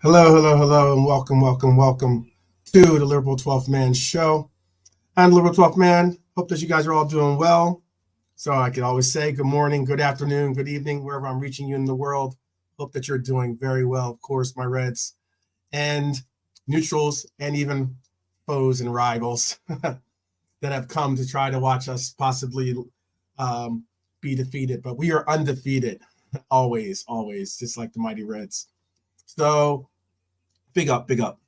Hello, hello, hello, and welcome, welcome, welcome to the Liverpool 12th Man Show. I'm the Liverpool 12th Man. Hope that you guys are all doing well. So I can always say good morning, good afternoon, good evening, wherever I'm reaching you in the world. Hope that you're doing very well. Of course, my Reds and neutrals and even foes and rivals that have come to try to watch us possibly be defeated. But we are undefeated, always, always, just like the mighty Reds. So big up, big up.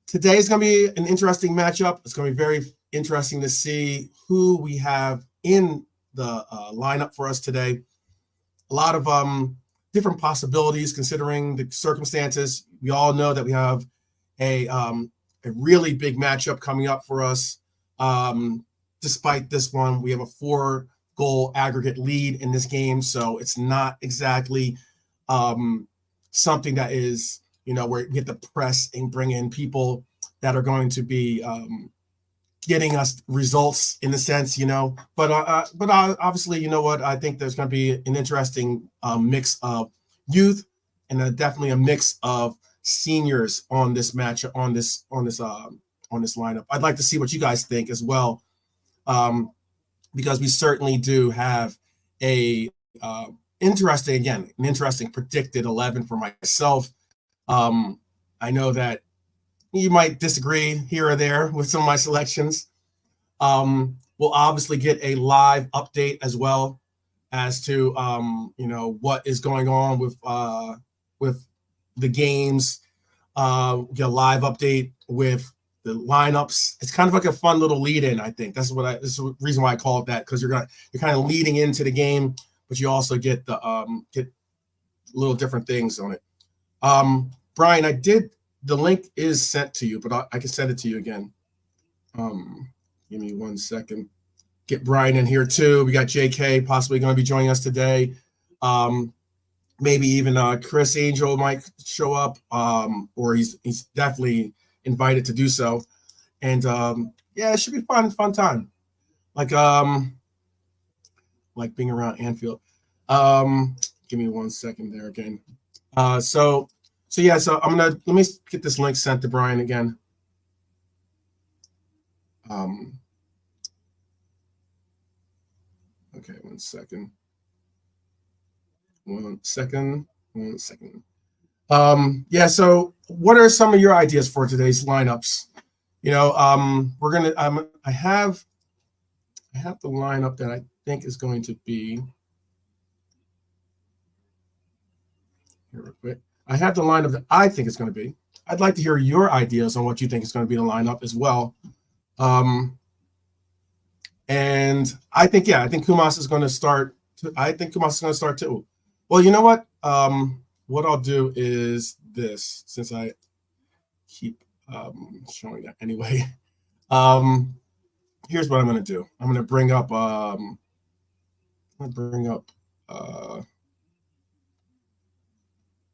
Today is going to be an interesting matchup. It's going to be very interesting to see who we have in the lineup for us today. A lot of different possibilities considering the circumstances. We all know that we have a really big matchup coming up for us. Despite this one, we have a 4-goal aggregate lead in this game, so it's not exactly something that is, where you get the press and bring in people that are going to be getting us results in a sense, But obviously, you know what? I think there's going to be an interesting mix of youth and definitely a mix of seniors on this match, on this lineup. I'd like to see what you guys think as well, because we certainly do have an interesting predicted 11 for myself. I know that you might disagree here or there with some of my selections. We'll obviously get a live update as well as to what is going on with the games. Get a live update with the lineups. It's kind of like a fun little lead-in. I think this is the reason why I call it that, because you're kind of leading into the game, but you also get get little different things on it. Brian, the link is sent to you, but I can send it to you again. Give me 1 second. Get Brian in here too. We got JK possibly going to be joining us today. Maybe even Chris Angel might show up, or he's definitely invited to do so. And yeah, it should be fun time. Like being around Anfield. Give me 1 second there again. So let me get this link sent to Brian again. Okay, 1 second. 1 second. 1 second. Yeah, so what are some of your ideas for today's lineups? We're gonna I have the lineup that I think is going to be here real quick. I have the lineup that I think is going to be. I'd like to hear your ideas on what you think is going to be the lineup as well. And I think Kumas is going to start. I think Kumas is going to start too. Well, you know what? What I'll do is this, since I keep showing that anyway. Here's what I'm going to do. I'm going to bring up.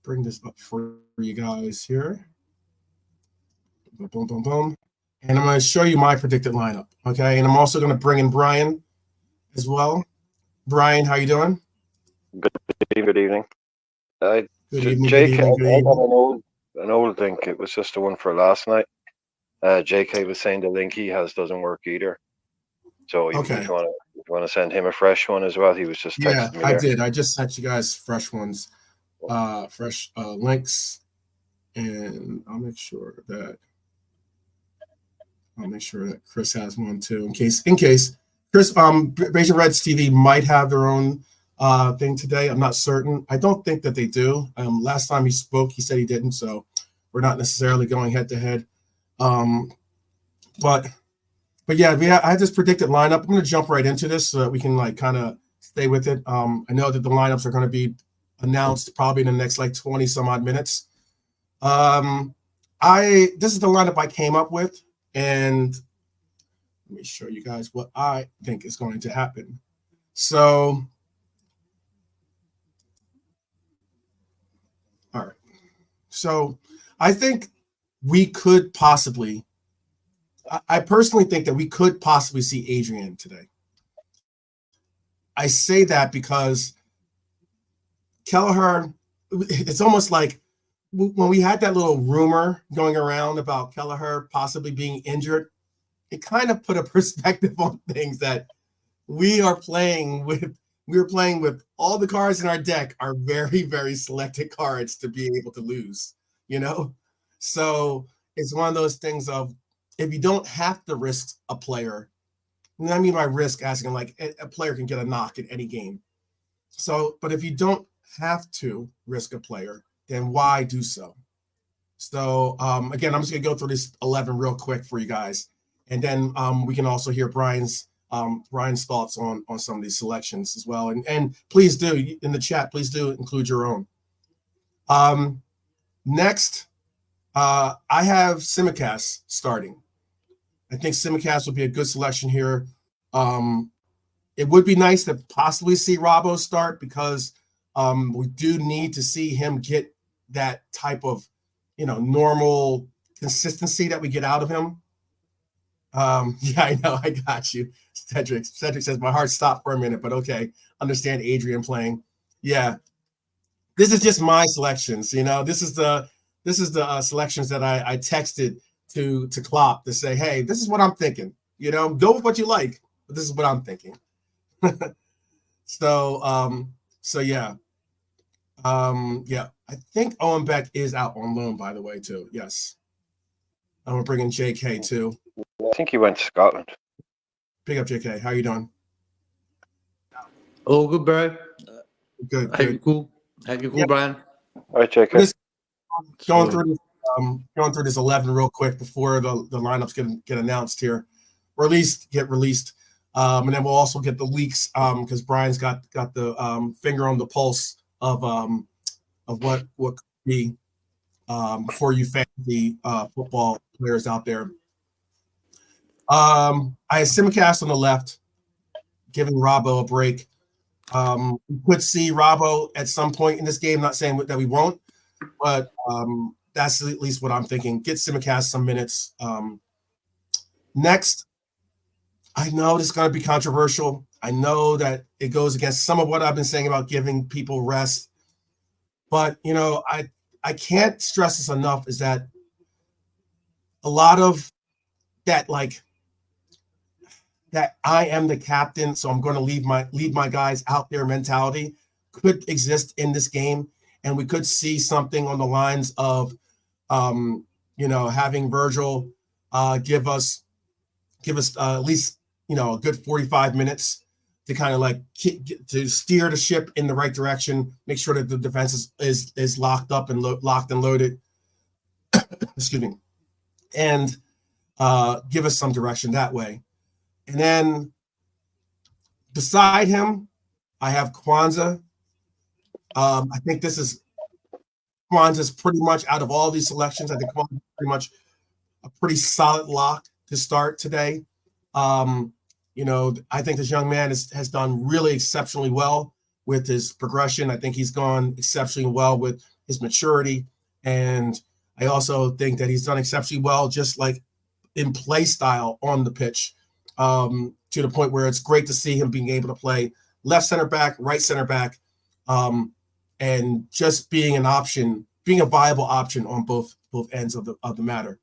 Bring this up for you guys here. Boom, boom, boom, boom. And I'm going to show you my predicted lineup, okay? And I'm also going to bring in Brian as well. Brian, how you doing? Good evening. Good evening. JK, I got an old link. It was just the one for last night. JK was saying the link he has doesn't work either. So if you want to send him a fresh one as well, he was just texting me there. I did. I just sent you guys fresh ones, fresh links, and I'll make sure that Chris has one too, in case Chris, Beijing Reds TV might have their own thing today. I'm not certain. I don't think that they do. Last time he spoke, he said he didn't, so we're not necessarily going head to head. But yeah, I had this predicted lineup. I'm going to jump right into this so that we can kind of stay with it. I know that the lineups are going to be announced probably in the next 20 some odd minutes. This is the lineup I came up with, and let me show you guys what I think is going to happen. So, all right. So I think we could possibly, I personally think that we could possibly see Adrian today. I say that because Kelleher, it's almost like when we had that little rumor going around about Kelleher possibly being injured, it kind of put a perspective on things that we are playing with. We're playing with all the cards in our deck are very, very selected cards to be able to lose, So it's one of those things of if you don't have to risk a player, and I mean by risk asking like a player can get a knock in any game. So, but if you don't have to risk a player, then why do so? So again, I'm just gonna go through this 11 real quick for you guys, and then we can also hear Brian's thoughts on some of these selections as well. And please do in the chat, please do include your own. Next, I have Simicast starting. I think Simicast would be a good selection here. It would be nice to possibly see Robbo start because we do need to see him get that type of, normal consistency that we get out of him. Yeah, I know. I got you. Cedric says, my heart stopped for a minute, but okay. Understand Adrian playing. Yeah. This is just my selections. This is the selections that I texted to Klopp to say, hey, this is what I'm thinking. Go with what you like, but this is what I'm thinking. So yeah. Yeah. I think Owen Beck is out on loan, by the way, too. Yes. I'm gonna bring in JK too. I think he went to Scotland. Pick up JK. How you doing? Oh, good, bro. Good. How you cool, Brian? All right, JK. Going through this 11 real quick before the lineups get announced here, or at least get released. And then we'll also get the leaks because Brian's got the finger on the pulse of what could be for you fantasy football players out there. I have Simicast on the left, giving Robbo a break. We could see Robbo at some point in this game. Not saying that we won't, but that's at least what I'm thinking. Get Simicast some minutes. Next, I know this is going to be controversial. I know that it goes against some of what I've been saying about giving people rest. But, I can't stress this enough is that a lot of that, like, that I am the captain, so I'm going to lead my guys out there mentality could exist in this game. And we could see something on the lines of, having Virgil give us at least, a good 45 minutes to kind of like to steer the ship in the right direction, make sure that the defense is locked up and locked and loaded. Excuse me. And give us some direction that way. And then beside him, I have Kwanzaa. I think Kwanzaa's pretty much out of all these selections. I think Kwanzaa's pretty much a pretty solid lock to start today. I think this young man has done really exceptionally well with his progression. I think he's gone exceptionally well with his maturity. And I also think that he's done exceptionally well just like in play style on the pitch, to the point where it's great to see him being able to play left center back, right center back, and just being an option, being a viable option on both ends of the matter.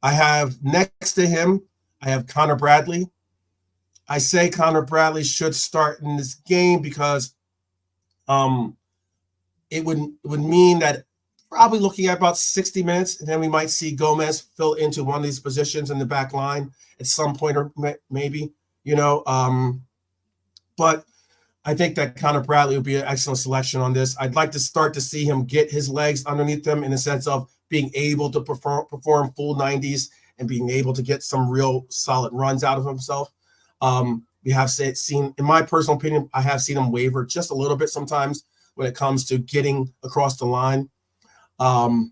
I have next to him, I have Connor Bradley. I say Connor Bradley should start in this game because it would mean that probably looking at about 60 minutes, and then we might see Gomez fill into one of these positions in the back line at some point, or maybe, but I think that Connor Bradley would be an excellent selection on this. I'd like to start to see him get his legs underneath him in the sense of being able to perform full 90s and being able to get some real solid runs out of himself. We have seen, in my personal opinion, I have seen him waver just a little bit sometimes when it comes to getting across the line. And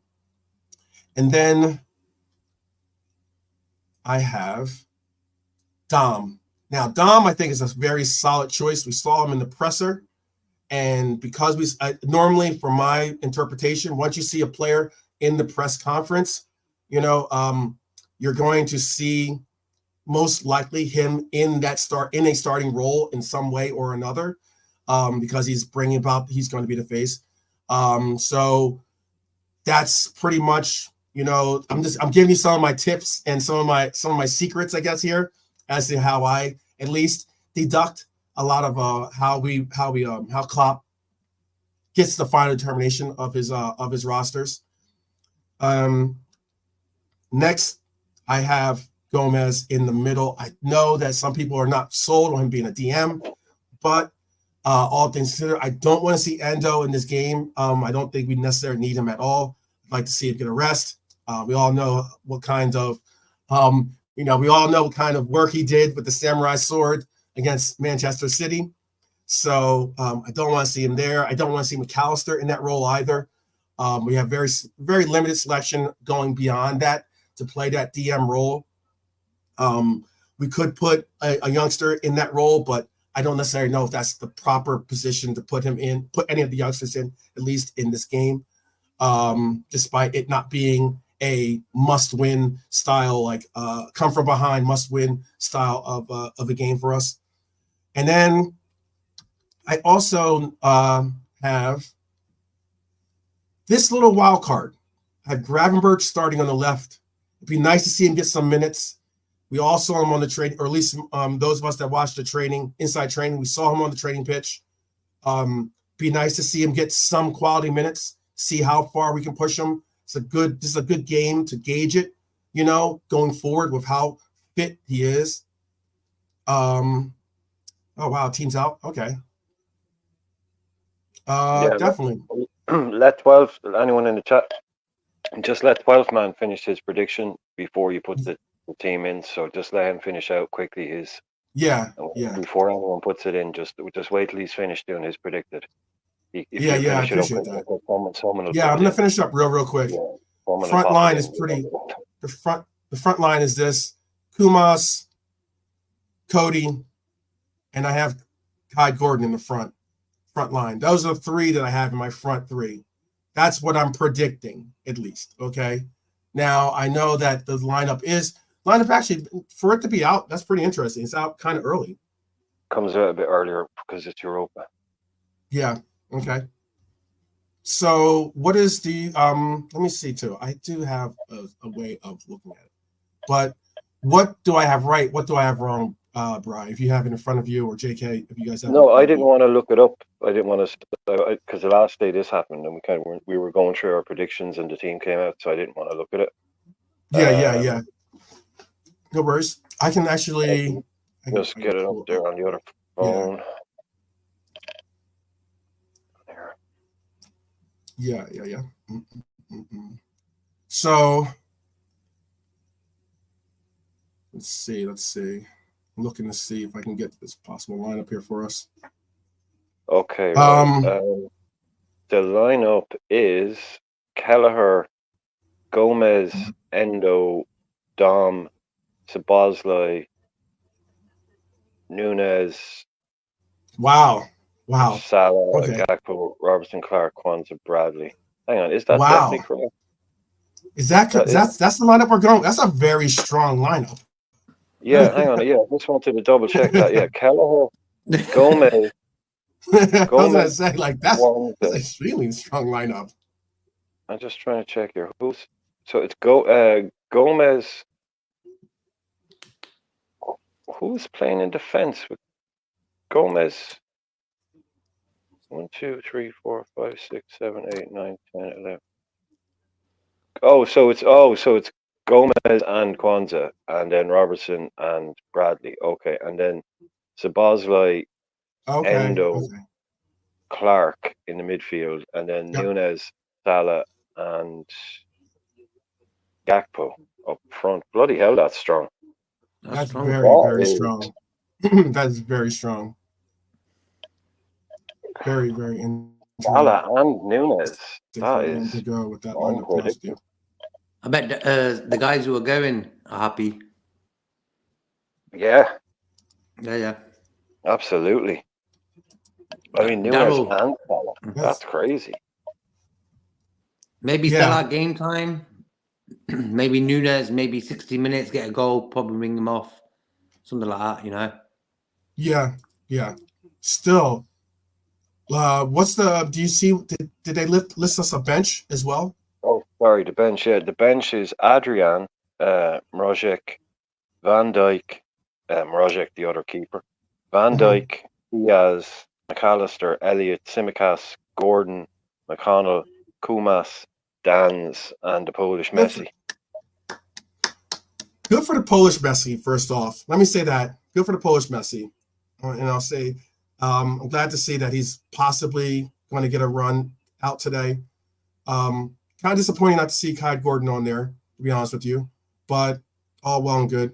then I have Dom. Now, Dom, I think, is a very solid choice. We saw him in the presser. And because normally, from my interpretation, once you see a player in the press conference, you're going to see most likely him in a starting role in some way or another, because he's going to be the face. So that's pretty much, I'm giving you some of my tips and some of my secrets, I guess, here as to how I at least deduct a lot of how Klopp gets the final determination of his rosters. Next, I have Gomez in the middle. I know that some people are not sold on him being a DM, but all things considered, I don't want to see Endo in this game. I don't think we necessarily need him at all. I'd like to see him get a rest. We all know what kind of, work he did with the samurai sword against Manchester City. So I don't want to see him there. I don't want to see McAllister in that role either. We have very, very limited selection going beyond that to play that DM role. We could put a youngster in that role, but I don't necessarily know if that's the proper position to put him in, put any of the youngsters in, at least in this game, despite it not being a must-win style, like come from behind must-win style of a game for us. And then I also have this little wild card. I have Gravenberch starting on the left. It'd be nice to see him get some minutes. We all saw him on the training, or at least those of us that watched the training, inside training, we saw him on the training pitch. Be nice to see him get some quality minutes, see how far we can push him. This is a good game to gauge it, going forward with how fit he is. Oh wow, team's out. Okay. Definitely. Let 12, anyone in the chat, just let 12th man finish his prediction before you put the team in. So just let him finish out quickly his. Yeah. Before anyone puts it in, just wait till he's finished doing his predicted. I appreciate that. Someone will I'm gonna finish up real quick. Yeah, front line is pretty. The front line is this: Kumas, Cody, and I have Kai Gordon in the front line. Those are the three that I have in my front three. That's what I'm predicting, at least. Okay. Now I know that the lineup actually, for it to be out, that's pretty interesting. It's out kind of early. Comes out a bit earlier because it's Europa. Yeah. Okay. So what is the let me see too. I do have a way of looking at it. But what do I have right? What do I have wrong, Brian? If you have it in front of you, or JK, if you guys have. No, I didn't want to look it up. I didn't want to, because the last day this happened, and we were going through our predictions, and the team came out, so I didn't want to look at it. Yeah. No worries. I can actually just get it up there on the other phone. Yeah. So let's see. I'm looking to see if I can get this possible lineup here for us. Okay. The lineup is Kelleher, Gomez, Endo, Dom, Szoboszlai, Nunes. Wow. Salah, Okay. Gakpo, Robertson, Clark, Kwanzaa, Bradley. Hang on, is that definitely correct? Is that's the lineup we're going? That's a very strong lineup. Yeah, hang on. Yeah, I just wanted to double check that. Yeah, Kelleher, Gomez. I was gonna say, that's an extremely strong lineup. I'm just trying to check here. It's Gomez. Who's playing in defense with Gomez? 1, 2, 3, 4, 5, 6, 7, 8, 9, 10, 11. So it's Gomez and Kwanzaa, and then Robertson and Bradley. Okay, and then Szoboszlai, Endo, Clark in the midfield, and then Nunes, Salah, and Gakpo up front. Bloody hell, that's strong. That's very strong. That's very strong. Very, very interesting. Salah and Nunes. That is to go with that lineup. I bet the guys who are going are happy. Yeah. Yeah. Absolutely. I mean, Nunes and Salah. That's crazy. Maybe Salah game time. Maybe Nunes, maybe 60 minutes, get a goal, probably ring them off. Something like that, Yeah. Still, do you see, did they list us a bench as well? Oh, sorry, the bench. Yeah, the bench is Adrian, Mrozek, Van Dijk, Mrozek, the other keeper, Van Dijk, Diaz, McAllister, Elliott, Tsimikas, Gordon, McConnell, Kumas, Dans, and the Polish Messi. Good for the Polish Messi, first off. Let me say that. Good for the Polish Messi. And I'll say I'm glad to see that he's possibly going to get a run out today. Kind of disappointing not to see Kai Gordon on there, to be honest with you, but all well and good.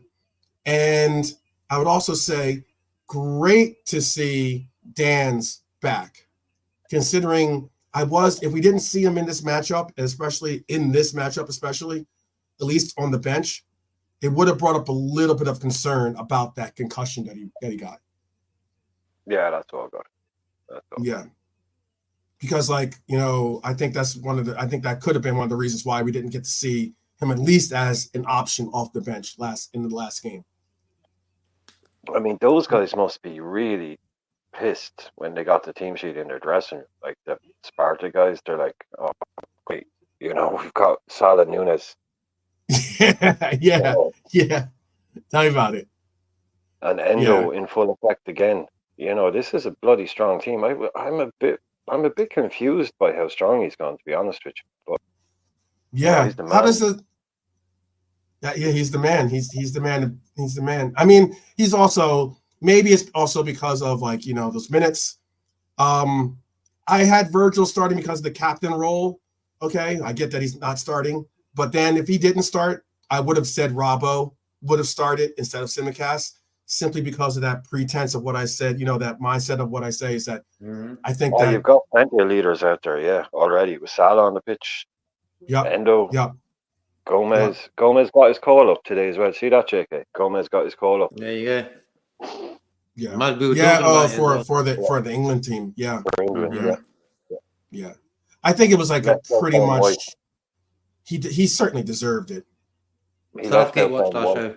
And I would also say great to see Dan's back, considering if we didn't see him in this matchup, especially in this matchup, at least on the bench, it would have brought up a little bit of concern about that concussion that he got. Yeah, that's all good. Yeah. Because I think that could have been one of the reasons why we didn't get to see him at least as an option off the bench in the last game. I mean, those guys must be really pissed when they got the team sheet in their dressing room. Like the Sparta guys, they're like, "Oh, wait, we've got Salah, Nunes." yeah. Tell me about it. And Endo in full effect again. This is a bloody strong team. I'm a bit confused by how strong he's gone, to be honest with you. But he's the man. How does the? Yeah, he's the man. He's the man. He's the man. I mean, he's also maybe it's also because of those minutes. I had Virgil starting because of the captain role. Okay, I get that he's not starting, but then if he didn't start, I would have said Robbo would have started instead of Tsimikas, simply because of that pretense of what I said. That mindset of what I say is that I think that you've got plenty of leaders out there. Yeah, already with Salah on the pitch. Yeah. Endo. Yeah. Gomez. Yep. Gomez got his call up today as well. See that, JK? Gomez got his call up. There you go. Yeah. For the England team. Yeah. For England. Yeah. I think it was a pretty much. He certainly deserved it. Southgate watched our show.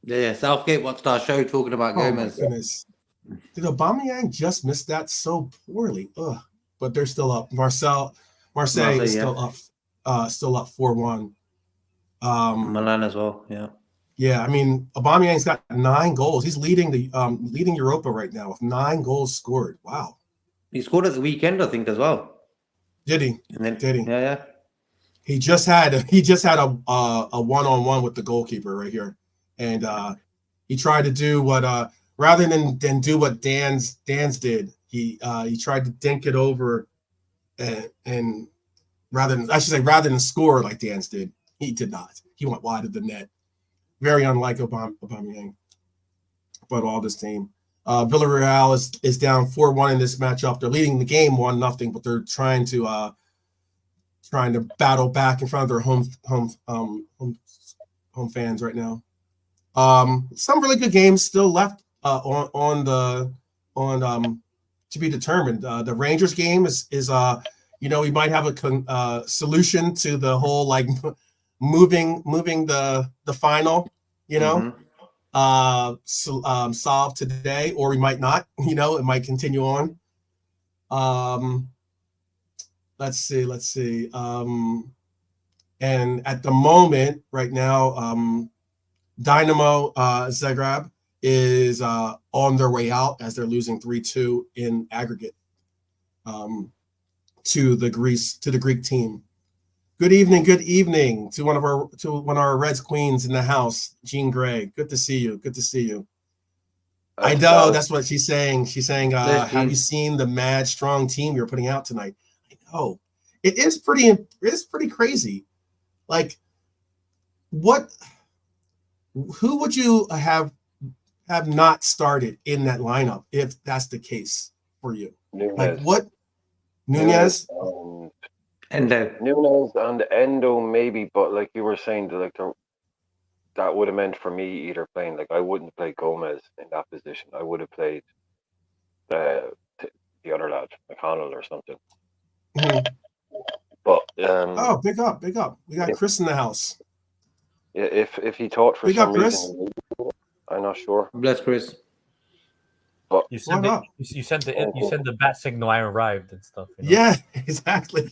Yeah, Southgate watched our show talking about Gomez. My goodness. Did Aubameyang just miss that so poorly? Ugh. But they're still up. Marseille is still up 4-1. Milan as well, yeah. Yeah, I mean, Aubameyang's got 9 goals. He's leading Europa right now with 9 goals scored. Wow. He scored at the weekend, I think, as well. Did he? Did he? Yeah. He just had a one-on-one with the goalkeeper right here, and he tried to do what rather than do what Dan's did. He tried to dink it over, and rather than score like Dan's did, he did not. He went wide of the net. Very unlike Aubameyang. But all this team. Villarreal is down 4-1 in this matchup. They're leading the game 1-0, but they're trying to battle back in front of their home fans right now. Some really good games still left to be determined. The Rangers game is we might have a solution to the whole moving the final, solved today, or we might not, it might continue on. Let's see. And at the moment right now, Dynamo Zagreb is on their way out as they're losing 3-2 in aggregate to the Greek team. Good evening to one of our Reds Queens in the house, Jean Gray. Good to see you. I know that's what she's saying. She's saying, have you seen the mad strong team you're putting out tonight? I know. It is pretty crazy. Who would you have not started in that lineup if that's the case for you? Nunes. What? Nunes? Endo. Nunes and Endo maybe, but like you were saying, that would have meant for me either playing, I wouldn't play Gomez in that position. I would have played the other lad, McConnell or something. Mm-hmm. But big up. We got Chris in the house. If he thought for some reason, I'm not sure. Bless Chris. But You sent the bat signal. I arrived and stuff. You know? Yeah, exactly.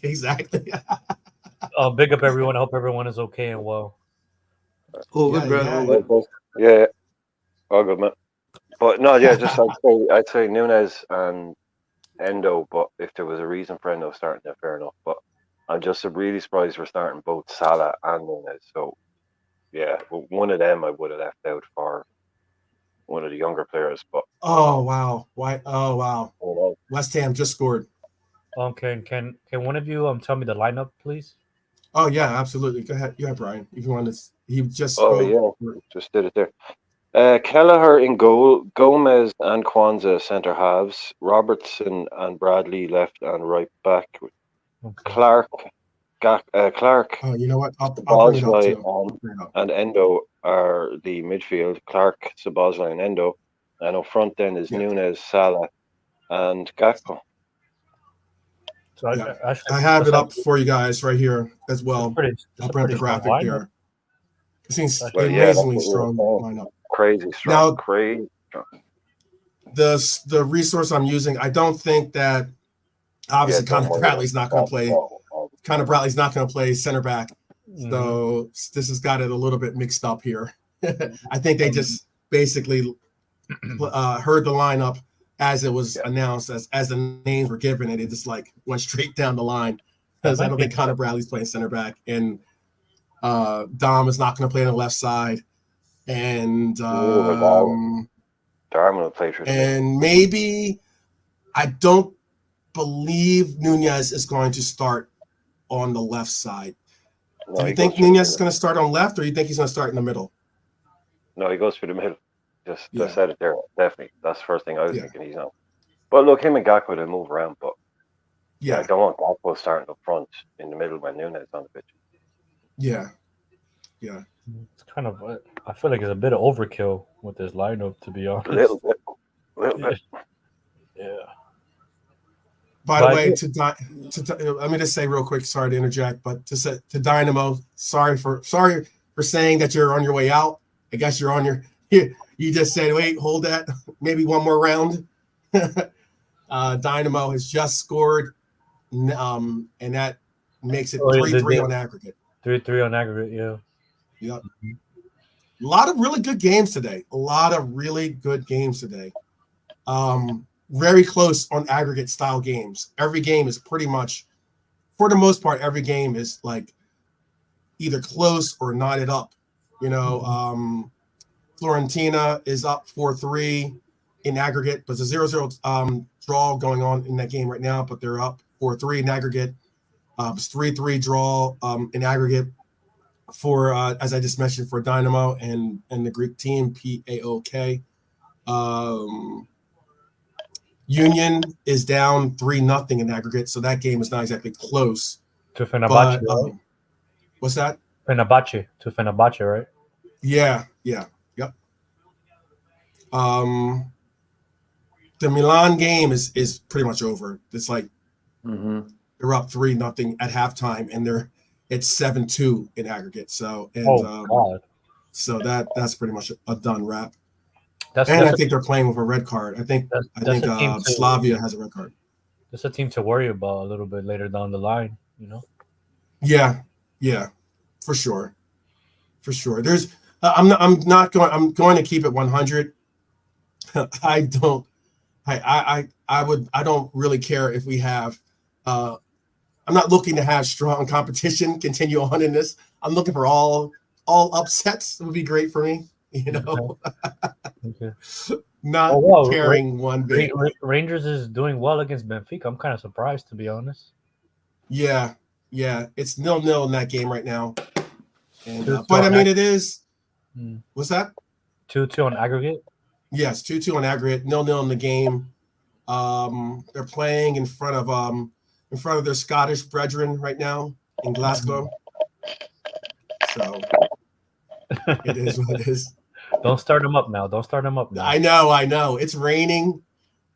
Big up everyone. I hope everyone is okay and well. All good, bro. Yeah. All good. Yeah, all good, man. But no, yeah, just I'd say Nunes and Endo. But if there was a reason for Endo starting, then fair enough. But I'm just really surprised we're starting both Salah and Nunes. So yeah, one of them I would have left out for one of the younger players. But Oh wow! Why? Oh wow! oh, West Ham just scored. Can one of you tell me the lineup, please? Oh yeah, absolutely. Go ahead, Brian. If you want to, he just. yeah, just did it there. Kelleher in goal, Gomez and Kwanzaa centre halves, Robertson and Bradley left and right back, Okay. Clark. Oh, you know what? I'll bring it up too. And Endo are the midfield. Clark, Szoboszlai, and Endo, and up front then is Nunes, Salah, and Gakpo. So I have it up for you guys right here as well. I'll bring up the graphic there. It seems amazingly strong lineup. Crazy strong. Now, crazy strong. The resource I'm using, I don't think that obviously Conor Bradley's not going to play. Conor Bradley's not going to play center back. So this has got it a little bit mixed up here. I think they just basically heard the lineup as it was announced, as the names were given, and it just like went straight down the line. Because I don't think Conor Bradley's playing center back, and Dom is not going to play on the left side, and Darwin will play for and maybe I don't believe Nunez is going to start on the left side. No, do you think Nunez is going to start on left, or do you think he's going to start in the middle? No, he goes for the middle. Just said it there. Definitely. That's the first thing I was thinking he's on. But look, him and Gakpo, they move around. But I don't want Gakpo starting up front in the middle when Nunez is on the pitch. Yeah. It's kind of, I feel like it's a bit of overkill with this lineup, to be honest. A little bit. Yeah. By the way, let me just say real quick. Sorry to interject, but to Dynamo, sorry for saying that you're on your way out. I guess you're on your. You just said, wait, hold that. Maybe one more round. Dynamo has just scored, and that makes it 3-3 on aggregate. 3-3 on aggregate, yeah. Yep. A lot of really good games today. Very close on aggregate style games. Every game is pretty much, for the most part, every game is like either close or knotted up. Fiorentina is up 4-3 in aggregate, but it's a 0-0 draw going on in that game right now, but they're up 4-3 in aggregate. It's 3-3 draw in aggregate for, as I just mentioned, for Dynamo and the Greek team, PAOK. Union is down 3-0 in aggregate, so that game is not exactly close. To Fenerbahce, right? What's that? Fenerbahce, right? Yeah. Yep. The Milan game is pretty much over. It's like they're up 3-0 at halftime, and it's 7-2 in aggregate. So so that's pretty much a done wrap. I think they're playing with a red card. I think Slavia has a red card. That's a team to worry about a little bit later down the line, Yeah, for sure. There's I'm going to keep it 100. I don't really care if we have I'm not looking to have strong competition continue on in this. I'm looking for all upsets. Would be great for me, Okay. Not caring one bit. Rangers is doing well against Benfica. I'm kind of surprised, to be honest. Yeah, it's 0-0 in that game right now. And but I mean, it is. What's that? 2-2 on aggregate. Yes, 2-2 on aggregate. 0-0 in the game. They're playing in front of their Scottish brethren right now in Glasgow. So it is what it is. Don't start them up now. I know. It's raining.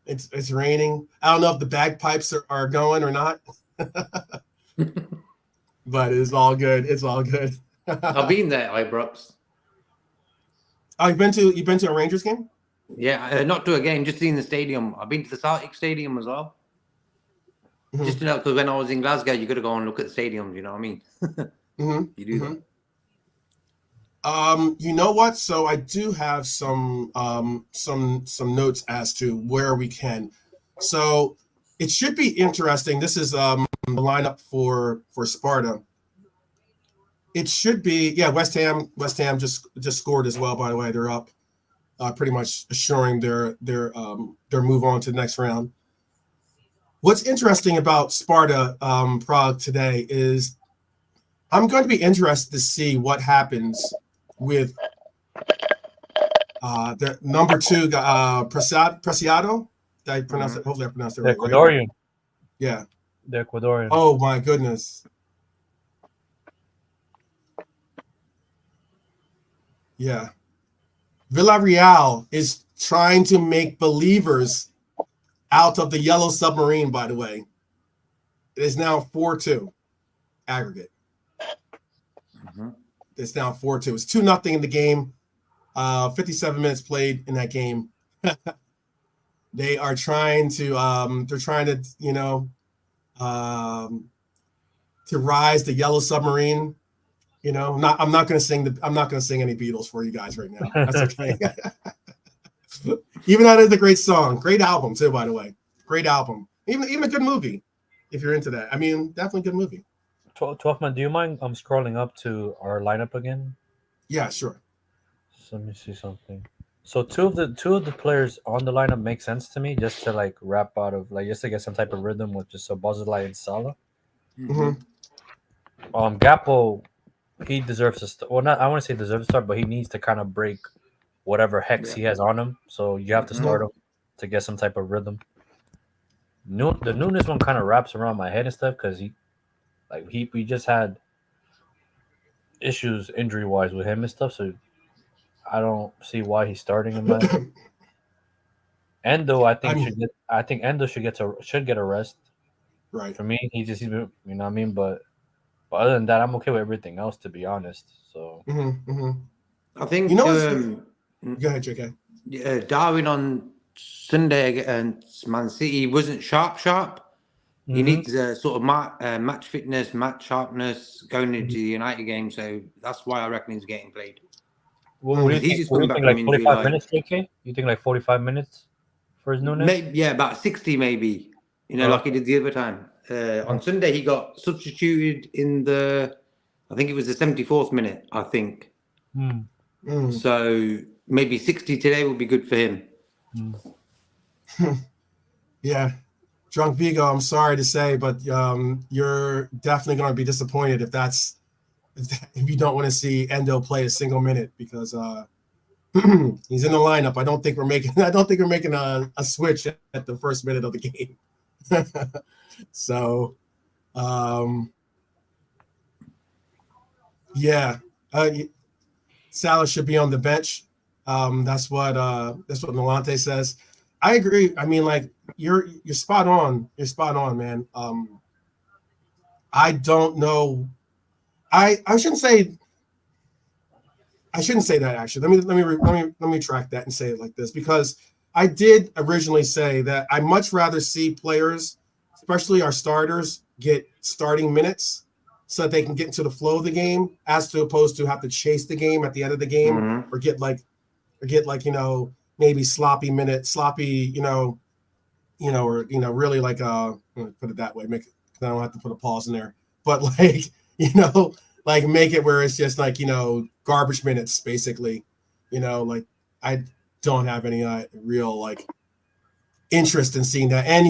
It's raining. I don't know if the bagpipes are going or not. But it's all good. I've been there, Ibrox. Oh, you've been to a Rangers game? Yeah, not to a game, just in the stadium. I've been to the Celtic Stadium as well. Mm-hmm. Just to know, because when I was in Glasgow, you got to go and look at the stadiums. You know what I mean? Mm-hmm. You do that. You know what? So I do have some notes as to where we can. So it should be interesting. This is the lineup for Sparta. It should be, yeah. West Ham just scored as well. By the way, they're up, pretty much assuring their move on to the next round. What's interesting about Sparta Prague today is I'm going to be interested to see what happens with the number 2 Preciado. Did I pronounce it? Hopefully I pronounced it The right. Ecuadorian. Right? Yeah. The Ecuadorian. Oh my goodness. Yeah. Villarreal is trying to make believers out of the Yellow Submarine, by the way. It is now 4-2 aggregate. It's now 4-2. It's 2-0 in the game. 57 minutes played in that game. They are trying to to rise the Yellow Submarine. I'm not going to sing any Beatles for you guys right now. That's okay. Even though it is a great song, great album too, by the way. Great album. Even a good movie, if you're into that. I mean, definitely a good movie. 12man, do you mind scrolling up to our lineup again? Yeah, sure. So let me see something. So two of the players on the lineup make sense to me, just to like wrap out of just to get some type of rhythm with just Boszalai and Salah. Gakpo, he deserves to start. Well, not I want to say deserves to start, but he needs to kind of break whatever hex he has on him. So you have to start him to get some type of rhythm. The Nunes one kind of wraps around my head and stuff because we just had issues injury wise with him and stuff. So I don't see why he's starting him. Endo, I think Endo should get a rest. Right. For me, he's been, you know what I mean. But other than that, I'm okay with everything else, to be honest. So I think go ahead, JK. Darwin on Sunday against Man City wasn't sharp. He needs sort of match fitness, match sharpness going into the United game. So that's why I reckon he's getting played. What do you think? Just coming back like from 45 minutes, JK? You think like 45 minutes for his Nunes? Maybe, about 60 maybe. Like he did the other time. On Sunday, he got substituted in I think it was the 74th minute, I think. So maybe 60 today will be good for him. Yeah. Drunk Vigo, I'm sorry to say, but you're definitely going to be disappointed if you don't want to see Endo play a single minute because he's in the lineup. I don't think we're making a switch at the first minute of the game. So, yeah, Salah should be on the bench. That's what Milante says. I agree. I mean, like you're spot on. You're spot on, man. I don't know. I shouldn't say that actually. Let me track that and say it like this because I did originally say that I much rather see players, especially our starters, get starting minutes so that they can get into the flow of the game, as to opposed to have to chase the game at the end of the game or get maybe sloppy minutes, really like put it that way. I don't have to put a pause in there, but like make it where it's just like garbage minutes basically. Like I don't have any real like interest in seeing that, and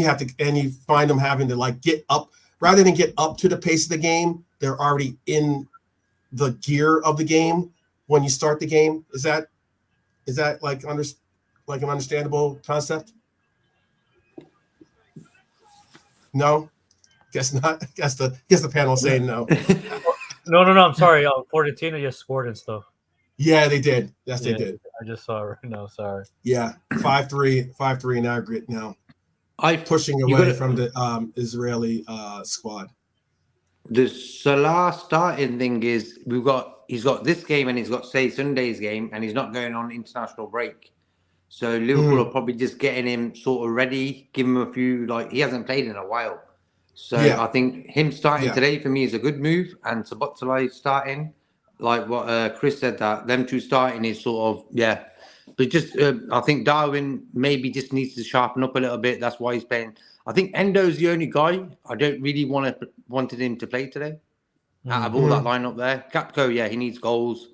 you find them having to like get up rather than get up to the pace of the game. They're already in the gear of the game when you start the game. Is that like an understandable concept? No, guess not. Guess the panel saying no. No. I'm sorry. Fortuna just scored and stuff. Yeah, they did. Yes, they did. I just saw it right now. Sorry. Yeah, 5-3 in aggregate now. Pushing away from the Israeli squad. The Salah starting thing is he's got this game and he's got say Sunday's game and he's not going on international break. So Liverpool are probably just getting him sort of ready, give him a few, like, he hasn't played in a while. So I think him starting today for me is a good move, and Szoboszlai starting, like what Chris said, that them two starting is sort of, But just, I think Darwin maybe just needs to sharpen up a little bit. That's why he's playing. I think Endo's the only guy I don't really wanted him to play today. Out of all that lineup there, Gakpo, he needs goals.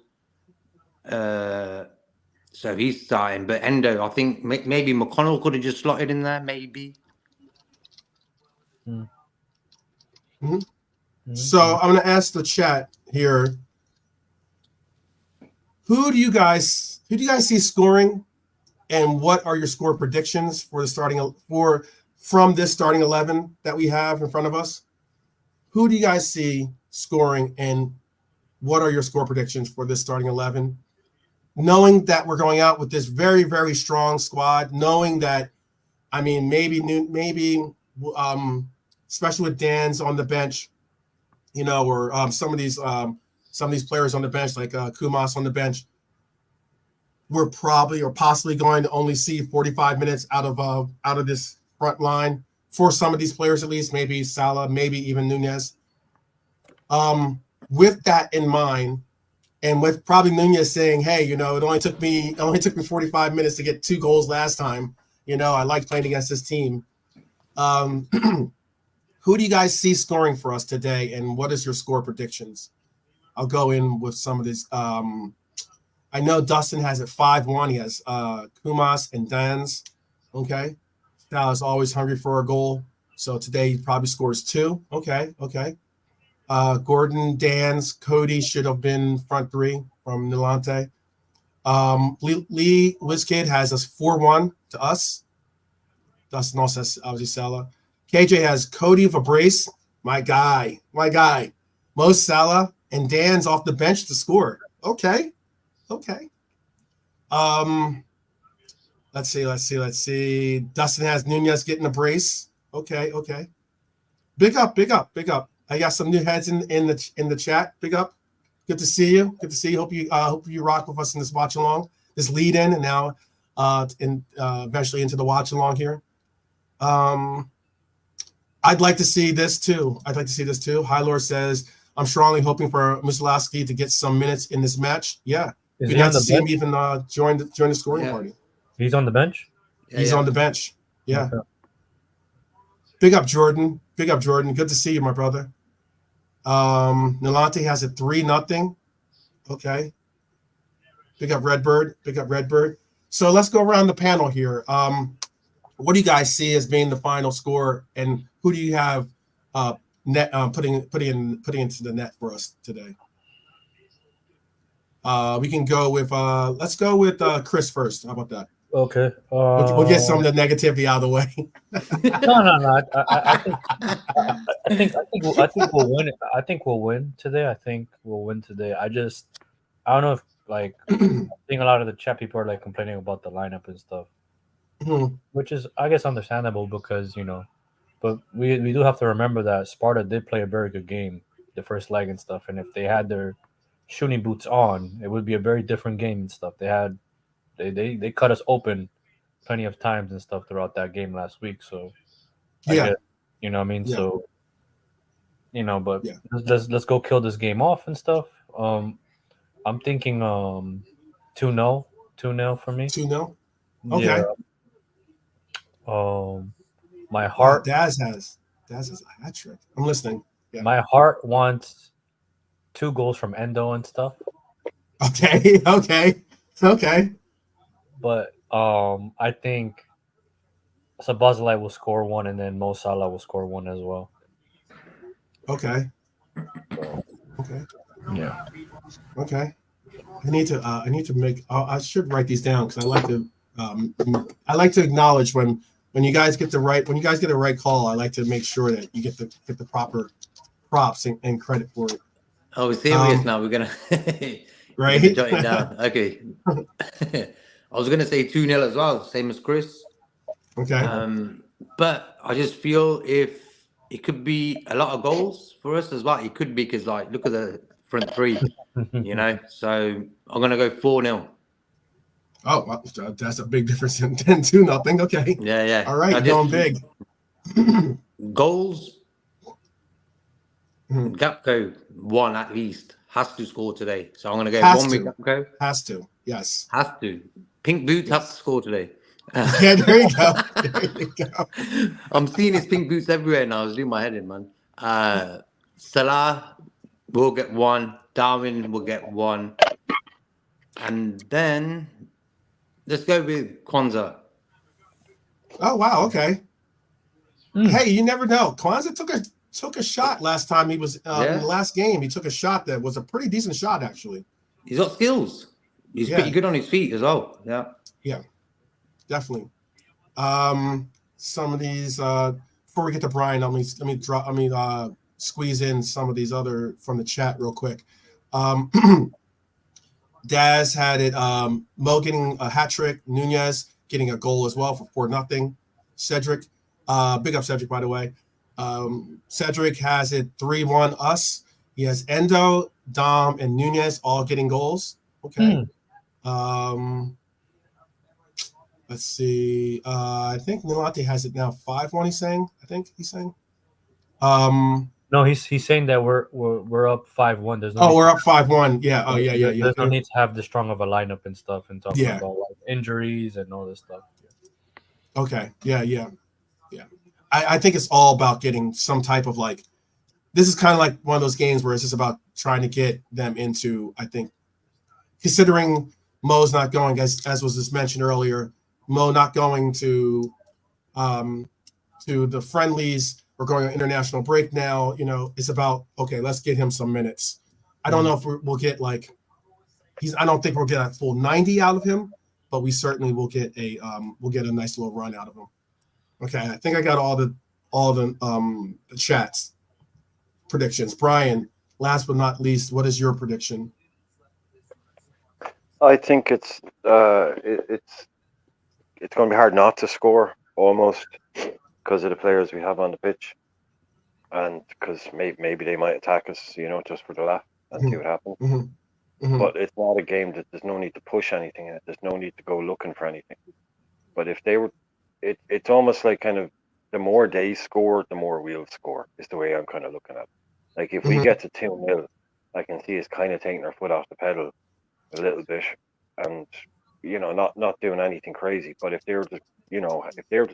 So he's starting, but Endo, I think maybe McConnell could have just slotted in there, maybe. So I'm going to ask the chat here. Who do you guys see scoring, and what are your score predictions for the from this starting 11 that we have in front of us? Who do you guys see scoring, and what are your score predictions for this starting 11? Knowing that we're going out with this very, very strong squad, knowing that, I mean, maybe especially with Dan's on the bench, or some of these players on the bench, like Kumas on the bench, we're probably or possibly going to only see 45 minutes out of this front line for some of these players, at least, maybe Salah, maybe even Nunez. With that in mind, and with probably Nunez saying, "Hey, it only took me 45 minutes to get 2 goals last time. I like playing against this team." Who do you guys see scoring for us today, and what is your score predictions? I'll go in with some of these. I know Dustin has it 5-1. He has Kumas and Dan's. Okay. Sal is always hungry for a goal. So today he probably scores 2. Okay. Gordon, Dan's, Cody should have been front 3 from Nilante. Lee Wizkid has us 4-1 to us. Dustin also has obviously Salah. KJ has Cody of a brace. My guy. Mo Salah and Dan's off the bench to score. Okay. Let's see. Dustin has Nunez getting a brace. Okay. Big up. I got some new heads in the chat. Big up. Good to see you. Hope you rock with us in this watch along, this lead in, and now eventually into the watch along here. I'd like to see this too. High Lord says, I'm strongly hoping for Mussolowski to get some minutes in this match. Yeah. Is We'd he like on to the see bench? him even join the scoring party. He's on the bench? He's on the bench. Yeah. Okay. Big up, Jordan. Good to see you, my brother. Nilante has it 3-0. Okay. Big up Redbird. So let's go around the panel here. What do you guys see as being the final score, and who do you have putting into the net for us today? We can go with let's go with Chris first. How about that? Okay. We'll get some of the negativity out of the way. No. I think we'll win. I think we'll win today. I don't know if I think a lot of the chat people are complaining about the lineup and stuff, which is I guess understandable because but we do have to remember that Sparta did play a very good game the first leg and stuff, and if they had their shooting boots on, it would be a very different game and stuff. They cut us open plenty of times and stuff throughout that game last week. So I guess, you know what I mean? Yeah. So but let's go kill this game off and stuff. I'm thinking 2-0 for me. 2-0. Okay. Yeah. My heart. Daz has a hat trick. I'm listening. Yeah. My heart wants 2 goals from Endo and stuff. Okay. But I think Szoboszlai will score 1, and then Mo Salah will score 1 as well. Okay. Yeah. Okay. I need to make. I should write these down because I like to acknowledge when you guys get the right call. I like to make sure that you get the proper props and credit for it. Oh, we're serious now. We're gonna right. Jot it down. Okay. I was gonna say 2-0 as well, same as Chris. Okay. But I just feel if it could be a lot of goals for us as well. It could be because look at the front 3, So I'm gonna go 4-0. Oh, well, that's a big difference in 2-0. Okay. Yeah. All right, going big. Goals. Mhm. Gapco, one at least, has to score today. So I'm going to go Has one with to. Gapco. Has to. Yes. Has to. Pink boots have to score today. Yeah, there you go. There you go. I'm seeing his pink boots everywhere now. I was doing my head in, man. Salah will get one. Darwin will get one. And then let's go with Kwanzaa. Oh wow, okay. Hey, you never know. Kwanzaa took a shot last time he was in the last game. He took a shot that was a pretty decent shot, actually. He's got skills. He's pretty good on his feet as well. Yeah, definitely. Some of these before we get to Brian, let me squeeze in some of these other from the chat real quick. Daz had it. Mo getting a hat trick. Nunez getting a goal as well for 4-0. Cedric, big up Cedric, by the way. Cedric has it 3-1 us. He has Endo, Dom, and Nunez all getting goals. Okay. Let's see. I think Nilante has it now 5-1. He's saying. I think he's saying. No, he's saying that we're up 5-1. There's no. We're up 5-1. Yeah. Oh yeah. There's no need to have this strong of a lineup and stuff and talking about like injuries and all this stuff. Yeah. Okay. Yeah. I think it's all about getting some type of like. This is kind of like one of those games where it's just about trying to get them into. I think, considering Mo's not going, as was just mentioned earlier, Mo not going to the friendlies. We're going on international break now. It's about, okay, let's get him some minutes. I don't know if we'll get like I don't think we'll get a full 90 out of him, but we certainly will get a nice little run out of him. Okay, I think I got all the chats predictions. Brian, last but not least, what is your prediction? I think it's going to be hard not to score almost because of the players we have on the pitch, and because maybe they might attack us, just for the laugh and see what happens. But it's not a game that there's no need to push anything in it. There's no need to go looking for anything. But if they were, it's almost like kind of the more they score, the more we'll score, is the way I'm kind of looking at it. Like if we get to 2-0, I can see us kind of taking our foot off the pedal a little bit and, not doing anything crazy. But if they were to,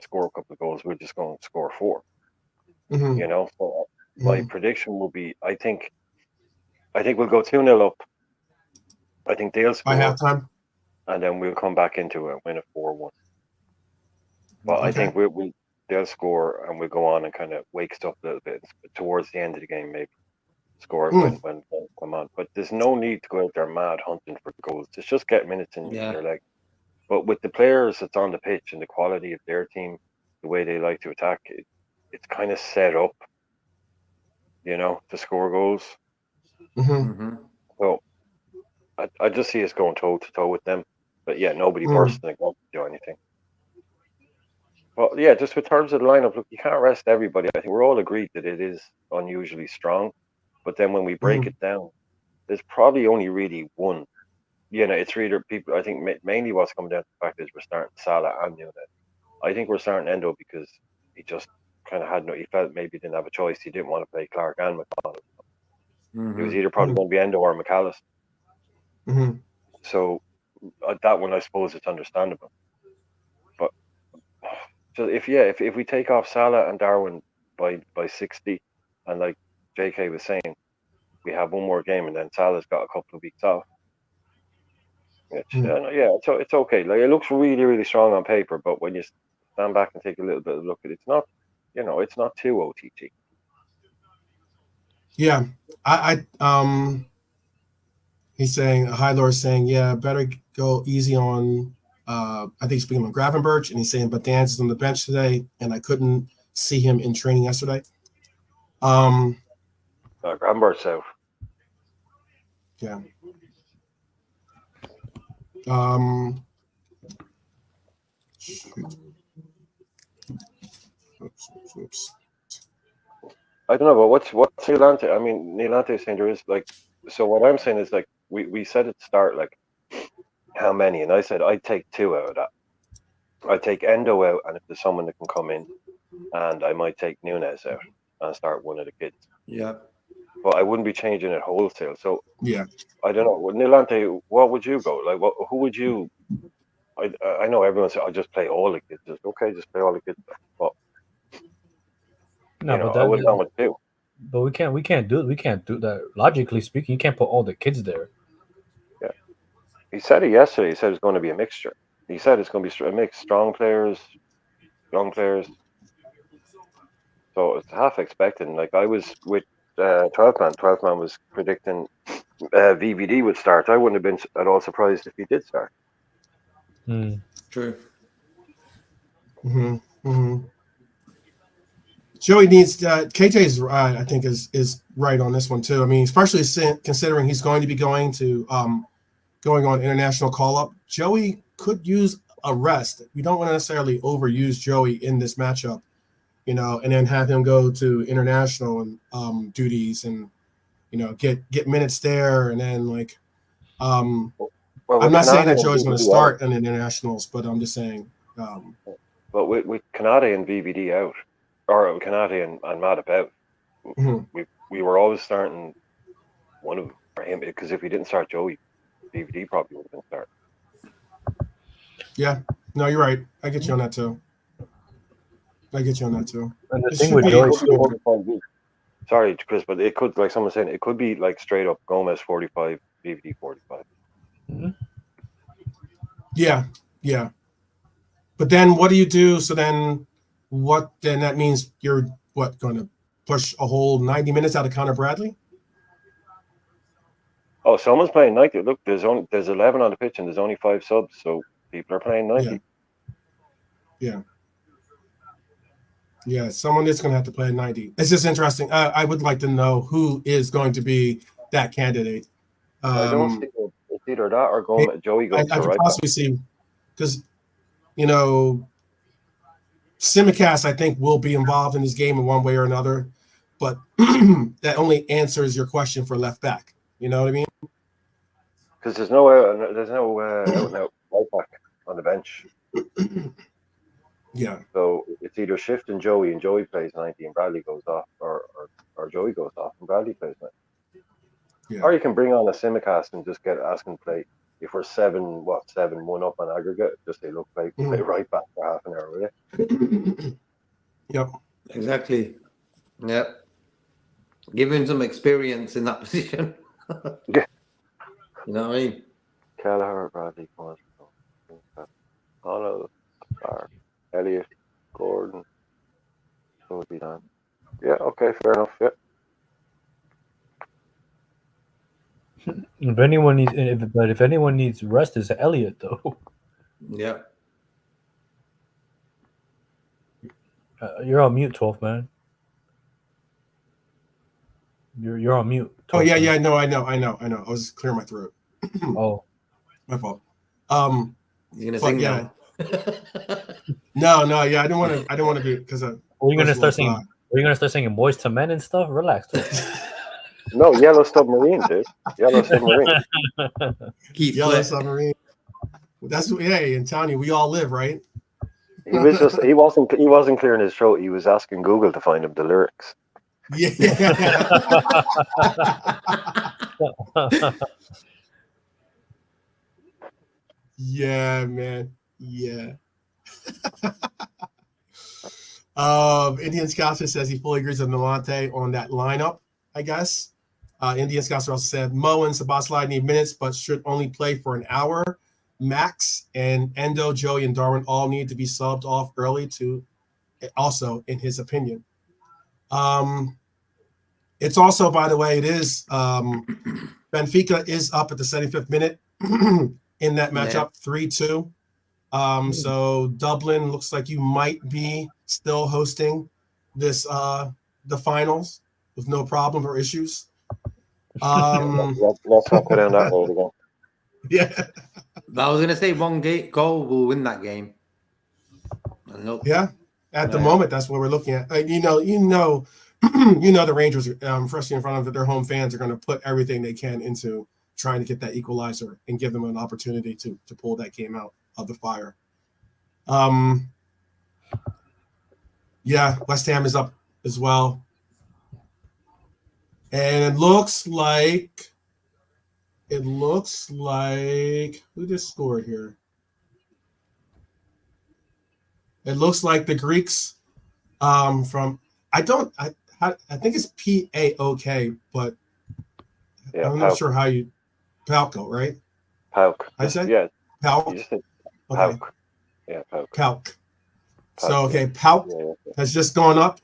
score a couple of goals, we're just going to score 4. So my prediction will be, I think we'll go 2-0 up. I think they'll score by halftime, and then we'll come back into it and win a 4-1. But I think they'll score and we'll go on and kind of wake stuff a little bit towards the end of the game, maybe score when come on. But there's no need to go out there mad hunting for goals. It's just get minutes in your leg. But with the players that's on the pitch and the quality of their team, the way they like to attack, it's kind of set up, to score goals. So I just see us going toe to toe with them, but nobody bursting the gun to do anything. Well, just with terms of the lineup, look, you can't rest everybody. I think we're all agreed that it is unusually strong, but then when we break it down, there's probably only really one. It's really people. I think mainly what's coming down to the fact is we're starting Salah and Nunez. I think we're starting Endo because he just kind of he felt maybe he didn't have a choice. He didn't want to play Clark and McConnell. It was either probably going to be Endo or McAllister. So that one, I suppose, it's understandable. But so if we take off Salah and Darwin by 60, and like JK was saying, we have one more game, and then Salah's got a couple of weeks off. It's okay. Like, it looks really, really strong on paper, but when you stand back and take a little bit of a look at it, it's not, it's not too OTT. Yeah, he's saying, High Lord saying, better go easy on. I think he's speaking on Gravenberch, and he's saying, but Dan's is on the bench today, and I couldn't see him in training yesterday. Gravenberch's out. Yeah. Oops. I don't know, but what's Nilante? I mean, Nilante is saying there is like. So what I'm saying is like we said at the start, like how many? And I said, I'd take 2 out of that. I'd take Endo out, and if there's someone that can come in, and I might take Nunes out and start one of the kids. Yeah. But I wouldn't be changing it wholesale. So Yeah. I don't know. Nilante, what would you go? Like, who would you? I know everyone said, I'll just play all the kids. Just, okay, just play all the kids. But No, but I wouldn't know what to do. But we can't do that. Logically speaking, you can't put all the kids there. Yeah, he said it yesterday. He said it's going to be a mixture. He said it's going to be a mix: strong players, young players. So it's half expecting. Like I was with 12 man. 12 man was predicting VVD would start. I wouldn't have been at all surprised if he did start. True. Mm-hmm. Mm-hmm. Joey needs KJ's I think is right on this one too. I mean, especially considering he's going to be going on international call up. Joey could use a rest. We don't want to necessarily overuse Joey in this matchup, and then have him go to international and duties and get minutes there, and then like I'm not saying that Joey's going to start in the internationals, but I'm just saying. But with Kanade and VVD out, or Kanade and Matip out, mm-hmm. we were always starting one of them for him, because if we didn't start Joey, VVD probably would have been started. Yeah, no, you're right. I get you on that too. And the thing with Joey, sorry, Chris, but it could, like someone saying, it could be like straight up Gomez 45, VVD 45. Mm-hmm. Yeah. But then what do you do? So then then that means you're going to push a whole 90 minutes out of Connor Bradley? Oh, someone's playing 90. Look, there's 11 on the pitch and there's only 5 subs, so people are playing 90. Yeah, someone is going to have to play 90. It's just interesting. I would like to know who is going to be that candidate. I don't see it's either that or Joey goes I to could right possibly see, because Simicast, I think, will be involved in this game in one way or another, but that only answers your question for left back. You know what I mean? Because there's no right back on the bench. Yeah. So it's either Shift and Joey plays 90 and Bradley goes off, or Joey goes off and Bradley plays 90. Yeah. Or you can bring on a Simicast and just ask him to play. If we're 7-1 up on aggregate, just say, look, play right back for half an hour, will you? Yep. Exactly. Yep. Give him some experience in that position. Yeah. You know what I mean? Kelleher, Bradley, Connell, Starr, Elliott, Gordon. So would be done. Yeah, okay, fair enough. Yeah. If anyone needs rest, it's Elliott though. Yeah. You're on mute, 12 man. You're on mute. Oh yeah, man. Yeah. No, I know. I was clearing my throat. Oh, my fault. You're gonna sing now. No. Yeah, I don't want to be because. Are you gonna start singing? Are you gonna start singing "Boys to Men" and stuff? Relax. No, Yellow Submarine, dude. Yellow Submarine. Yellow Submarine. That's in Tanya, we all live, right? He wasn't clearing his throat. He was asking Google to find him the lyrics. Yeah. Yeah, man. Yeah. Indian Scouser says he fully agrees with Nilante on that lineup, I guess. Indian Scouser also said Mo and Sabasli need minutes, but should only play for an hour max. And Endo, Joey, and Darwin all need to be subbed off early also, in his opinion. It's also, by the way, it is Benfica is up at the 75th minute in that matchup, 3-2. So Dublin looks like you might be still hosting this the finals with no problem or issues. Let's not go down that road again. Yeah. I was gonna say one goal will win that game. Yeah. At the moment, that's what we're looking at. The Rangers, especially in front of their home fans, are going to put everything they can into trying to get that equalizer and give them an opportunity to pull that game out of the fire. Yeah, West Ham is up as well. And it looks like who just scored here? It looks like the Greeks from I think it's PAOK, but Yeah, I'm not sure how you Palco, right? Pauk. I said Yeah. Palc. You said Okay. Pauk. Yeah, Pauk. Palc. So okay, Palc has just gone up.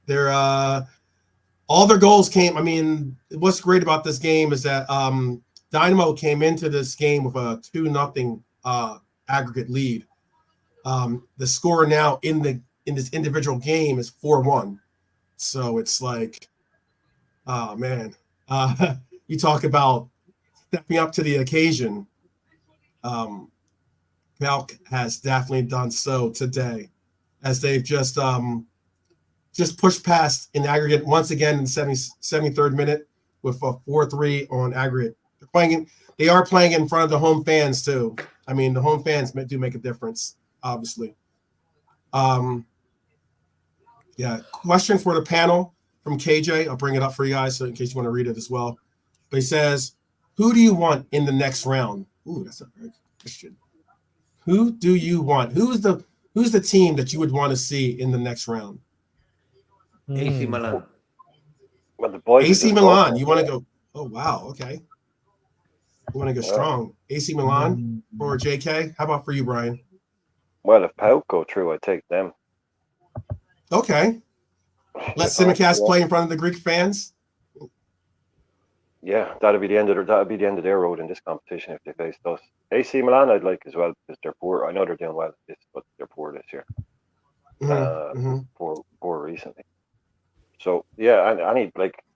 They're all their goals came. I mean, what's great about this game is that Dynamo came into this game with a 2-0 aggregate lead. The score now in this individual game is 4-1. So it's like, oh man, you talk about stepping up to the occasion. Palc has definitely done so today, as they've just pushed past in aggregate once again in the 73rd minute with a 4-3 on aggregate. They are playing in front of the home fans too. I mean, the home fans do make a difference, obviously. Yeah. Question for the panel from KJ. I'll bring it up for you guys so in case you want to read it as well. But he says, "Who do you want in the next round?" Ooh, that's a very good question. Who do you want? Who's the team that you would want to see in the next round? AC Milan. Well, the boys AC Milan. You want to go? Oh wow. Okay. You want to go strong? AC Milan or JK? How about for you, Brian? Well, if Pauk go through, I'd take them. Okay. Let Simicast play in front of the Greek fans. Yeah, that'd be the end of their road in this competition if they faced us. AC Milan, I'd like as well because they're poor. I know they're doing well, but they're poor this year. Poor recently. So yeah, I need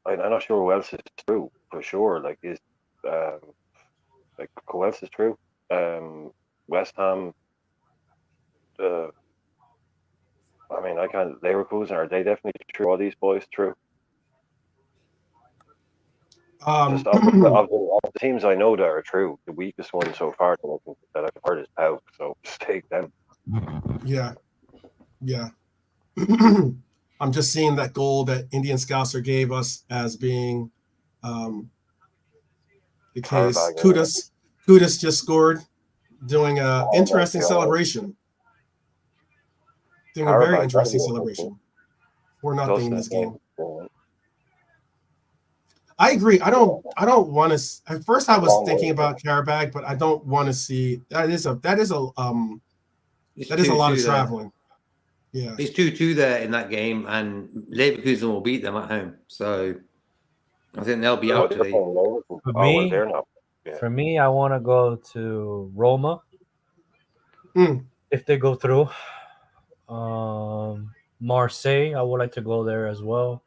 I'm not sure who else is true for sure. Who else is true? West Ham. I mean, I can't. Leverkusen, are they definitely true? All these boys true? Just of the teams I know that are true, the weakest one so far that I've heard is Pauk. So just take them. Yeah. I'm just seeing that goal that Indian Scouser gave us as being the case. Kudus just scored, doing an interesting celebration. Doing a very interesting celebration. 4-0 in this game. I agree. I don't want to. At first, I was thinking about Karabakh, but I don't want to see. That is a lot of traveling. Yeah, it's 2-2 there in that game, and Leverkusen will beat them at home. So I think they'll be out today. For me, I want to go to Roma if they go through. Marseille, I would like to go there as well.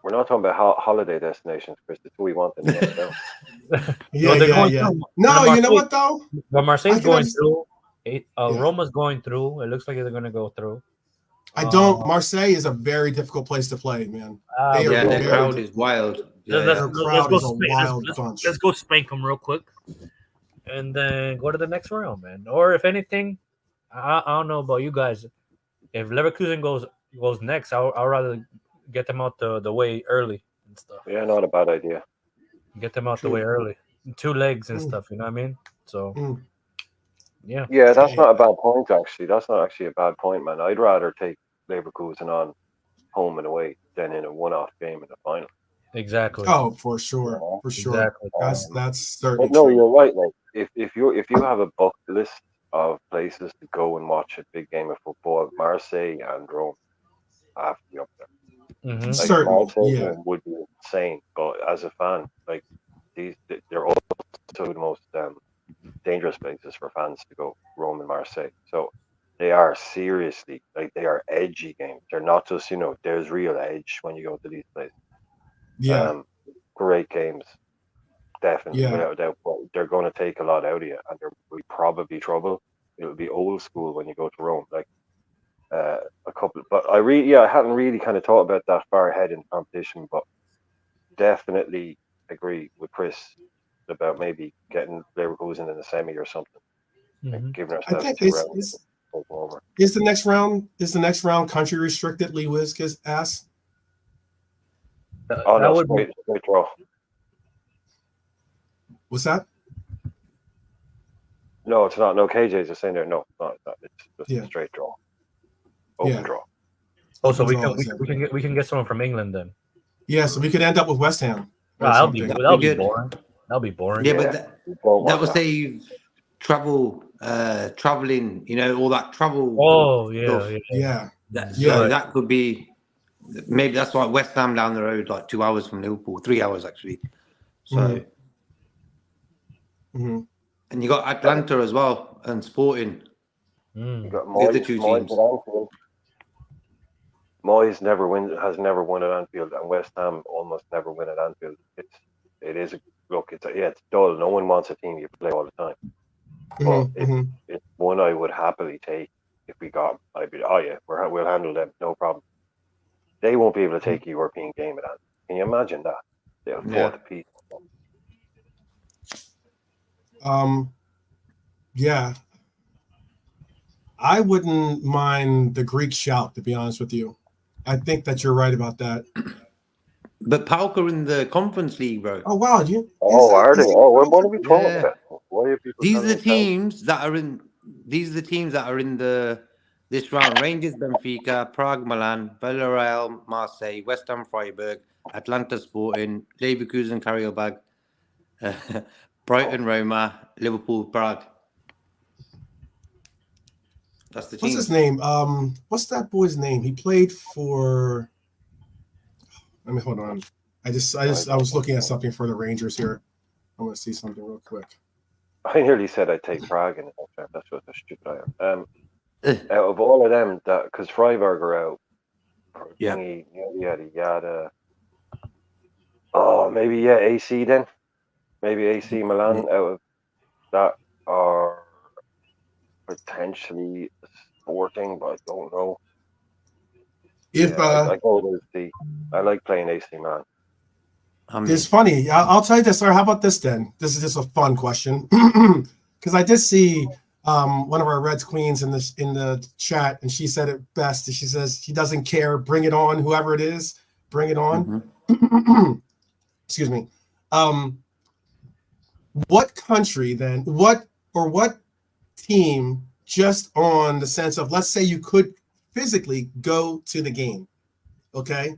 We're not talking about holiday destinations, Chris. It's who we want in the NFL. Yeah. No, you know what though? But Marseille's going through. Roma's going through. It looks like they're going to go through. Marseille is a very difficult place to play, man. Their crowd is wild. Let's go spank them real quick, and then go to the next round, man. Or if anything, I don't know about you guys. If Leverkusen goes next, I'll rather get them out the way early and stuff. Yeah, not a bad idea. Get them out the way early. 2 legs and stuff, you know what I mean? So, yeah. Yeah, that's not a bad point, actually. That's not actually a bad point, man. I'd rather take Leverkusen on home and away than in a one-off game in the final. Exactly. Oh, for sure. For sure. Exactly. That's certainly true. You're right. Like, if you have a bucket list of places to go and watch a big game of football, Marseille and Rome have to be up there. Certainly, would be insane. But as a fan, they're also the most dangerous places for fans to go. Rome and Marseille, so they are seriously they are edgy games. They're not just there's real edge when you go to these places. Yeah, great games, definitely without a doubt. But they're going to take a lot out of you, and there will be probably trouble. It will be old school when you go to Rome, a couple. But I haven't really kind of thought about that far ahead in the competition. But definitely agree with Chris about maybe getting Leverkusen in the semi or something. Giving I ourselves think 2 rounds over. Is the next round country restricted? Lee Wiz asked. Oh no, straight draw. What's that? No, it's not. No, KJ's just saying there. No, not. It's just a straight draw. Open draw. Oh, so we can get someone from England then. Yeah, so we could end up with West Ham. That'll be boring. That'll be boring. Yeah, but that will save traveling. You know, all that travel. Oh yeah. That could be. Maybe that's why West Ham down the road, like 2 hours from Liverpool, 3 hours actually. So. Mm-hmm. And you got Atlanta as well and Sporting. You got Moyes, the 2 teams. Moyes has never won at Anfield, and West Ham almost never win at Anfield. It's dull. No one wants a team you play all the time. But it's one I would happily take if we got. I'd be, we'll handle them, no problem. They won't be able to take a European game at Anfield. Can you imagine that? They'll fall to pieces. Yeah. I wouldn't mind the Greek shout, to be honest with you. I think that you're right about that. But PAOK are in the Conference League, bro. Oh wow, are they? Oh, what are we talking about? Why are people? These are the teams that are in. These are the teams that are in this round: Rangers, Benfica, Prague, Milan, Villarreal, Marseille, West Ham, Freiburg, Atlanta, Sporting, Leverkusen, Karabakh, Brighton, Roma, Liverpool, Prague. That's the team. What's his name? What's that boy's name? He played for. Let me hold on. I was looking at something for the Rangers here. I want to see something real quick. I nearly said I'd take Prague in it. That's what a stupid I am. Out of all of them, because Freiburg are out. Yada. Oh, maybe AC then. Maybe AC Milan out of that, or potentially Sporting, but I don't know. I go with AC. I like playing AC Milan. It's funny. I'll tell you this. Or how about this then? This is just a fun question because I did see one of our Reds queens in the chat, and she said it best. She says she doesn't care. Bring it on, whoever it is. Bring it on. Excuse me. What country then? What team? Just on the sense of, let's say you could physically go to the game. Okay.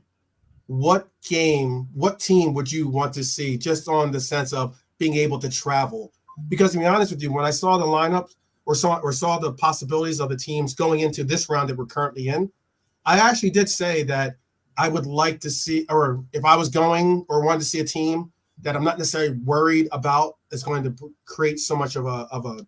What team would you want to see just on the sense of being able to travel? Because to be honest with you, when I saw the lineup or saw the possibilities of the teams going into this round that we're currently in, I actually did say that I would like to see, or if I was going or wanted to see a team that I'm not necessarily worried about is going to create so much of a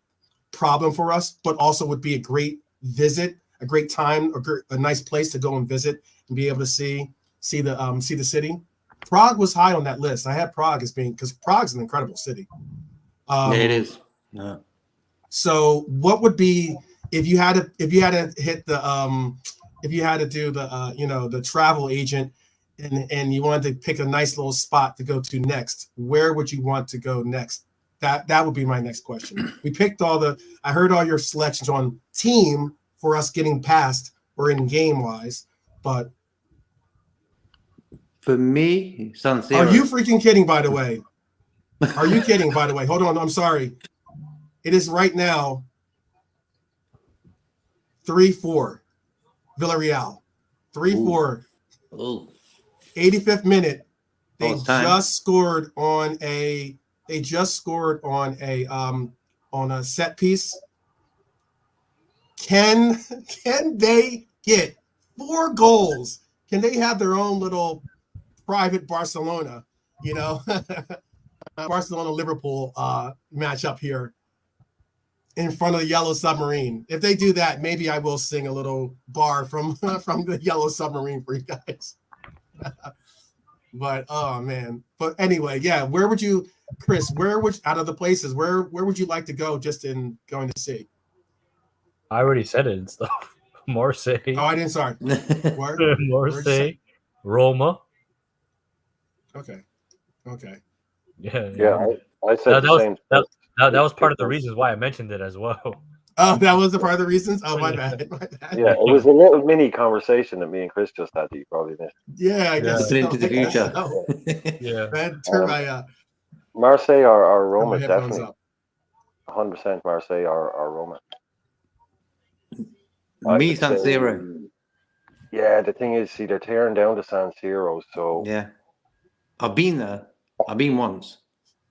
problem for us, but also would be a great visit, a great time, a nice place to go and visit and be able to see the city. Prague was high on that list. I had Prague as being, because Prague's an incredible city. It is. Yeah. So what would be if you had to hit the if you had to do the the travel agent and you wanted to pick a nice little spot to go to next, where would you want to go next? That would be my next question. We picked I heard all your selections on team for us getting past or in game wise, but for me, San Siro. Are you freaking kidding, by the way? Are you kidding, by the way? Hold on, I'm sorry. It is right now 3-4 Villarreal. 3-4. 85th minute. They just scored on a set piece. Can they get 4 goals? Can they have their own little private Barcelona, Barcelona Liverpool matchup here in front of the Yellow Submarine? If they do that, maybe I will sing a little bar from the Yellow Submarine for you guys. But oh man. But anyway, yeah, Chris, out of the places, where would you like to go just in going to see? I already said it and stuff. Marseille. Oh, I didn't. Sorry. Marseille, Roma. Okay. Okay. Yeah. I said the same. That was part of the reasons why I mentioned it as well. Oh, that was the part of the reasons? Oh, my bad. My bad. Yeah, it was a little mini conversation that me and Chris just had that you probably missed. Yeah, I guess. Looking into the future. Yeah. Man, turn my Marseille are Roma, my headphones definitely. up. 100% Marseille are Roma. Me, San Siro. Yeah, the thing is, see, they're tearing down the San Siro, so Yeah. I've been there. I've been once.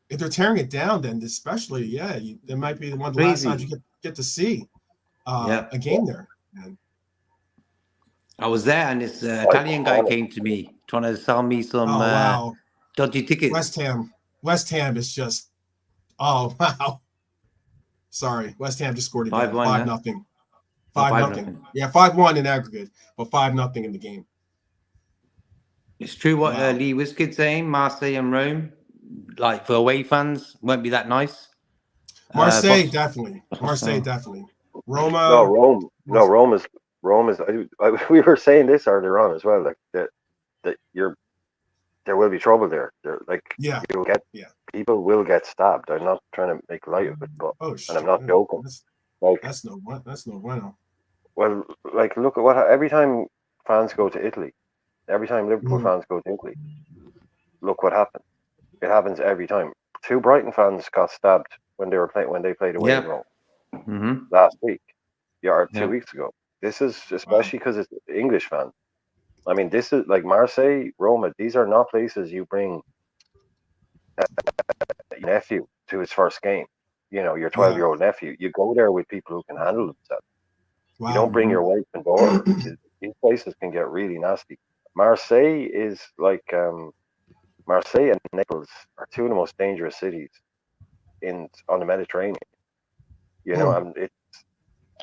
If they're tearing it down, then especially, there might be one of the last times you get to see a game there. Man. I was there, and this Italian guy came to me trying to sell me some dodgy tickets. West Ham is just, oh wow. Sorry, West Ham just scored again. 5-0. 5-0. Yeah, 5-1 in aggregate, but 5-0 in the game. It's true what Lee Wiskid's saying. Marseille and Rome, like for away fans, won't be that nice. Marseille definitely. Marseille definitely. Roma. No, Rome is. We were saying this earlier on as well. Like that there will be trouble there. People will get stabbed. I'm not trying to make light of it, but and I'm not joking. That's no bueno. Well, like look at every time fans go to Italy, every time Liverpool fans go to Italy, look what happens. It happens every time. 2 Brighton fans got stabbed when they played away in Rome last week, or 2 weeks ago. This is especially because it's English fans. I mean, this is like Marseille, Roma. These are not places you bring your nephew to his first game. You know, your 12-year-old nephew. You go there with people who can handle themselves. You don't bring your wife and daughter. These places can get really nasty. Marseille is like Marseille and Naples are 2 of the most dangerous cities on the Mediterranean. You know,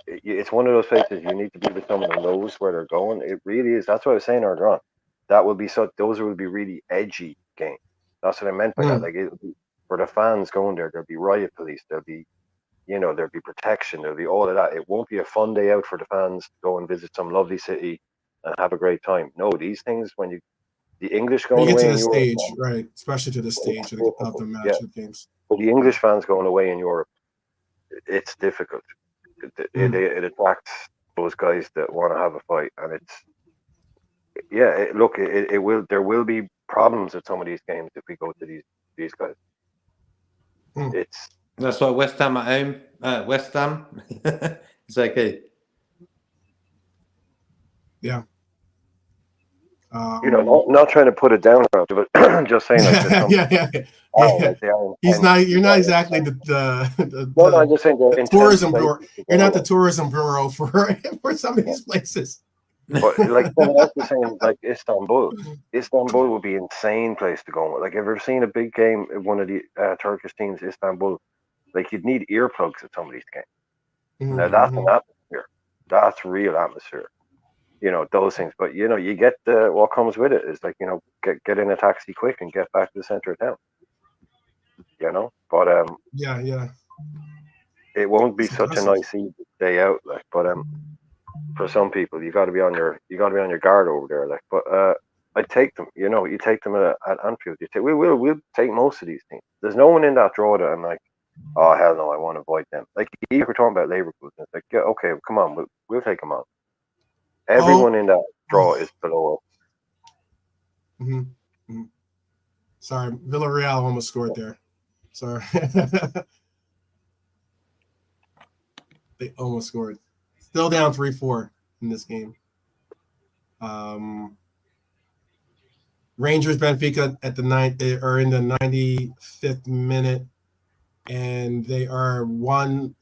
it's one of those places you need to be with someone who knows where they're going. It really is. That's what I was saying earlier on. Those would be really edgy games. That's what I meant by that. Like for the fans going there'll be riot police. There'll be protection. There'll be all of that. It won't be a fun day out for the fans to go and visit some lovely city and have a great time. No, these things the English going away to in the Europe, stage, right? Especially to the stage of the match of games. For the English fans going away in Europe, it's difficult. It attracts those guys that want to have a fight, and there will be problems at some of these games if we go to these guys. That's why West Ham at home. West Ham, it's okay. Yeah. Not trying to put it down, but just saying. You're not exactly the no, I'm just saying the tourism bureau. You're not the tourism bureau for some of these places. But like someone else was saying, like Istanbul would be an insane place to go. Like, have you ever seen a big game of one of the Turkish teams, Istanbul? Like, you'd need earplugs at some of these games. Now that's an atmosphere. That's real atmosphere. You know, those things. But you get what comes with it is like, get in a taxi quick and get back to the center of town. But it won't be such a nice day out. Like, but for some people, you got to be on your guard over there. Like, but I'd take them. You take them at Anfield. We'll take most of these teams. There's no one in that draw that I'm like, oh hell no, I want to avoid them. Like, if we're talking about Liverpool, it's like, yeah, okay, come on, we'll take them on. Everyone in that draw is below us. Sorry, Villarreal almost scored there. Sorry. They almost scored. Still down 3-4 in this game. Rangers Benfica at they are in the 95th minute, and they are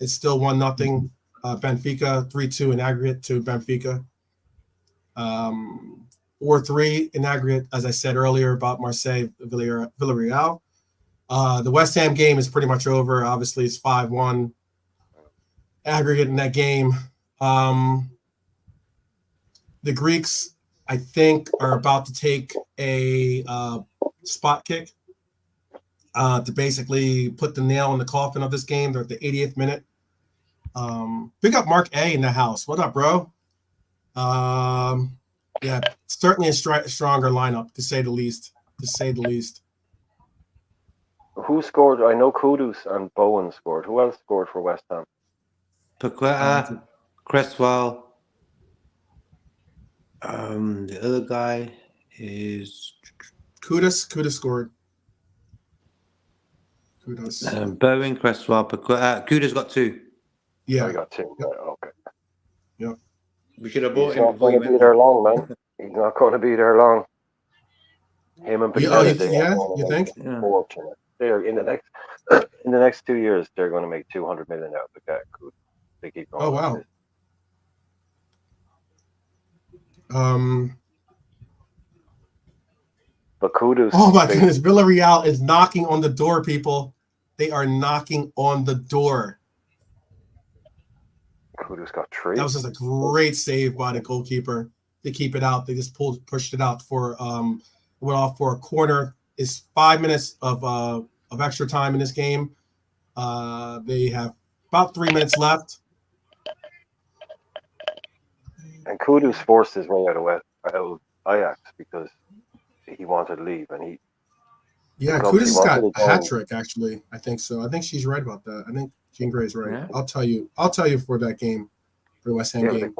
it's still 1-0. Benfica 3-2 in aggregate to Benfica. 4-3 in aggregate, as I said earlier about Marseille Villarreal. The West Ham game is pretty much over. Obviously, it's 5-1 aggregate in that game. The Greeks, I think, are about to take a spot kick to basically put the nail in the coffin of this game. They're at the 88th minute. Big up Mark A in the house. What up, bro? Certainly a stronger lineup, to say the least. Who scored? I know Kudus and Bowen scored. Who else scored for West Ham? Paqueta, Cresswell. The other guy is Kudus scored. Kudus. Bowen, Cresswell, Paqueta. Kuda's got 2. Yeah, I got 2. Yep. Okay. Yep. We should have bought He's him not before going he to be went. there long, man. He's not going to be there long. Him and Paqueta, you think? Yeah. Fortunate. They're in the next 2 years, they're going to make 200 million out of Paqueta. They keep going. Oh wow. But Kudus. Oh my goodness, Villarreal is knocking on the door, people. They are knocking on the door. Kudus got 3. That was just a great save by the goalkeeper to keep it out. They just pushed it out for went off for a corner. It's 5 minutes of extra time in this game. They have about 3 minutes left. And Kudus forced his way out of Ajax because he wanted to leave, and Kudus got a hat trick, actually. I think so. I think she's right about that. I think Jean Grey's right. Yeah. I'll tell you for that game, for the West Ham game.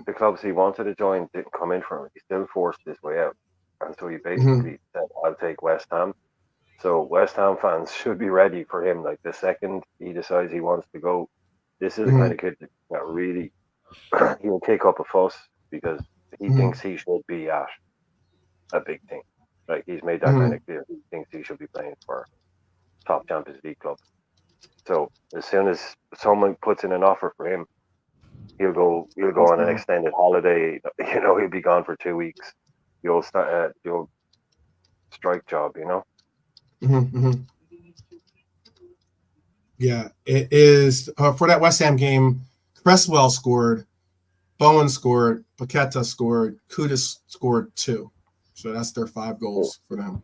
The clubs he wanted to join didn't come in for him. He still forced his way out, and so he basically said, "I'll take West Ham." So West Ham fans should be ready for him. Like the second he decides he wants to go, this is the kind of kid that really he'll kick up a fuss because he thinks he should be at a big thing. Like he's made that kind of clear. He thinks he should be playing for top Champions League club. So as soon as someone puts in an offer for him, he'll go on an extended holiday. You know, he'll be gone for 2 weeks. You'll start your strike job. You know. Yeah, it is for that West Ham game. Cresswell scored, Bowen scored, Paqueta scored, Kudus scored 2. So that's their 5 goals for them.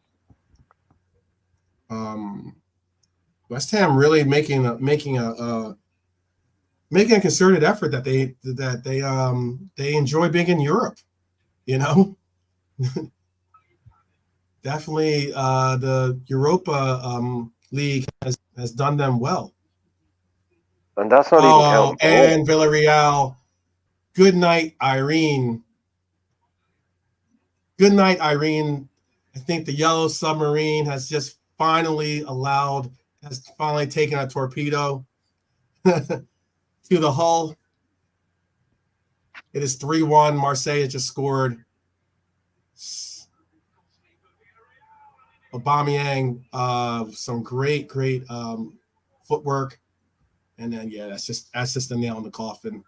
West Ham really making a concerted effort that they enjoy being in Europe. You know, definitely the Europa League has done them well. And that's not even counting. And Villarreal. Good night, Irene. Good night, Irene. I think the Yellow Submarine has just finally taken a torpedo to the hull. It is 3-1. Marseille has just scored. Aubameyang, some great footwork. And then, that's just the nail in the coffin.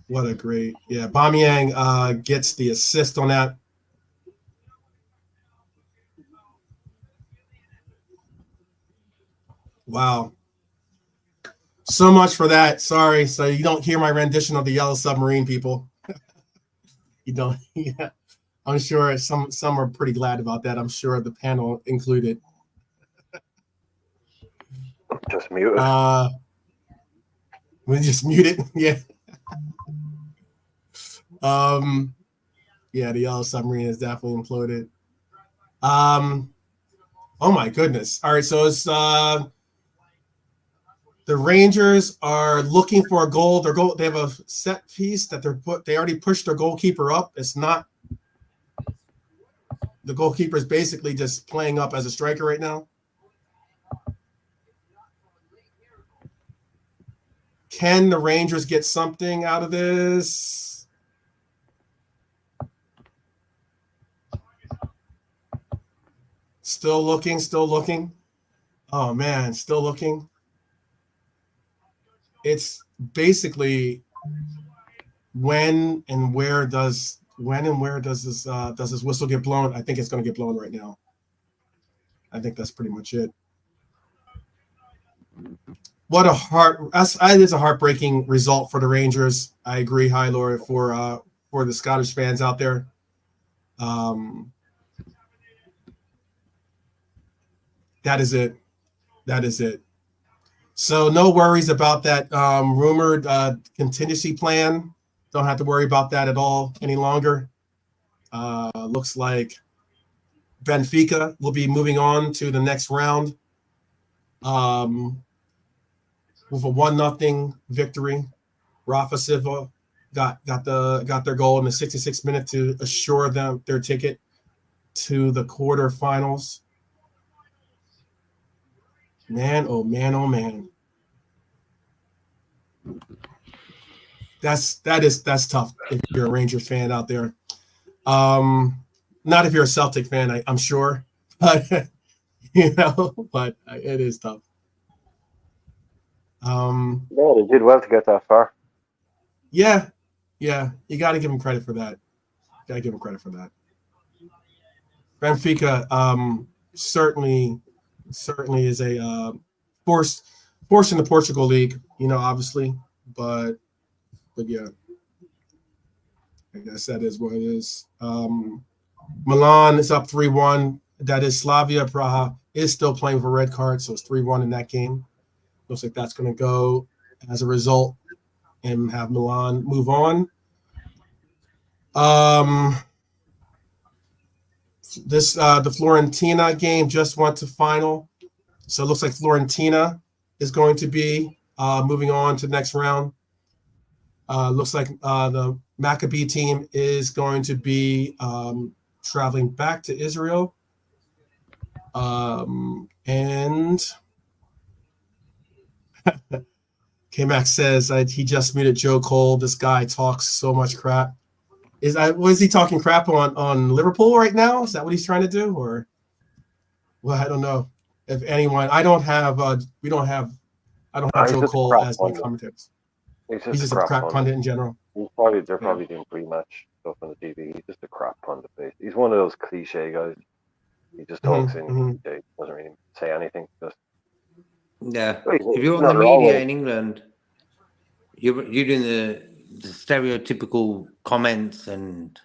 What a great, Aubameyang gets the assist on that. Wow. So much for that. Sorry. So you don't hear my rendition of the Yellow Submarine, people. You don't. Yeah. I'm sure some are pretty glad about that. I'm sure the panel included. Just mute it. We just mute it. Yeah. The Yellow Submarine is definitely imploded. Oh my goodness. All right, so it's the Rangers are looking for a goal. They have a set piece that they already pushed their goalkeeper up. It's not, the goalkeeper is basically just playing up as a striker right now. Can the Rangers get something out of this? Still looking. Oh man, still looking. It's basically when and where does this whistle get blown? I think it's going to get blown right now. I think that's pretty much it. What it is a heartbreaking result for the Rangers. I agree, Hi Laura, for the Scottish fans out there. That is it. So no worries about that rumored contingency plan. Don't have to worry about that at all any longer. Looks like Benfica will be moving on to the next round with a 1-0 victory. Rafa Silva got their goal in the 66th minute to assure them their ticket to the quarterfinals. Man, oh man, oh man. That's tough if you're a Rangers fan out there. Not if you're a Celtic fan, I'm sure, but but it is tough. No, they did well to get that far. Yeah, you got to give them credit for that. Benfica certainly is a force in the Portugal league, obviously, but yeah, I guess that is what it is. Milan is up 3-1. That is Slavia Praha is still playing for red card, so it's 3-1 in that game. Looks like that's going to go as a result and have Milan move on. The Fiorentina game just went to final, so it looks like Fiorentina is going to be moving on to the next round. Looks like the Maccabi team is going to be traveling back to Israel. And K-Max says he just muted Joe Cole. This guy talks so much crap. Was he talking crap on Liverpool right now? Is that what he's trying to do? Or, well, I don't know. If anyone, I don't have Joe Cole as my commentator. He's just a crap pundit in general. They're probably doing pre-match stuff on the TV. He's just a crap pundit. He's one of those cliche guys. He just talks in cliche, doesn't really say anything. If you're on the media in England, you're doing the stereotypical comments and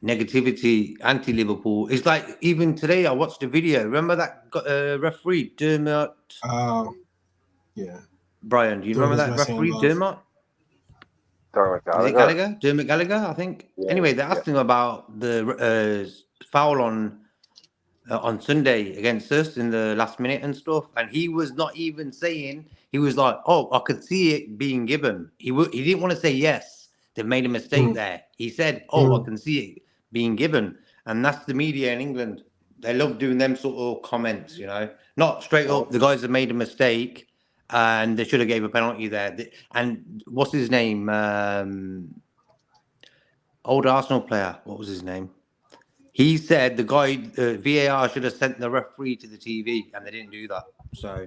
negativity, anti-Liverpool. It's like even today I watched a video. Remember that referee Dermot? Yeah. Brian, do you remember that referee Dermot? Dermot Gallagher? Dermot Gallagher, I think. Yeah, anyway, they asked him about the foul on Sunday against us in the last minute and stuff, and he was not even saying. He was like, "Oh, I could see it being given." He didn't want to say yes. They made a mistake there. He said, "Oh, I can see it being given," and that's the media in England. They love doing them sort of comments, not straight up. The guys have made a mistake. And they should have gave a penalty there. And what's his name? Old Arsenal player. What was his name? He said the guy, VAR should have sent the referee to the TV, and they didn't do that. So,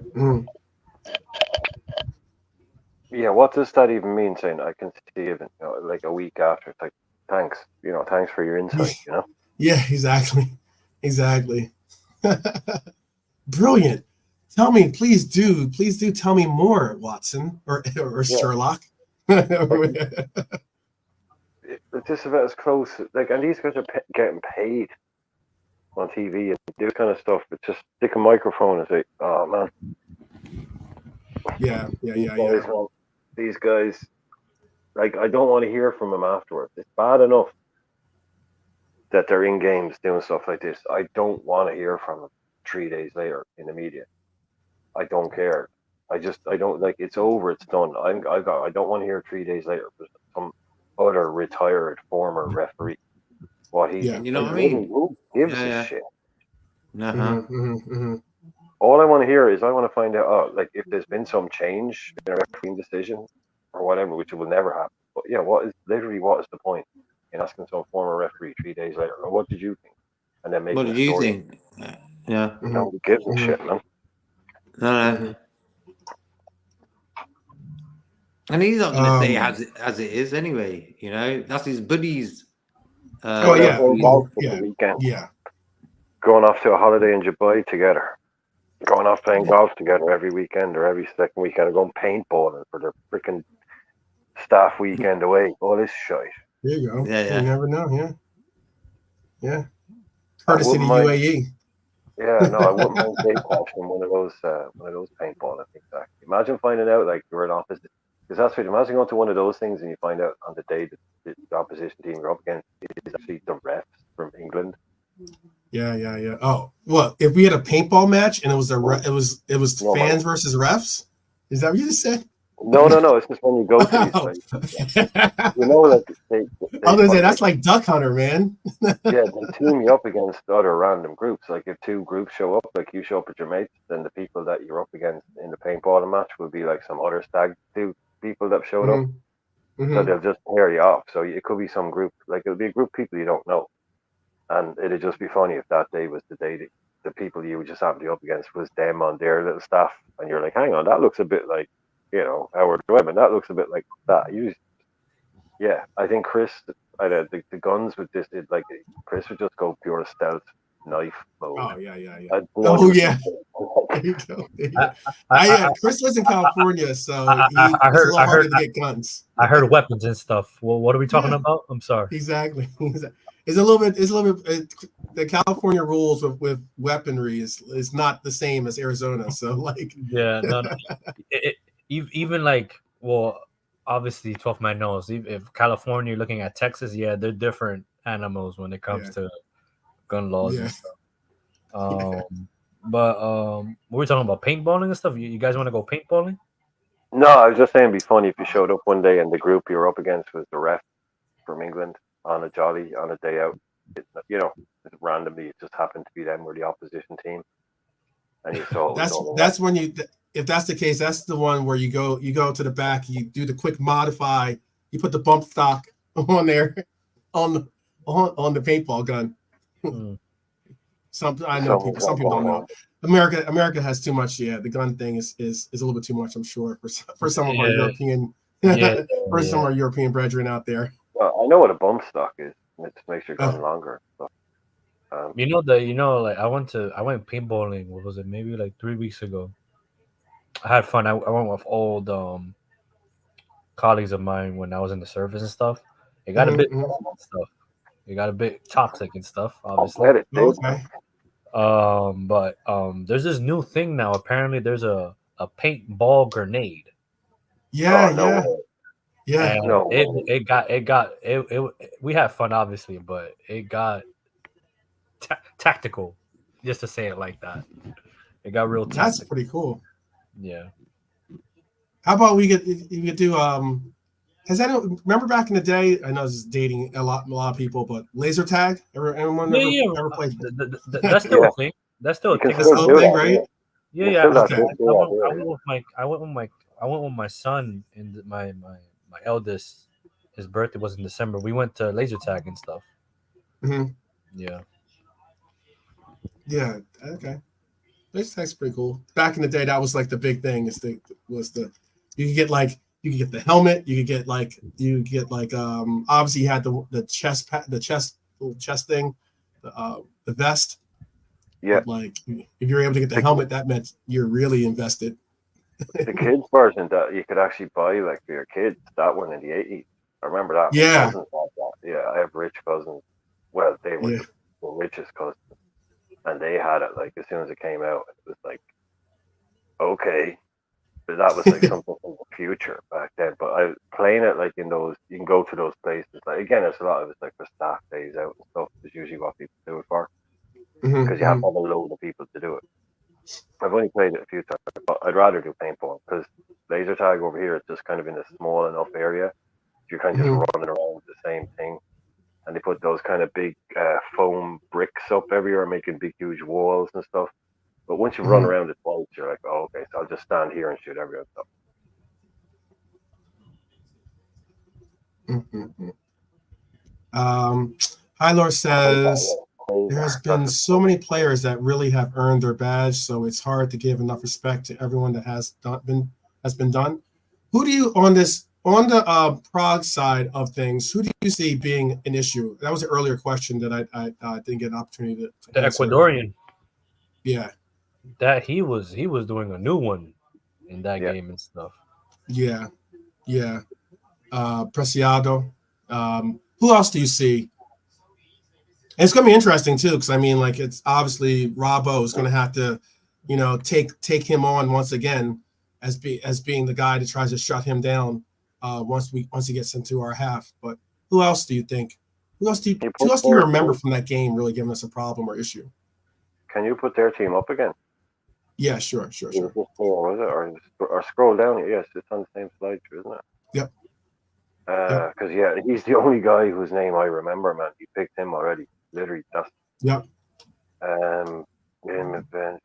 yeah, what does that even mean? Saying I can see it, like a week after. It's like, thanks, thanks for your insight. Yeah, exactly. Brilliant. Tell me, please do tell me more, Watson or Sherlock. It's just about as close. And these guys are getting paid on TV and do kind of stuff, but just stick a microphone and say, "Oh man." Yeah. These guys, I don't want to hear from them afterwards. It's bad enough that they're in games doing stuff like this. I don't want to hear from them 3 days later in the media. I don't care. I don't it's over. It's done. I don't want to hear 3 days later some other retired former referee. What he's, you know what I mean? Who gives a shit? All I want to hear is I want to find out, if there's been some change in a refereeing decision or whatever, which will never happen. But yeah, what is the point in asking some former referee 3 days later? Or what did you think? And then what did you think? Yeah. Who gives a shit, man? No. And he's not going to say as it is anyway. That's his buddies. Weekend. Yeah. Going off to a holiday in Dubai together. Going off playing golf together every weekend or every second weekend. Or going paintballing for their freaking staff weekend away. All this shit. There you go. Yeah. You never know. Yeah. Courtesy to UAE. Yeah, no, I wouldn't mind watching one of those paintballing. Exactly. Imagine finding out you're an opposite, because that's what. Imagine going to one of those things and you find out on the day that the opposition team you're up against is actually the refs from England. Yeah. Oh, well, if we had a paintball match and it was fans versus refs, is that what you just said? No. It's just when you go to these places, like I was gonna say that's like Duck Hunter, man. they team you up against other random groups. Like if two groups show up, like you show up with your mates, then the people that you're up against in the paintballing match will be like some other stag do people that showed up. So they'll just pair you off. So it could be some group, like it'll be a group of people you don't know. And it'd just be funny if that day was the day that the people you would just happen to be up against was them on their little staff. And you're like, hang on, that looks a bit like, Howard Webb, and that looks a bit like that. I think Chris, the guns with this, Chris would just go pure stealth knife mode. Oh, yeah. There you go. Chris lives in California, so it's a little harder to get guns. I heard weapons and stuff. Well, what are we talking about? I'm sorry. Exactly. It's a little bit. The California rules with weaponry is not the same as Arizona. So no. Even obviously 12th man knows. If California, you're looking at Texas, they're different animals when it comes to gun laws and stuff. But what were we talking about? Paintballing and stuff? You guys want to go paintballing? No, I was just saying it'd be funny if you showed up one day and the group you were up against was the ref from England on a jolly on a day out. Randomly it just happened to be them or the opposition team. And you saw that's when if that's the case, that's the one where you go to the back, you do the quick modify, you put the bump stock on there on the paintball gun. Some people don't know. America has too much. Yeah, the gun thing is a little bit too much, I'm sure, for some of our European some of our European brethren out there. Well, I know what a bump stock is. It makes your gun longer. So, I went paintballing. What was it? Maybe like 3 weeks ago. I had fun. I went with old colleagues of mine when I was in the service and stuff. It got a bit stuff. It got a bit toxic and stuff, obviously. Okay. But there's this new thing now. Apparently, there's a paintball grenade. Yeah. We had fun, obviously, but it got tactical, just to say it like that. It got real tactical. That's pretty cool. Yeah. How about you could do remember back in the day? I know this is dating a lot of people, but laser tag. Anyone ever played? That's still a thing. That's still a thing. That's still a thing, right? Yeah. Okay. I went with my son and my eldest. His birthday was in December. We went to laser tag and stuff. Yeah. Yeah. Okay. Laser tag's pretty cool. Back in the day, that was like the big thing. You could get the helmet. You could get obviously you had the chest thing, the vest. Yeah. But if you're able to get the helmet, that meant you're really invested. The kids version that you could actually buy for your kids, that one in the 80s. I remember that. Yeah. Yeah, I have rich cousins. Well, they were the richest cousins. And they had it as soon as it came out. It was okay. But that was something from the future back then. But playing it in those, you can go to those places. Again, it's a lot of it's for staff days out and stuff. Is usually what people do it for. Because you have to have a load of people to do it. I've only played it a few times, but I'd rather do paintball because laser tag over here is just kind of in a small enough area. You're kind of just running around with the same thing. And they put those kind of big foam bricks up everywhere, making big, huge walls and stuff. But once you run around it twice, you're like, oh, okay, so I'll just stand here and shoot everyone. Hylor says there has been so many players that really have earned their badge, so it's hard to give enough respect to everyone that has been done. Who do you on the Prague side of things? Who do you see being an issue? That was an earlier question that I didn't get an opportunity to the answer. Ecuadorian. Yeah. That he was doing a new one in that game and stuff. Yeah. Preciado. Who else do you see? And it's going to be interesting too, because it's obviously Robbo is going to have to, take him on once again as being the guy that tries to shut him down once he gets into our half. But who else do you think? Who else do you remember from that game really giving us a problem or issue? Can you put their team up again? Yeah, sure. Was it or scroll down? Yes, it's on the same slide, isn't it? Yep. Because he's the only guy whose name I remember, man. You picked him already. Literally, that's. Yep. Game event.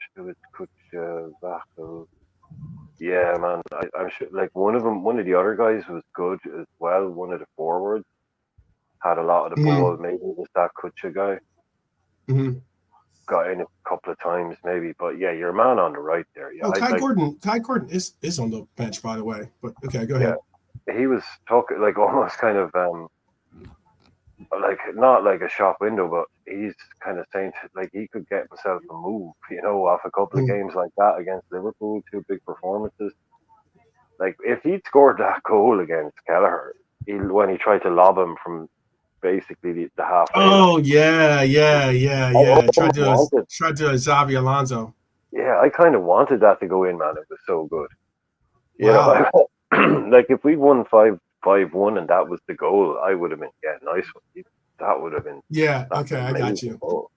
Yeah, man. I'm sure. Like one of the other guys was good as well. One of the forwards had a lot of the ball. Maybe it was that Kutcha guy. Mm-hmm. Got in a couple of times, maybe. But yeah, your man on the right there. Yeah, Kai Gordon is on the bench, by the way. But okay, go ahead. He was talking like almost kind of like not like a shop window, but he's kind of saying like he could get himself a move, off a couple of games like that against Liverpool, 2 big performances. Like if he'd scored that goal against Kelleher, when he tried to lob him from basically the halfway. Oh yeah. Tried to Xavi Alonso. Yeah, I kind of wanted that to go in, man. It was so good. Wow. Like if we'd won 5-1 and that was the goal, I would have been nice one. That would have been okay, I got you. Goal.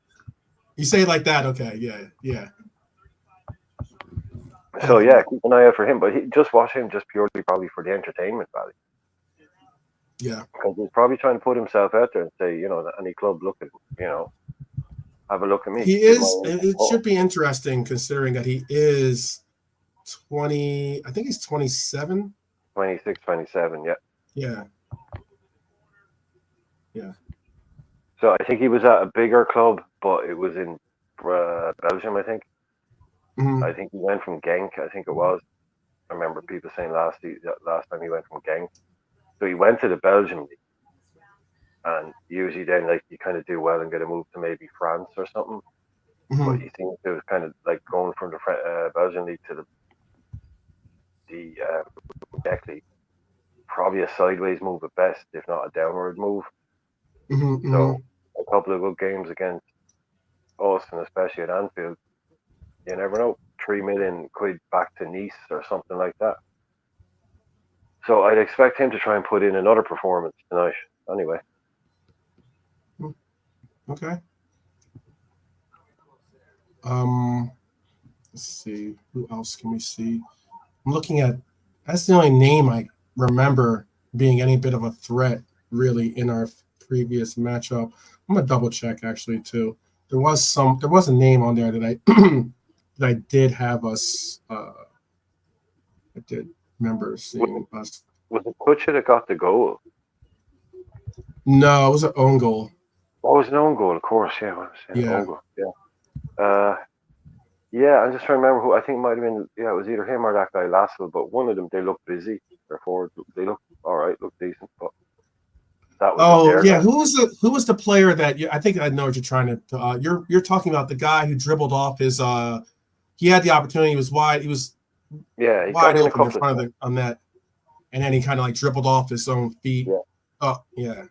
You say it like that, okay, yeah. So keep an eye out for him, but just watch him just purely probably for the entertainment value. Yeah, because he's probably trying to put himself out there and say, any club look at, have a look at me. He is. It should be interesting considering that he is 20. I think he's 27. 26, 27, yeah. So I think he was at a bigger club, but it was in Belgium, I think. Mm-hmm. I think he went from Genk, I think it was. I remember people saying last time he went from Genk. So he went to the Belgium league. And usually then, like, you kind of do well and get a move to maybe France or something. Mm-hmm. But you think it was kind of like going from the Belgian league to the Czech league. Probably a sideways move at best, if not a downward move. Mm-hmm. So a couple of good games against us, and especially at Anfield, you never know. 3 million quid back to Nice or something like that. So I'd expect him to try and put in another performance tonight. Anyway. Okay. Let's see. Who else can we see? I'm looking at. That's the only name I remember being any bit of a threat, really, in our previous matchup. I'm gonna double check actually too. There was a name on there that I did have us. I did remember seeing us. Was it Kutcher that got the goal? No, it was an own goal. Oh, it was an own goal, of course. Yeah, own goal. Yeah. I'm just trying to remember who. I think it might have been. Yeah, it was either him or that guy Lassell. But one of them, they look busy. They're forward. They look all right. Look decent. But that was. Who was the player that I think I know what you're trying to. You're talking about the guy who dribbled off his. He had the opportunity. He was wide. He was. Yeah, he wide open in front of on that, and then he kind of like dribbled off his own feet. Yeah. Oh yeah.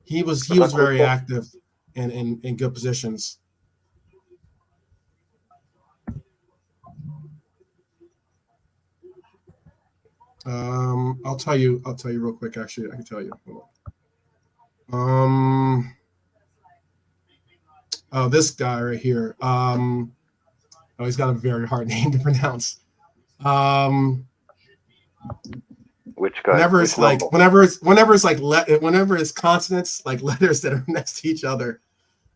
He was very active and in good positions. I'll tell you real quick. Actually, I can tell you. This guy right here. He's got a very hard name to pronounce. Which guy? Whenever it's consonants, like letters that are next to each other.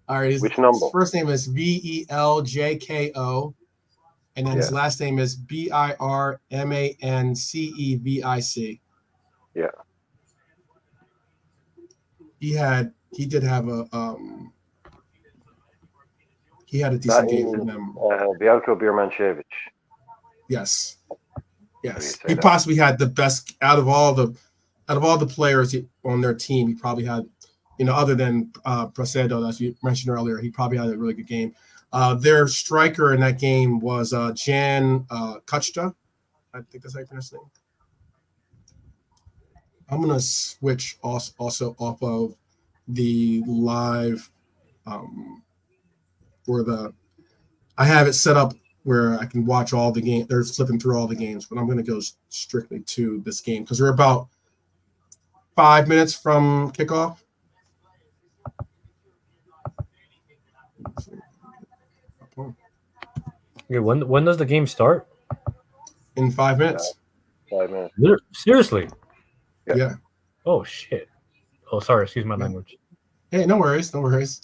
All right. Which number? His first name is VELJKO, and then his last name is BIRMANCEVIC. Yeah. He did have a decent game for them. Bielko Birmancevic. Yes. He possibly had the best out of all the players on their team. He probably had, other than Prasedo, as you mentioned earlier, he probably had a really good game. Their striker in that game was Jan Kuchta. I think that's how you pronounce his name. I'm gonna switch also off of the live, I have it set up where I can watch all the games. They're flipping through all the games, but I'm going to go strictly to this game because we're about 5 minutes from kickoff. Yeah, when does the game start? In 5 minutes. 5 minutes. Seriously? Yeah. Oh shit. Oh, sorry. Excuse my language. Hey, no worries. No worries.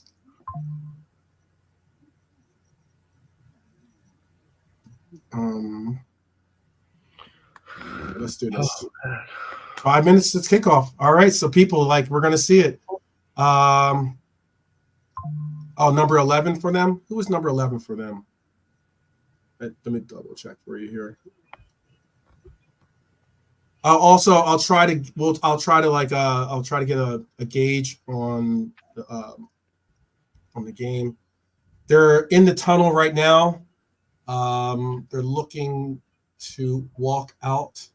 Let's do this. 5 minutes to kickoff. All right, so people, like, we're gonna see it. Number 11 for them. Who was number 11 for them? Let me double check for you here. I'll try to get a gauge on the game. They're in the tunnel right now. They're looking to walk out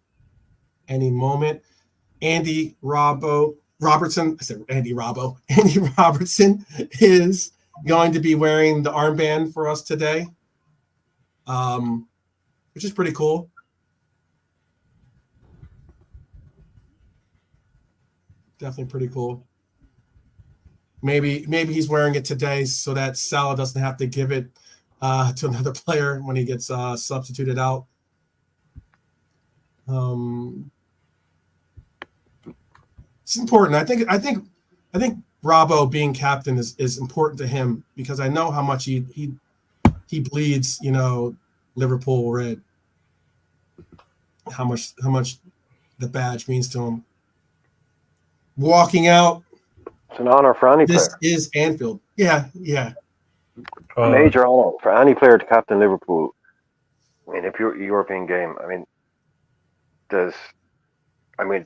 any moment. Andy Robertson is going to be wearing the armband for us today, which is pretty cool. Definitely pretty cool. Maybe he's wearing it today so that Salah doesn't have to give it to another player when he gets substituted out. It's important. I think Robbo being captain is important to him because I know how much he bleeds, Liverpool red. How much the badge means to him. Walking out. It's an honor for any player. This is Anfield. Yeah. A major honor for any player to captain Liverpool in a pure European game.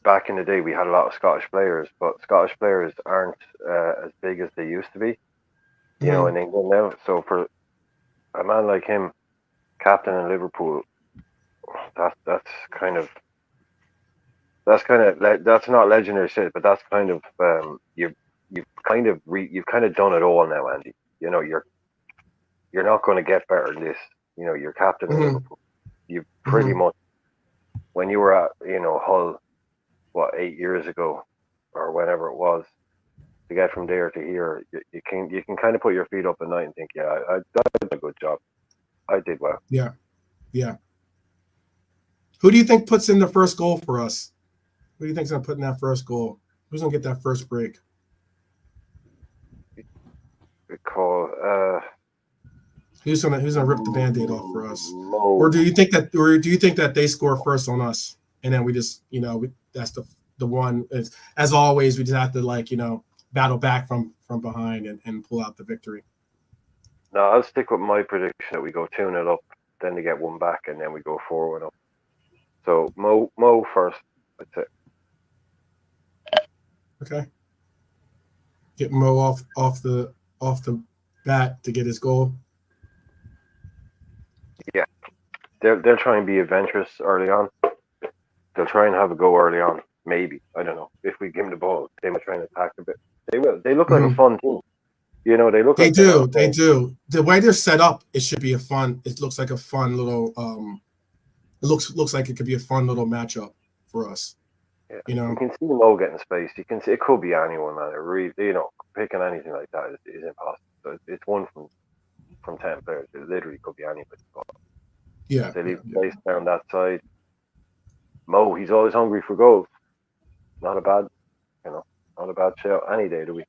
Back in the day we had a lot of Scottish players, but Scottish players aren't as big as they used to be, in England now. So for a man like him, captain in Liverpool, that's not legendary shit, but that's kind of you've kind of done it all now, Andy. You're not going to get better than this. You're captain in Liverpool. You pretty much, when you were at Hull, 8 years ago or whenever it was, to get from there to here, you can kind of put your feet up at night and think, I did a good job. I did well. Yeah. Who do you think puts in the first goal for us? Who do you think's gonna put in that first goal? Who's gonna get that first break? Good call. Who's gonna rip the Band-Aid off for us? Mo. Or do you think that they score first on us and then we just that's the one? As always, we just have to battle back from behind and pull out the victory. No, I'll stick with my prediction that we go 2-0 up, then they get one back, and then we go 4-1 up. So Mo first. That's it. Okay. Get Mo off the bat to get his goal. Yeah, they'll try and be adventurous early on. They'll try and have a go early on. Maybe, I don't know. If we give them the ball, they might try and attack a bit. They will. They look like a fun team. They look. They do. They do. The way they're set up, it should be a fun. It looks like a fun little. It looks like it could be a fun little matchup for us. Yeah. You can see Mo getting space. You can see it could be anyone, man. It really, picking anything like that is impossible. So it's one from 10 players. It literally could be anybody. Yeah. They leave space down that side. Mo, he's always hungry for goals. Not a bad shout any day of the week.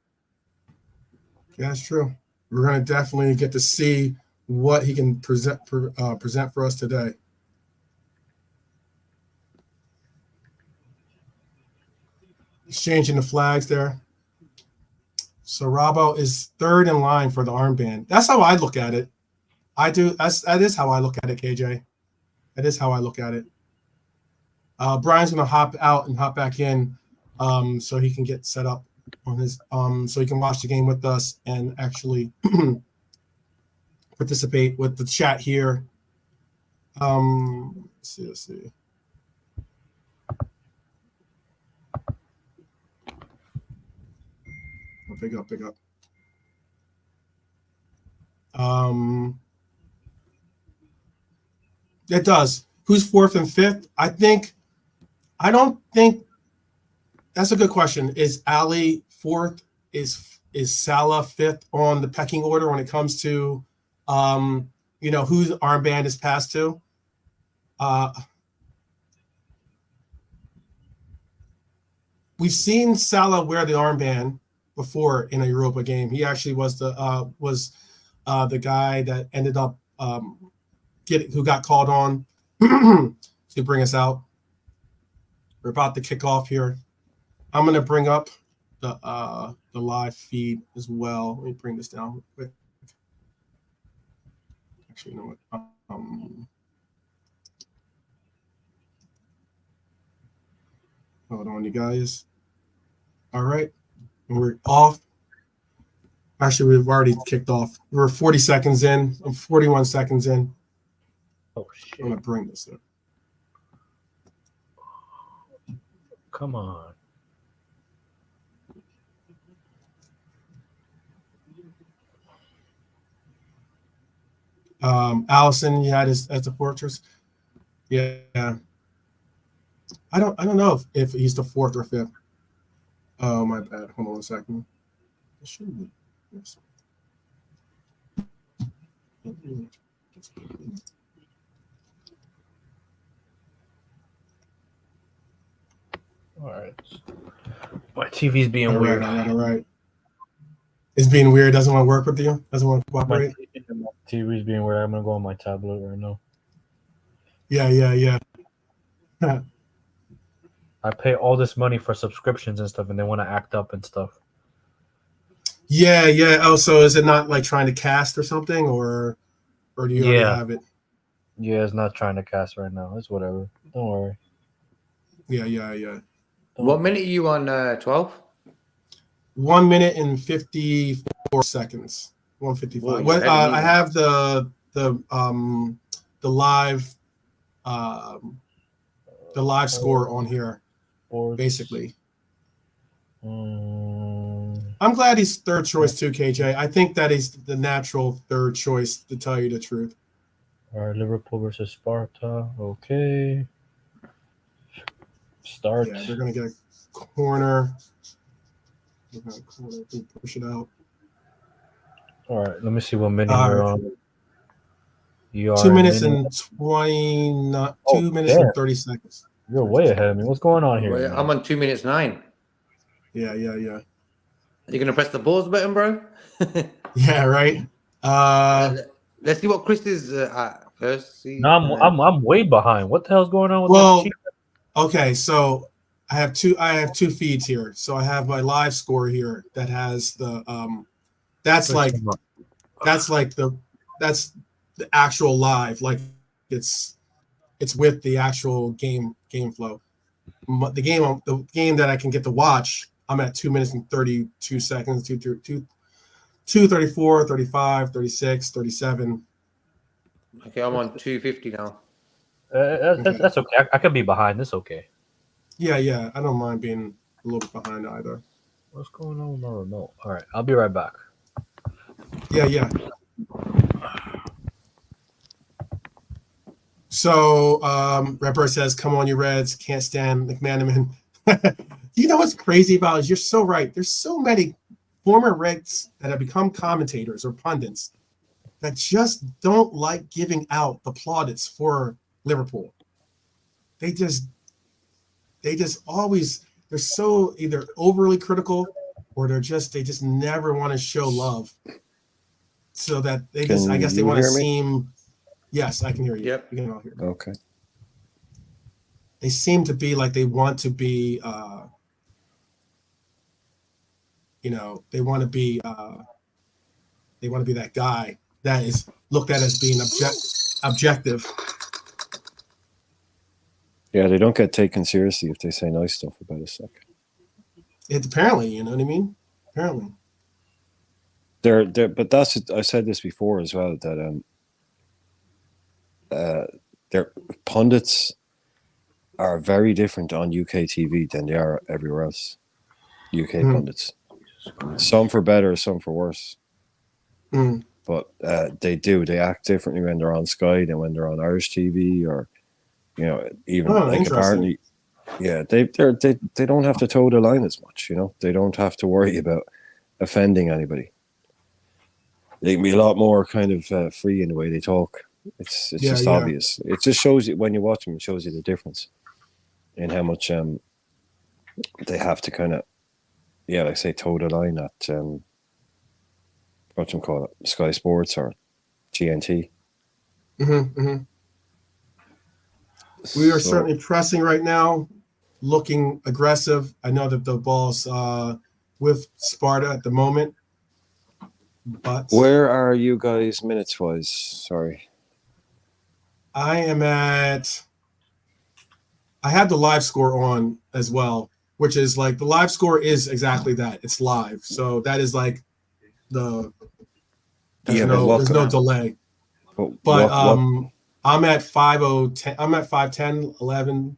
Yeah, that's true. We're gonna definitely get to see what he can present for us today. Exchanging the flags there. So Robbo is third in line for the armband. That's how I look at it. I do. That is how I look at it, KJ. That is how I look at it. Brian's gonna hop out and hop back in, so he can get set up on his, so he can watch the game with us and actually participate with the chat here. Let's see. Oh, big up. It does. Who's fourth and fifth? I don't think that's a good question. Is Ali fourth? Is is Salah fifth on the pecking order when it comes to, whose armband is passed to? We've seen Salah wear the armband before in a Europa game. He actually was the guy that ended up who got called on to bring us out. We're about to kick off here. I'm going to bring up the live feed as well. Let me bring this down real quick. Actually, you know what? Hold on, you guys. All right. And we're off. Actually, we've already kicked off. We're 40 seconds in. I'm 41 seconds in. Oh, shit. I'm going to bring this up. Come on. Allison, you had as a fortress. Yeah. I don't know if he's the fourth or fifth. Oh, my bad. Hold on a second. It should be. Yes. All right. My TV's being weird. All right. It's being weird. Doesn't want to work with you. Doesn't want to cooperate. My TV's being weird. I'm gonna go on my tablet right now. Yeah. I pay all this money for subscriptions and stuff, and they want to act up and stuff. Yeah. Oh, so is it not like trying to cast or something, or do you already have it? Yeah, it's not trying to cast right now. It's whatever. Don't worry. Yeah. What minute are you on? 12. 1 minute and 54 seconds. 155. Whoa, I have the live score on here. Basically. I'm glad he's third choice too, KJ. I think that he's the natural third choice, to tell you the truth. All right, Liverpool versus Sparta. Okay. Start. Yeah, they're gonna get a corner. Push it out. All right, let me see what minute you're on. You are 2 minutes and 20, not 2 minutes and 30 seconds. You're way ahead of me. What's going on here? Well, I'm on 2 minutes 9. Yeah. Are you gonna press the pause button, bro? Yeah, right. Let's see what Chris is at first. See, no, I'm way behind. What the hell's going on with well, okay, so I have two feeds here. So I have my live score here that has the that's the actual live, like it's with the actual game flow. The game that I can get to watch, I'm at 2 minutes and 32 seconds, 2:34, 35, 36, 37. Okay, I'm on 2:50 now. That's okay. I could be behind. That's okay. Yeah. I don't mind being a little bit behind either. What's going on with my remote? All right, I'll be right back. Yeah. So, Redbird says, "Come on, you Reds! Can't stand McManaman." You know what's crazy about it is you're so right. There's so many former Reds that have become commentators or pundits that just don't like giving out the plaudits for Liverpool. They just always, they're so either overly critical or they just never want to show love. So that I guess they want to seem. Yes, I can hear you. Yep. You can all hear me. Okay. They seem to be like they want to be, they want to be that guy that is looked at as being objective. Yeah, they don't get taken seriously if they say nice stuff about a second. It apparently, you know what I mean? Apparently. But I said this before as well, that their pundits are very different on UK TV than they are everywhere else. UK pundits, some for better, some for worse. But they act differently when they're on Sky than when they're on Irish TV, or even apparently, yeah, they don't have to toe the line as much. They don't have to worry about offending anybody. They can be a lot more kind of free in the way they talk. It's just obvious. It just shows you when you watch them. It shows you the difference in how much they have to kind of, like say, toe the line at whatchamacallit, Sky Sports or GNT. We are certainly pressing right now, looking aggressive. I know that the ball's with Sparta at the moment, but where are you guys minutes wise? Sorry, I have the live score on as well, which is like the live score is exactly that. It's live, so that is like there's no delay. But I'm at 5:10. I'm at 5:10, 11,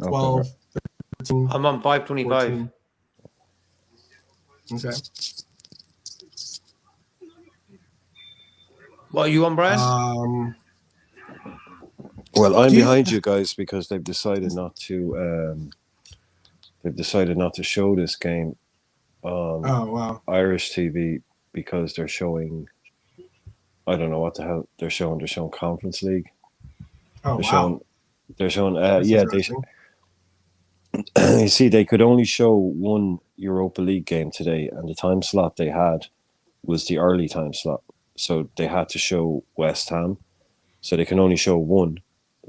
12, 13. I'm on 5:25. Okay. What are you on, Brian? Well, I'm behind you guys because they've decided not to. They've decided not to show this game on Irish TV because they're showing. I don't know what the hell they're showing. They're showing Conference League. Oh, They're showing. You see, they could only show one Europa League game today, and the time slot they had was the early time slot. So they had to show West Ham. So they can only show one,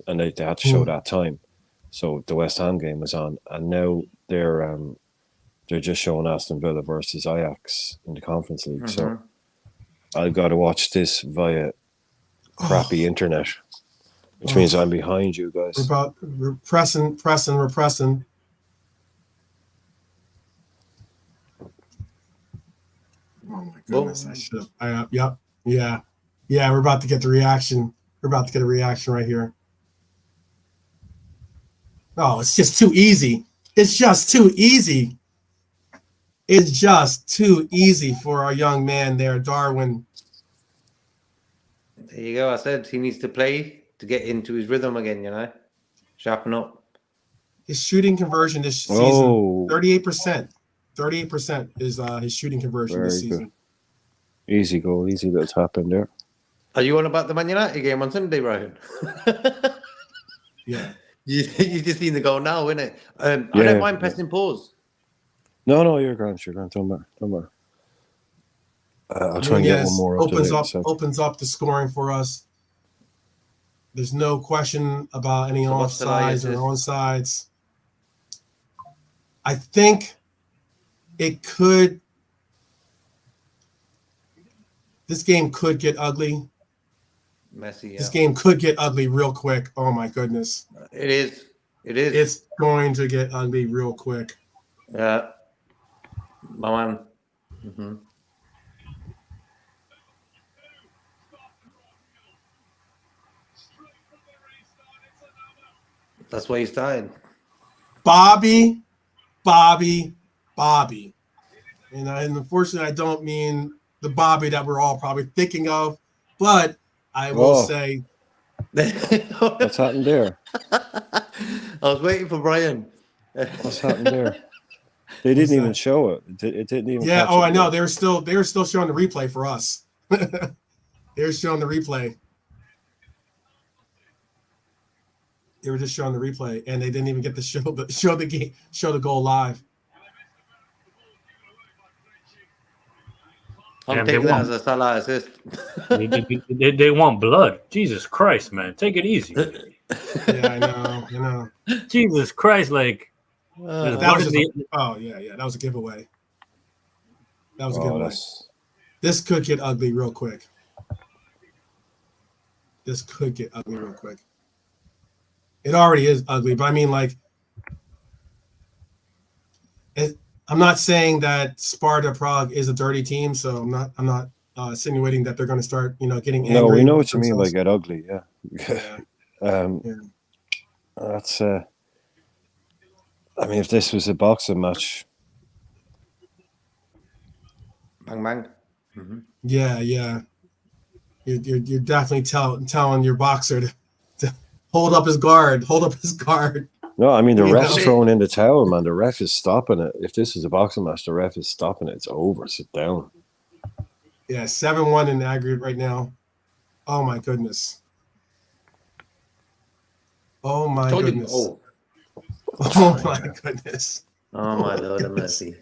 and they had to show that time. So the West Ham game was on, and now they're just showing Aston Villa versus Ajax in the Conference League. So I've got to watch this via crappy internet, which means I'm behind you guys. We're pressing. Oh my goodness! I should have. Yeah. We're about to get the reaction. We're about to get a reaction right here. Oh, it's just too easy. It's just too easy. It's just too easy for our young man there, Darwin. There you go. I said he needs to play to get into his rhythm again, Sharpen up. His shooting conversion this season, 38%. 38% is his shooting conversion this season. Good. Easy goal, easy little tap in there. Are you on about the Man United game on Sunday, Brian? Yeah. You just need to go now, innit? I don't mind pressing pause. No, you're grand. Don't matter. I'll try and get one more. Opens up the scoring for us. There's no question about any offsides or onsides. I think this game could get ugly. Messy, yeah. This game could get ugly real quick. Oh my goodness. It is. It's going to get ugly real quick. Yeah. My man. Mm-hmm. That's why he started. Bobby. And unfortunately, I don't mean the Bobby that we're all probably thinking of, but I will say. What's happened there? I was waiting for Brian. What's happened there? They didn't even show it. It didn't even. Yeah. Oh, I know. They were still showing the replay for us. They were showing the replay. They were just showing the replay, and they didn't even get to show the goal live. I'm taking that as a Salah assist. they want blood. Jesus Christ, man. Take it easy. Yeah, I know. Jesus Christ, like that was a giveaway. That was a giveaway. This could get ugly real quick. It already is ugly, but I mean, like, I'm not saying that Sparta Prague is a dirty team, so I'm not insinuating that they're going to start, getting angry. No, we know what you mean by get ugly. Yeah. That's. I mean, if this was a boxing match, bang bang. Mm-hmm. Yeah. You're definitely telling your boxer to hold up his guard. No, I mean the You ref's know? throwing in the towel, man. The ref is stopping it. If this is a boxing match, the ref is stopping it. It's over. Sit down. Yeah, 7-1 in aggregate right now. Oh my goodness. Oh my Told you. goodness. Oh, Oh my goodness. oh my Lord of goodness. mercy.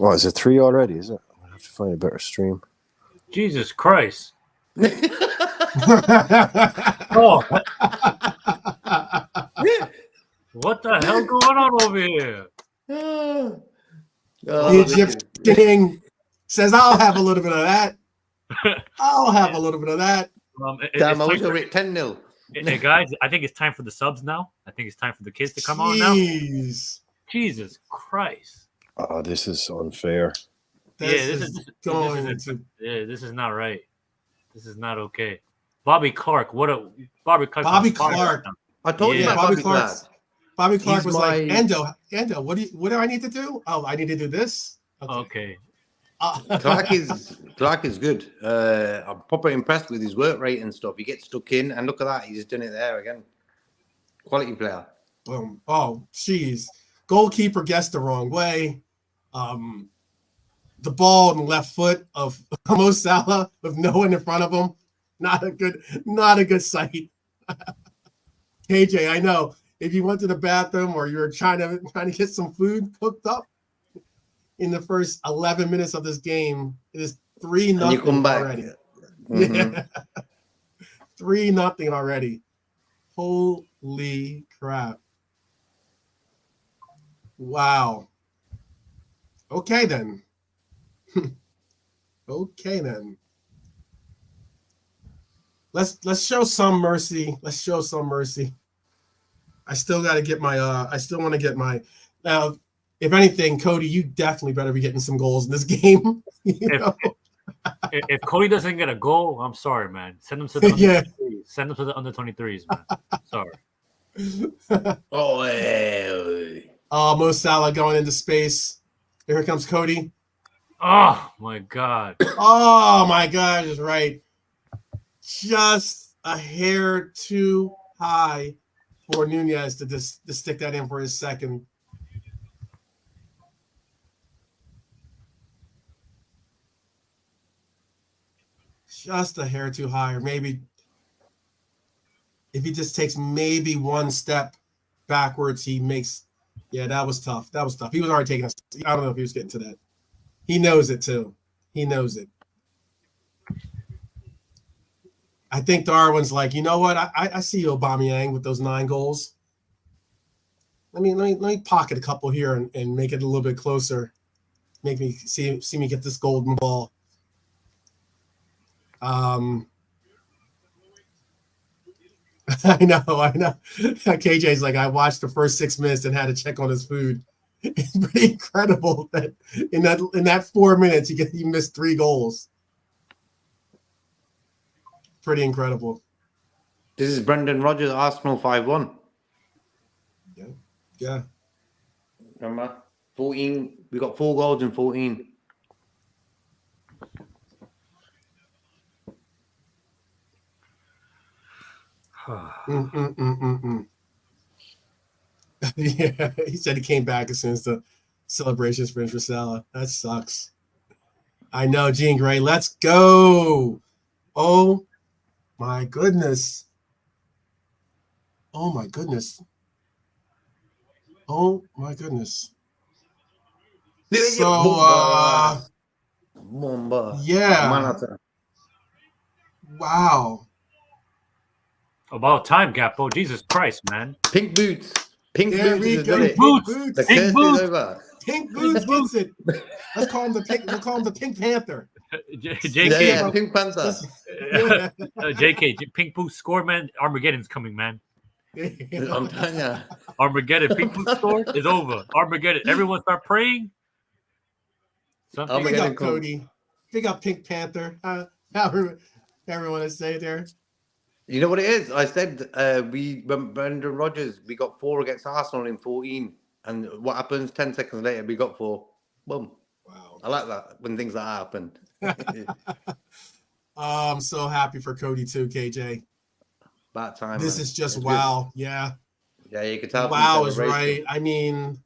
Oh, is it 3 already? Is it? I'm gonna have to find a better stream. Jesus Christ. Oh. Oh, what the hell going on over here? Oh, The Egyptian King says, I'll have a little bit of that. I'll have a little bit of that. Damn, I wish I read 10-0. Hey, guys, I think it's time for the subs now. I think it's time for the kids to come on now. Jesus Christ. Oh, this is unfair. This is not right. This is not okay. Bobby Clark, Bobby Clark. I told you about Bobby Clark. Bobby Clark was like, Endo, what do I need to do? Oh, I need to do this. Okay. Clark is good. I'm proper impressed with his work rate and stuff. He gets stuck in, and look at that, he's done it there again. Quality player. Oh, jeez. Goalkeeper guessed the wrong way. The ball in the left foot of Mo Salah with no one in front of him. Not a good sight. KJ, I know if you went to the bathroom or you're trying to get some food cooked up in the first 11 minutes of this game, it is 3-0 already. Mm-hmm. Yeah. 3-0 already. Holy crap. Wow. Okay then. Okay then. Let's show some mercy. Let's show some mercy. I still got to get my I still want to get my now. If anything, Cody, you definitely better be getting some goals in this game. If Cody doesn't get a goal, I'm sorry, man. Send him to the under 23s. Send him to the under 23s, man. Sorry. Oh, Mo Salah going into space. Here comes Cody. Oh my God. Oh my God, is right. Just a hair too high for Nunez to stick that in for his second. Just a hair too high, or maybe if he just takes maybe one step backwards, he makes. Yeah, that was tough. That was tough. He was already taking. I don't know if he was getting to that. He knows it too. He knows it. I think Darwin's like, you know what? I see Aubameyang with those 9 goals. Let me pocket a couple here and make it a little bit closer. Make me see me get this golden ball. I know. KJ's like, I watched the first 6 minutes and had to check on his food. It's pretty incredible that in that 4 minutes you missed 3 goals. Pretty incredible. This is Brendan Rodgers, Arsenal 5-1. Yeah. Remember? 14. We got 4 goals in 14. Yeah, he said he came back as soon as the celebrations finished for Salah. That sucks. I know, Jean Grey. Let's go. Oh my goodness. Oh my goodness. Oh my goodness. So yeah. Wow. About time, Gapo. Jesus Christ, man. Pink boots. Pink boots. Pink boots. The curse is over. Pink boots gets it. Let's call him the Pink Panther. JK. Yeah, Pink Panther. JK. Pink boots score, man. Armageddon's coming, man. I'm telling you. Armageddon. Pink boots score is over. Armageddon. Everyone start praying. Big up, Cody. Big up, Pink Panther. Everyone is say there. You know what it is? I said when Brendan Rodgers, we got 4 against Arsenal in 14. And what happens 10 seconds later, we got 4. Boom. Wow. I like that when things like that happen. I'm so happy for Cody too, KJ. About time. This is just wow. Yeah. Yeah, you could tell. Wow is right. I mean,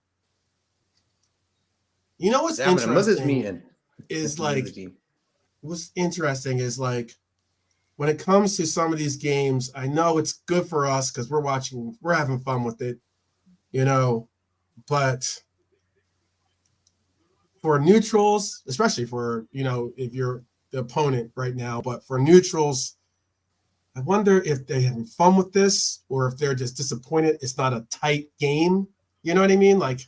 you know what's They're having a mothers' interesting meeting. is like, what's interesting is like, when it comes to some of these games, I know it's good for us because we're having fun with it, you know, but for neutrals, especially for, you know, if you're the opponent right now, but for neutrals, I wonder if they're having fun with this or if they're just disappointed it's not a tight game. You know what I mean? Like,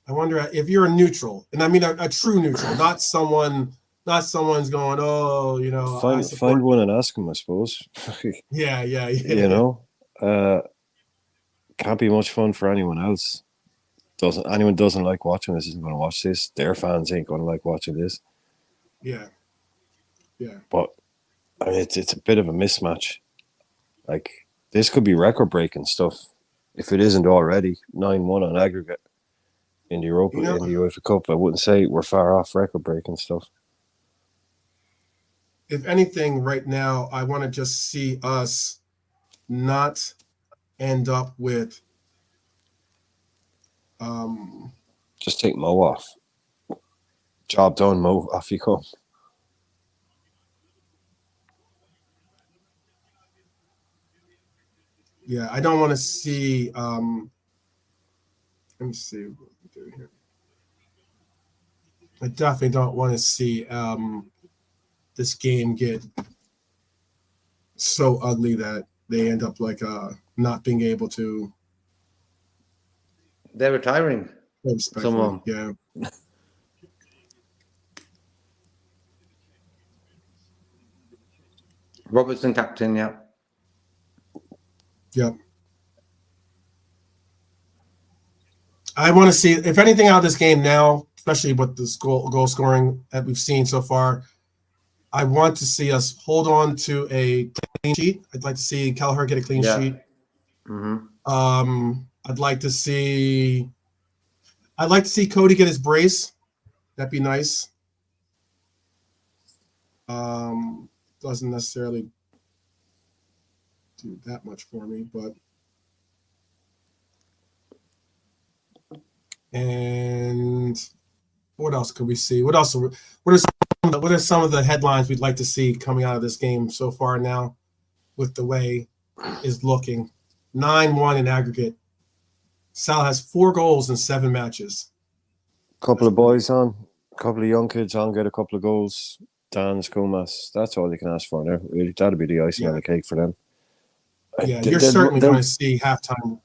I wonder if you're a neutral, and I mean a true neutral, not someone's going, oh, you know, find one and ask them, I suppose. Yeah. You know, can't be much fun for anyone else. Anyone doesn't like watching this isn't going to watch this. Their fans ain't going to like watching this. Yeah. But I mean, it's a bit of a mismatch. Like, this could be record-breaking stuff if it isn't already. 9-1 on aggregate in the in the UEFA Cup. I wouldn't say we're far off record-breaking stuff. If anything, right now, I want to just see us not end up with just take Mo off. Job done, Mo. Off you come. Yeah, I don't want to see. Let me see what we do here. I definitely don't want to see this game get so ugly that they end up not being able to. They're retiring. Someone. Yeah. Robertson captain, yeah. Yep. I want to see, if anything, out of this game now, especially with the goal scoring that we've seen so far. I want to see us hold on to a clean sheet. I'd like to see Kelleher get a clean sheet. Mm-hmm. I'd like to see Cody get his brace. That'd be nice. Doesn't necessarily do that much for me, but and what else could we see? What are some of the headlines we'd like to see coming out of this game so far now, with the way is looking? 9-1 in aggregate. Sal has 4 goals in 7 matches. Couple of boys on, a couple of young kids on, get a couple of goals. Dan's, Kumas. That's all you can ask for now. Really, that'd be the icing on the cake for them. Yeah, you're certainly going to see halftime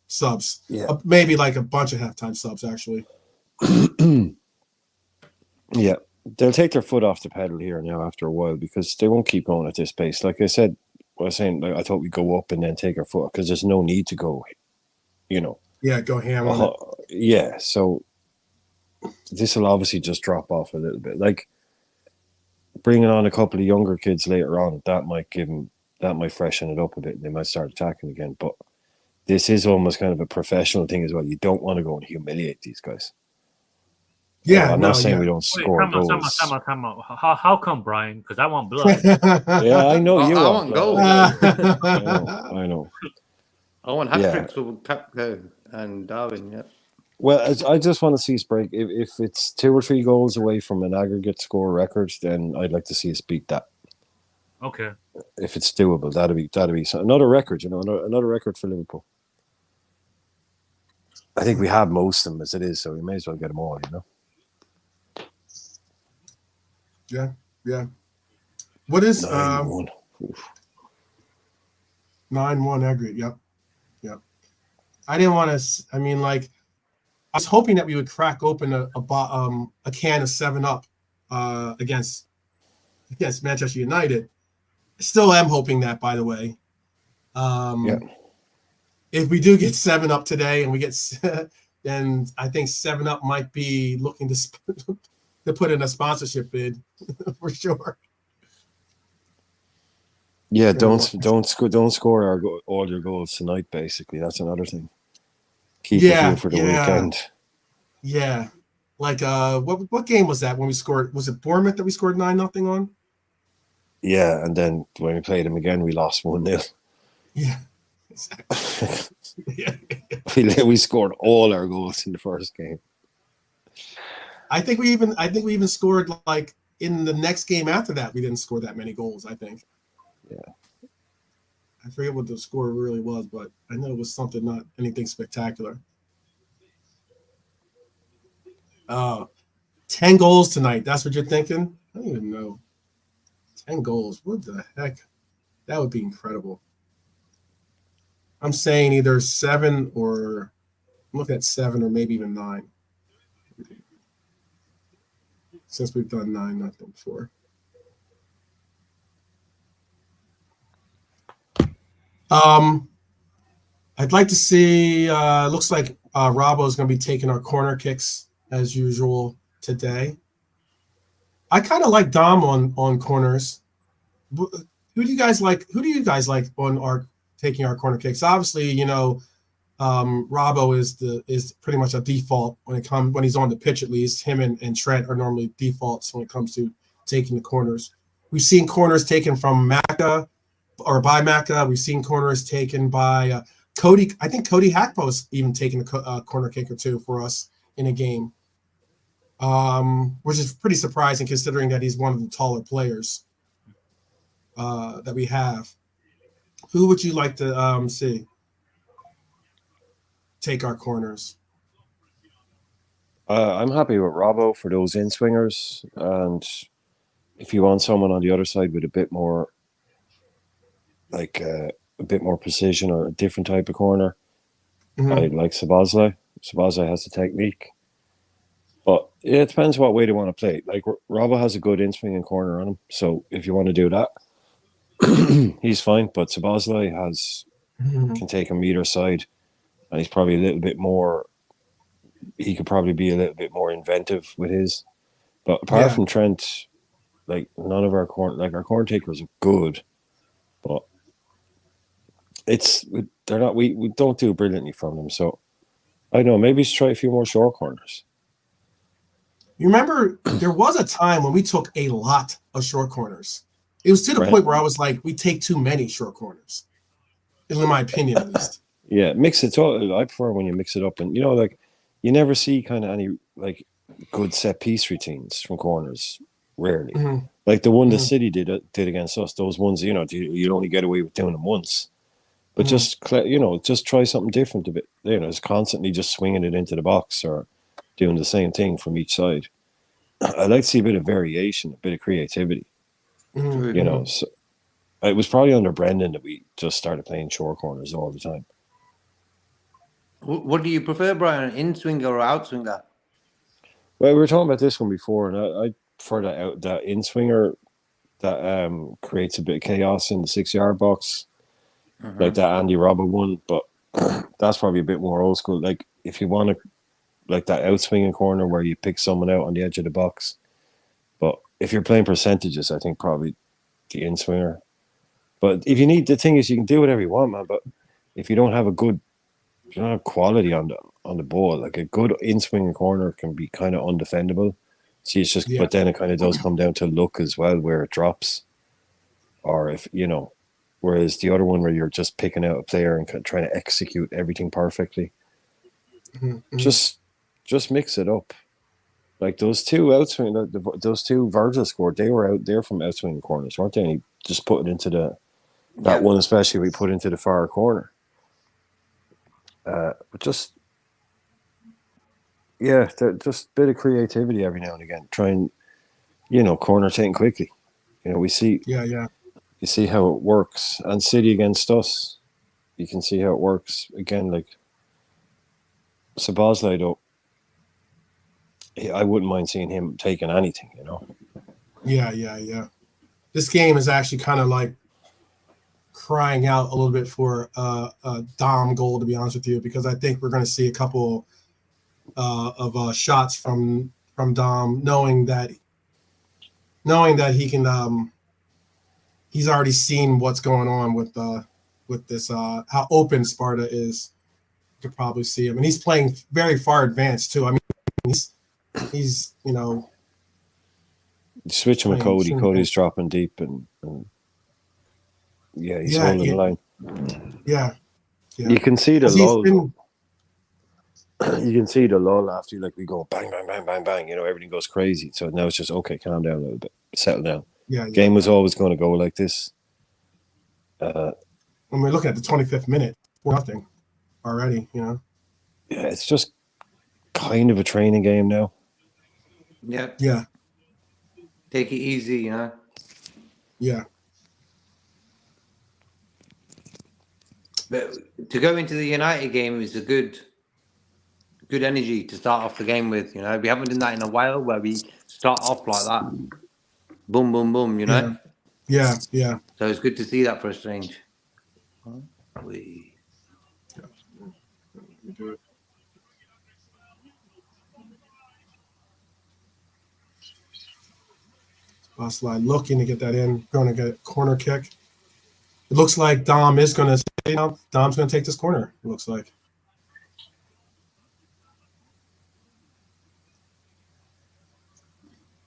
subs. Yeah. Maybe like a bunch of halftime subs, actually. Yeah, they'll take their foot off the pedal here now after a while because they won't keep going at this pace. Like I said, I thought we'd go up and then take our foot because there's no need to go, you know. Yeah, go ham on it. Yeah, so this will obviously just drop off a little bit. Like, bringing on a couple of younger kids later on, that might freshen it up a bit. They might start attacking again. But this is almost kind of a professional thing as well. You don't want to go and humiliate these guys. Yeah, I'm not saying we don't score goals. Time out. How come, Brian? Because I want blood. Yeah, I know you want goals. I know. I want hat tricks with Capco and Darwin. Yeah. Well, I just want to see us break. If it's 2 or 3 goals away from an aggregate score record, then I'd like to see us beat that. Okay. If it's doable, that'd be another record. You know, another record for Liverpool. I think we have most of them as it is, so we may as well get them all. You know. Yeah. What is 9-1? 9-1 aggregate? Yep. I didn't want to. I mean, like, I was hoping that we would crack open a can of 7-Up against Manchester United. I still am hoping that, by the way. If we do get 7-Up today, and we get, then I think 7-Up might be looking to put in a sponsorship bid for sure. Yeah, don't score all your goals tonight. Basically, that's another thing. Keep it here for the weekend. Yeah, like what game was that when we scored? Was it Bournemouth that we scored 9-0 on? Yeah, and then when we played them again, we lost 1-0. Yeah. Exactly. Yeah. We scored all our goals in the first game. I think we even scored like in the next game after that. We didn't score that many goals, I think. Yeah. I forget what the score really was, but I know it was something, not anything spectacular. 10 goals tonight. That's what you're thinking? I don't even know. 10 goals. What the heck? That would be incredible. I'm saying either 7 or I'm looking at 7 or maybe even 9. Since we've done 9, nothing before. I'd like to see. Looks like Robbo is going to be taking our corner kicks as usual today. I kind of like Dom on corners. Who do you guys like? Who do you guys like on our taking our corner kicks? Obviously, Robbo is pretty much a default when he's on the pitch. At least him and Trent are normally defaults when it comes to taking the corners. We've seen corners taken from Macca or by Macca. We've seen corners taken by Cody. I think Cody Hackpo's even taken a corner kick or two for us in a game, which is pretty surprising considering that he's one of the taller players that we have. Who would you like to see take our corners? I'm happy with Robbo for those in swingers, and if you want someone on the other side with a bit more, like a bit more precision or a different type of corner, I like Szoboszlai. Szoboszlai has the technique, but it depends what way they want to play. Like Robbo has a good in swinging corner on him, so if you want to do that, he's fine. But Szoboszlai can take him either side, and he's probably a little bit more. He could probably be a little bit more inventive with his. But apart from Trent, like none of our our corner takers are good, but they're not. We don't do brilliantly from them. So I don't know. Maybe just try a few more short corners. You remember there was a time when we took a lot of short corners. It was to the point where I was like, we take too many short corners, in my opinion, at least. Yeah, mix it. I prefer when you mix it up, and like you never see kind of any like good set piece routines from corners. Rarely, like the one the City did against us. Those ones, you'd only get away with doing them once. But just try something different a bit. It's constantly just swinging it into the box or doing the same thing from each side. I like to see a bit of variation, a bit of creativity. So it was probably under Brendan that we just started playing short corners all the time. What do you prefer, Brian, an in swinger or out swinger? Well, we were talking about this one before, and I prefer that in swinger that creates a bit of chaos in the 6-yard box, like that Andy Robbo one. But that's probably a bit more old school. Like if you want to, like that out swinging corner where you pick someone out on the edge of the box. But if you're playing percentages, I think probably the in swinger. But if you need, the thing is, you can do whatever you want, man. But if you don't have quality on the ball, like a good in swinging corner can be kind of undefendable. See, it's just, but then it kind of does come down to luck as well, where it drops, or if whereas the other one where you're just picking out a player and trying to execute everything perfectly, just mix it up. Like those two outswing, those two Virgil scored, they were out there from outswinging corners, weren't they? And he just put it into that one, especially we put into the far corner. But just just a bit of creativity every now and again. Try and corner taking quickly. We see you see how it works. And City against us, you can see how it works again. Like Szoboszlai, though, I wouldn't mind seeing him taking anything. Yeah. This game is actually kind of like crying out a little bit for a Dom goal, to be honest with you, because I think we're going to see a couple of shots from Dom, knowing that he can. He's already seen what's going on with this how open Sparta is. You could probably see him, and he's playing very far advanced too. I mean, he's switching with Cody. Cody's dropping deep, and he's holding the line. Yeah. You can see the 'Cause he's lull. been- You can see the lull after we go bang, bang, bang, bang, bang. Everything goes crazy. So now it's just okay. Calm down a little bit. Settle down. Game was always going to go like this. When we're looking at the 25th minute, 4-0 already. Yeah, it's just kind of a training game now. Yeah. Yeah. Take it easy, Yeah. But to go into the United game is a good energy to start off the game with. We haven't done that in a while, where we start off like that, boom, boom, boom. Yeah. So it's good to see that for a change. Do it. Slide looking to get that in. Going to get a corner kick. It looks like Dom is going to stay now. Dom's going to take this corner. It looks like.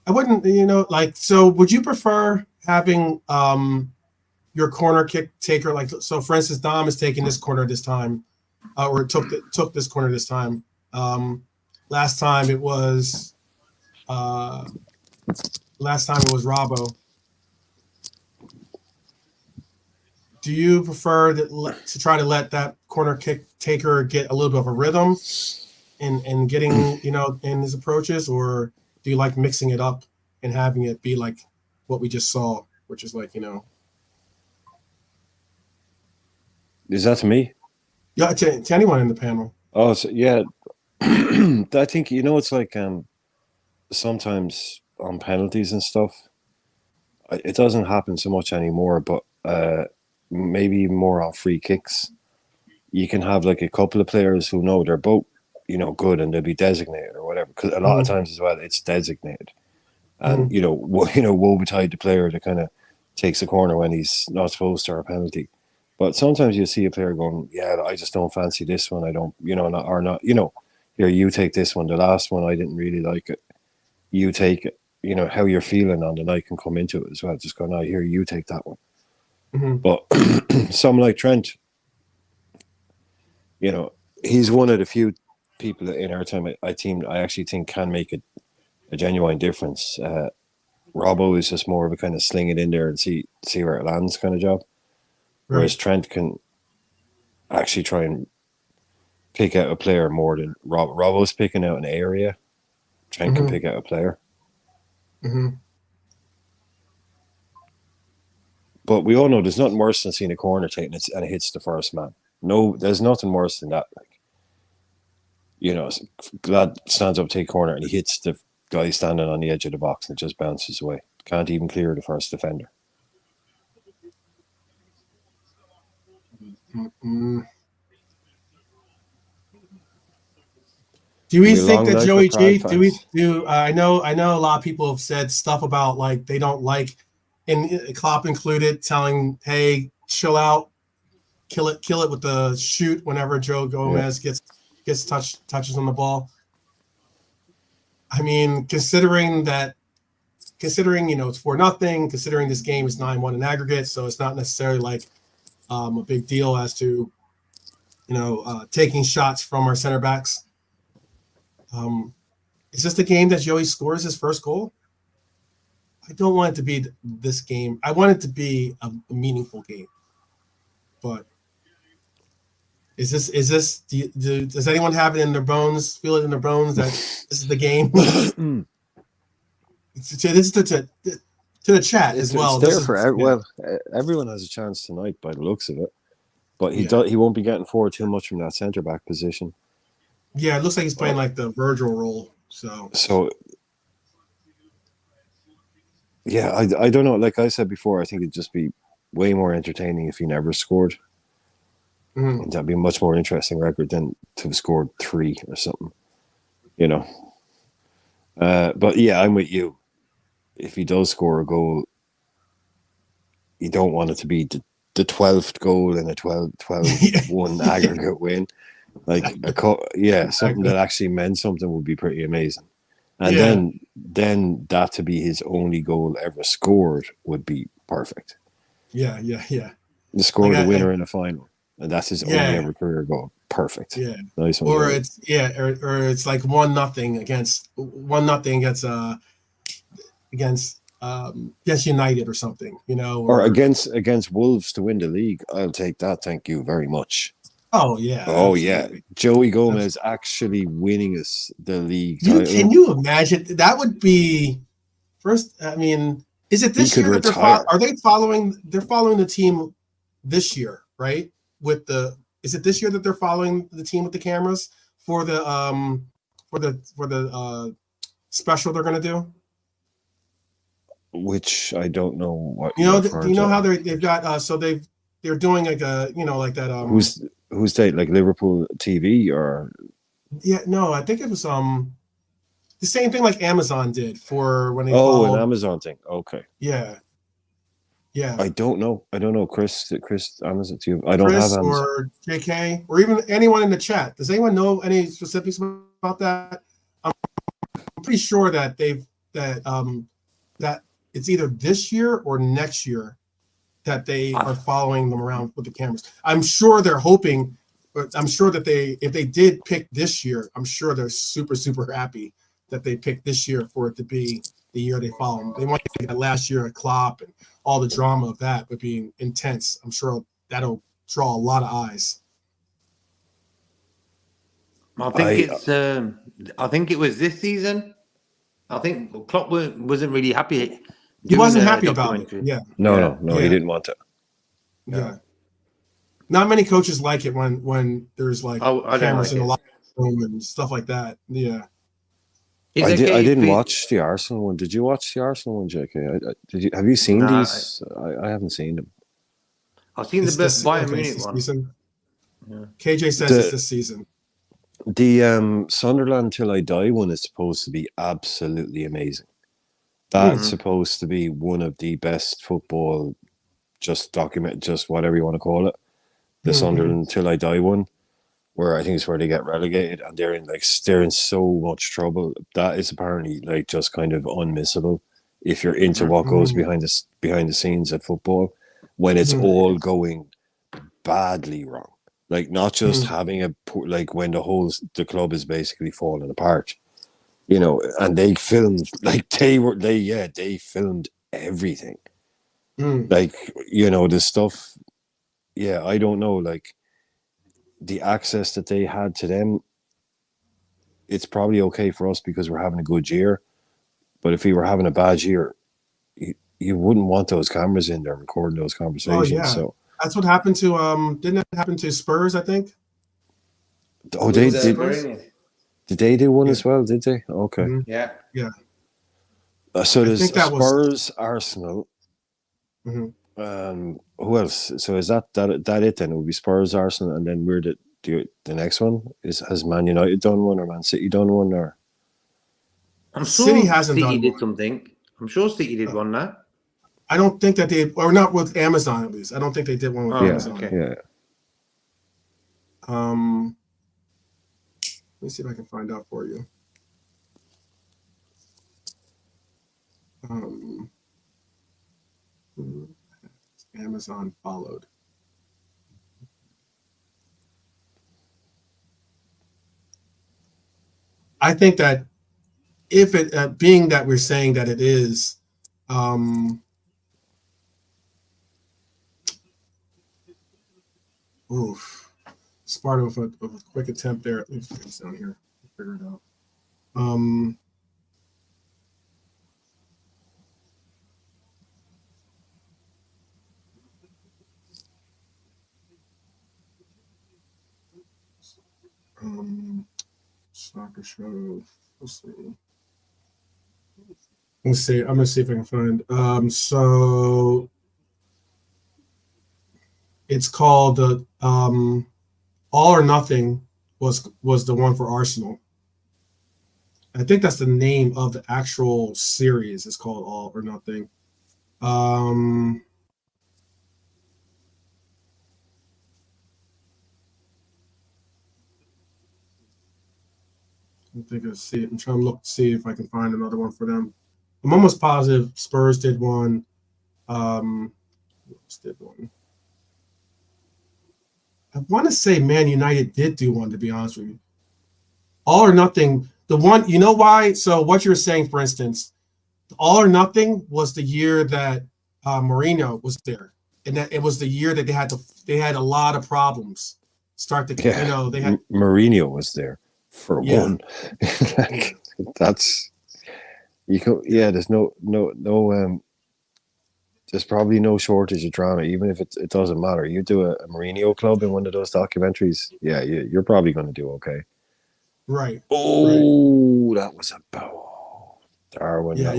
I wouldn't, so would you prefer having your corner kick taker, so for instance, Dom is taking this corner this time, or took this corner this time. Last time it was Robbo. Do you prefer to try to let that corner kick taker get a little bit of a rhythm in getting, in his approaches, or do you like mixing it up and having it be like what we just saw, which is Is that to me? Yeah, to anyone in the panel. Oh, so, yeah. I think, it's like sometimes on penalties and stuff, it doesn't happen so much anymore, but maybe more on free kicks. You can have like a couple of players who know they're both, good, and they'll be designated or whatever. Because a lot of times as well, it's designated. And, woe betide the player that kind of takes a corner when he's not supposed to, or a penalty. But sometimes you see a player going, yeah, I just don't fancy this one. I don't, here, you take this one. The last one, I didn't really like it. You take it. How you're feeling on the night can come into it as well. Just go, no, here, you take that one. Mm-hmm. But someone like Trent, he's one of the few people in our team I actually think can make a genuine difference. Robbo is just more of a kind of sling it in there and see where it lands kind of job. Right. Whereas Trent can actually try and pick out a player more than Robbo's picking out an area. Trent can pick out a player. Mm-hmm. But we all know there's nothing worse than seeing a corner taken and it hits the first man. No, there's nothing worse than that. Lad stands up, take corner, and he hits the guy standing on the edge of the box and it just bounces away. Can't even clear the first defender. Mm-hmm. Do we think that Joey G? I know a lot of people have said stuff about like they don't like, and Klopp included, telling, hey, chill out, kill it with the shoot whenever Joe Gomez gets touches on the ball. I mean, considering it's 4-0, considering this game is 9-1 in aggregate, so it's not necessarily like a big deal as to taking shots from our center backs. Is this the game that Joey scores his first goal? I don't want it to be this game. I want it to be a meaningful game. But is this? Does anyone have it in their bones? Feel it in their bones that this is the game? This is to the chat as well. It's there well, everyone has a chance tonight by the looks of it. But he won't be getting forward too much from that centre back position. Yeah, it looks like he's playing like the Virgil role. So yeah, I don't know. Like I said before, I think it'd just be way more entertaining if he never scored. Mm-hmm. That'd be a much more interesting record than to have scored 3 or something. But yeah, I'm with you. If he does score a goal, you don't want it to be the 12th goal in a 12-1 aggregate win. Like something that actually meant something would be pretty amazing. And then that to be his only goal ever scored would be perfect. Yeah. The score Like, the winner in the final, and that's his only ever career goal. Perfect. Yeah. Nice one. Or it's or it's like 1-0 against against United or something, you know, or against Wolves to win the league. I'll take that. Thank you very much. Oh yeah. Oh absolutely. yeah. Joey Gomez actually winning us the league Can title. you imagine? That would be first. I mean, is it this year that are they following? They're following the team this year, right? Is it this year that they're following the team with the cameras for the special they're gonna do? Which I don't know what you know. Do you know how they've got? So they're doing like a like that. Who's they, like Liverpool TV or? Yeah, no, I think it was the same thing like Amazon did for when they an Amazon thing. Okay. Yeah. I don't know. Chris Amazon too. I don't Chris have Amazon. Or JK or even anyone in the chat. Does anyone know any specifics about that? I'm pretty sure that that it's either this year or next year that they are following them around with the cameras. I'm sure they're hoping, but I'm sure that if they did pick this year, I'm sure they're super, super happy that they picked this year for it to be the year they follow them. They want to get that last year at Klopp and all the drama of that, but being intense. I'm sure that'll draw a lot of eyes. I think it was this season. I think Klopp wasn't really happy. He wasn't happy about it. Yeah. No, he didn't want it. Yeah. Not many coaches like it when there's like cameras in the locker room and stuff like that. Yeah. I didn't watch the Arsenal one. Did you watch the Arsenal one, JK? Did you? Have you seen these? I haven't seen them. I've seen the Bayern Munich one. Season? Yeah. KJ says it's this season. The Sunderland Till I Die one is supposed to be absolutely amazing. That's supposed to be one of the best football, just whatever you want to call it. The Sunderland Till I Die one, where I think it's where they get relegated and they're in so much trouble. That is apparently like just kind of unmissable if you're into what goes behind the scenes at football when it's all going badly wrong. Like not just having like when the club is basically falling apart, you know. And they filmed they filmed everything, like, you know, the stuff. Yeah, I don't know, like the access that they had to them. It's probably okay for us because we're having a good year, but if we were having a bad year, you wouldn't want those cameras in there recording those conversations. Oh, yeah. So that's what happened to didn't it happen to Spurs, I think? Oh, they did. Did they do one as well? Did they? Okay. Yeah. So there's Spurs, Arsenal. Who else? So is that it then? It would be Spurs, Arsenal, and then we're the next one has Man United done one or Man City done one, or I'm sure City hasn't done did one. Something. I'm sure City did one now. I don't think that they, or not with Amazon at least. I don't think they did one with Amazon. Okay. Yeah. Let me see if I can find out for you. Amazon followed. I think that if it, being that we're saying that it is, Sparta with a quick attempt there. Let me put this down here. Figure it out. Soccer show. Let's see. I'm gonna see if I can find. So it's called All or Nothing was the one for Arsenal. I think that's the name of the actual series. It's called All or Nothing. I think I'm trying to look to see if I can find another one for them. I'm almost positive Spurs did one. Who else did one? I want to say Man United did do one, to be honest with you. All or Nothing. The one, you know why? So what you're saying, for instance, All or Nothing was the year that Mourinho was there, and that it was the year that they had a lot of problems. They had Mourinho was there for one. Like, that's you can there's no there's probably no shortage of drama, even if it doesn't matter. You do a Mourinho club in one of those documentaries, you're probably going to do okay. Right. Oh, that was about Darwin. Yeah.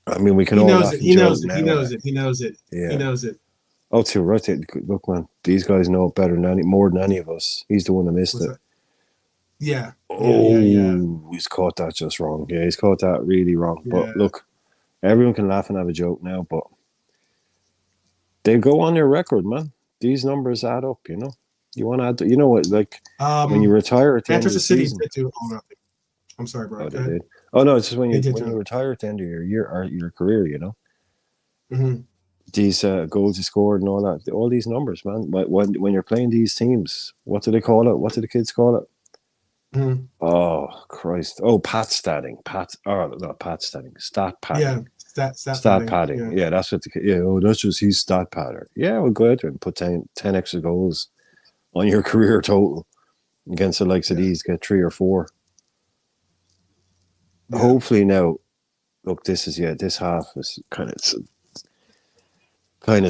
I mean, we can He all knows laugh it. and He joke knows it. now. He knows it. He knows it. Yeah. He knows it. Oh, too right. Look, man, these guys know it better than more than any of us. He's the one that missed it. Yeah. He's caught that just wrong. Yeah, he's caught that really wrong. Yeah. But look, everyone can laugh and have a joke now, but they go on your record, man. These numbers add up, you know. You want to add, you know what, like when you retire at the end of the season. Did do All or Nothing. I'm sorry, bro. Oh, they did. Oh no, it's just when you retire at the end of your year or your career, you know. Mm-hmm. These goals you scored and all that, all these numbers, man. But when you're playing these teams, what do they call it? What do the kids call it? Mm-hmm. Oh Christ! Oh, Pat statting. Not Pat statting. Stat padding. Yeah, stat padding. Yeah, that's what. Oh, that's just he's stat padder. Yeah, we'll go out there and put 10 extra goals on your career total against the likes of these. Get 3 or 4. Yeah. Hopefully now. Look, this half is kind of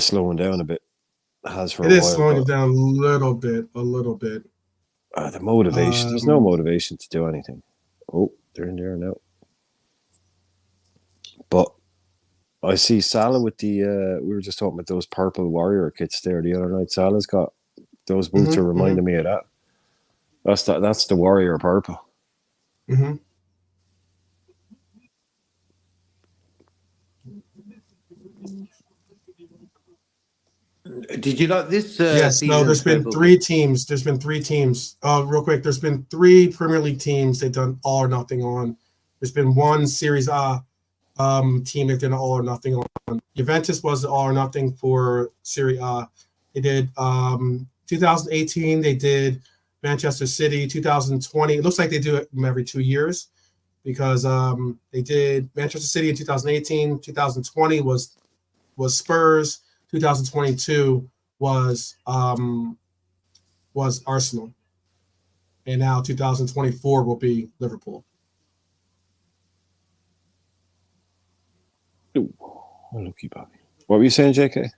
slowing down a bit. It is slowing it down a little bit. The motivation. There's no motivation to do anything. Oh, they're in there now. But I see Salah with the. We were just talking about those purple Warrior kits there the other night. Salah's got those boots are reminding me of that. That's the Warrior purple. Mm-hmm. Did you like this? Yes. No. There's been 3 teams. Real quick. There's been 3 Premier League teams they've done All or Nothing on. There's been 1 Series A team they've done All or Nothing on. Juventus was All or Nothing for Serie A. They did 2018. They did Manchester City. 2020. It looks like they do it every 2 years because they did Manchester City in 2018. 2020 was Spurs. 2022 was Arsenal, and now 2024 will be Liverpool. Ooh, looky Bobby. What were you saying, JK?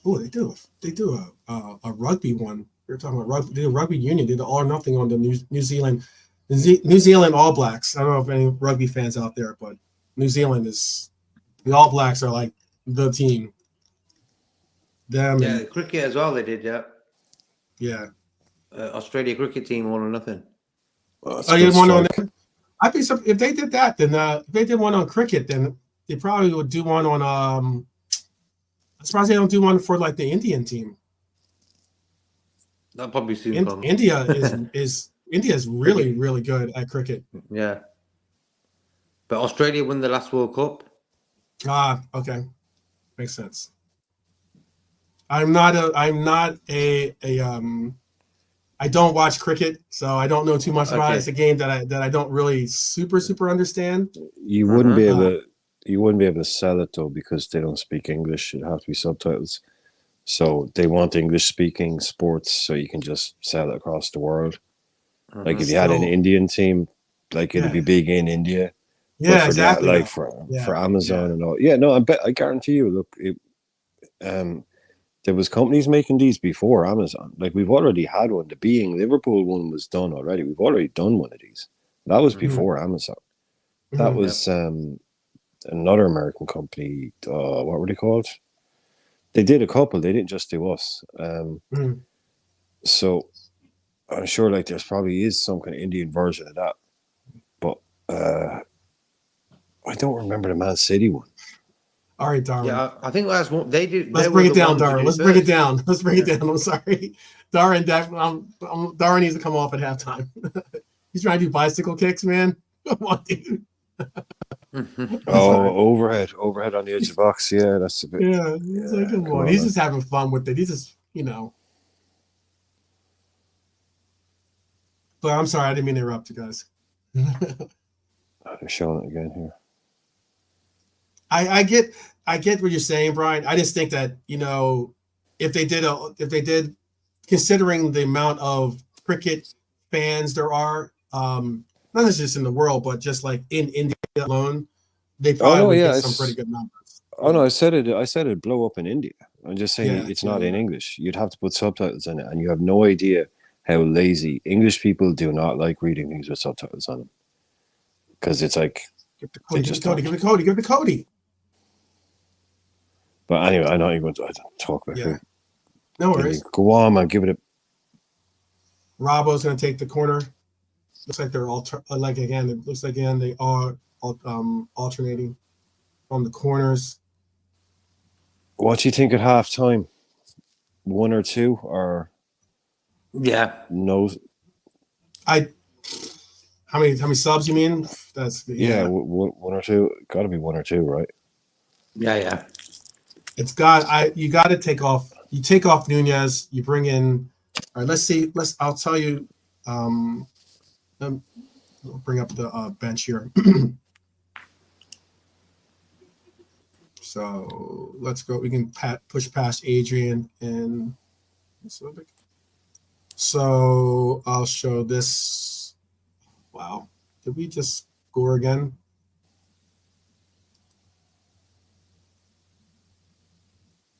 Oh, they do a rugby one. We were talking about rugby. They did rugby union. Did the All or Nothing on the New Zealand All Blacks. I don't know if any rugby fans out there, but New Zealand is the All Blacks are like the team. The cricket as well. They did, yeah. Australia cricket team, All or Nothing. You want on them? I'd be surprised if they did that. Then if they did one on cricket, then they probably would do one on. I'm surprised they don't do one for like the Indian team. That'll probably soon come. India is really really good at cricket. Yeah, but Australia won the last World Cup. Okay. Makes sense. I don't watch cricket, so I don't know too much about it. It's a game that I don't really super understand. You wouldn't be able to sell it though because they don't speak English. It'd have to be subtitles. So they want English speaking sports so you can just sell it across the world. Like if you had an Indian team, like it'd be big in India. Yeah, exactly. Like for Amazon and all. Yeah, no, I guarantee you. Look, there was companies making these before Amazon. Like we've already had one. The Being Liverpool one was done already. We've already done one of these. That was before Amazon. That was another American company. What were they called? They did a couple. They didn't just do us. So I'm sure like there's probably is some kind of Indian version of that, but I don't remember the Man City one. All right, Darwin. Yeah, I think that's what they did. Let's bring it down, Darwin. Let's bring it down. I'm sorry, Darwin. Darwin needs to come off at halftime. He's trying to do bicycle kicks, man. Come on, dude. overhead on the edge of the box. Yeah, that's a bit. Yeah, he's like, come on. He's just having fun with it. He's just, But I'm sorry, I didn't mean to interrupt you guys. They're showing it again here. I get what you're saying, Brian. I just think that if they did, considering the amount of cricket fans there are, not just in the world, but just like in India alone, they probably would get some pretty good numbers. Oh no, I said it'd blow up in India. I'm just saying it's not in English. You'd have to put subtitles in it, and you have no idea how lazy English people do not like reading things with subtitles on them. Because it's like give the Cody. But anyway, I know you're going to talk about it. No worries. Go on, man. Give it a. Robbo's going to take the corner. Looks like they're all it looks like again they are alternating from the corners. What do you think at halftime? 1 or 2 or? Yeah. No. How many subs you mean? That's 1 or 2. Got to be 1 or 2, right? Yeah. It's you got to take off. You take off Nunez. You bring in. All right. Let's see. I'll tell you. I'll bring up the bench here. So let's go. We can push past Adrian and so I'll show this. Wow. Did we just score again?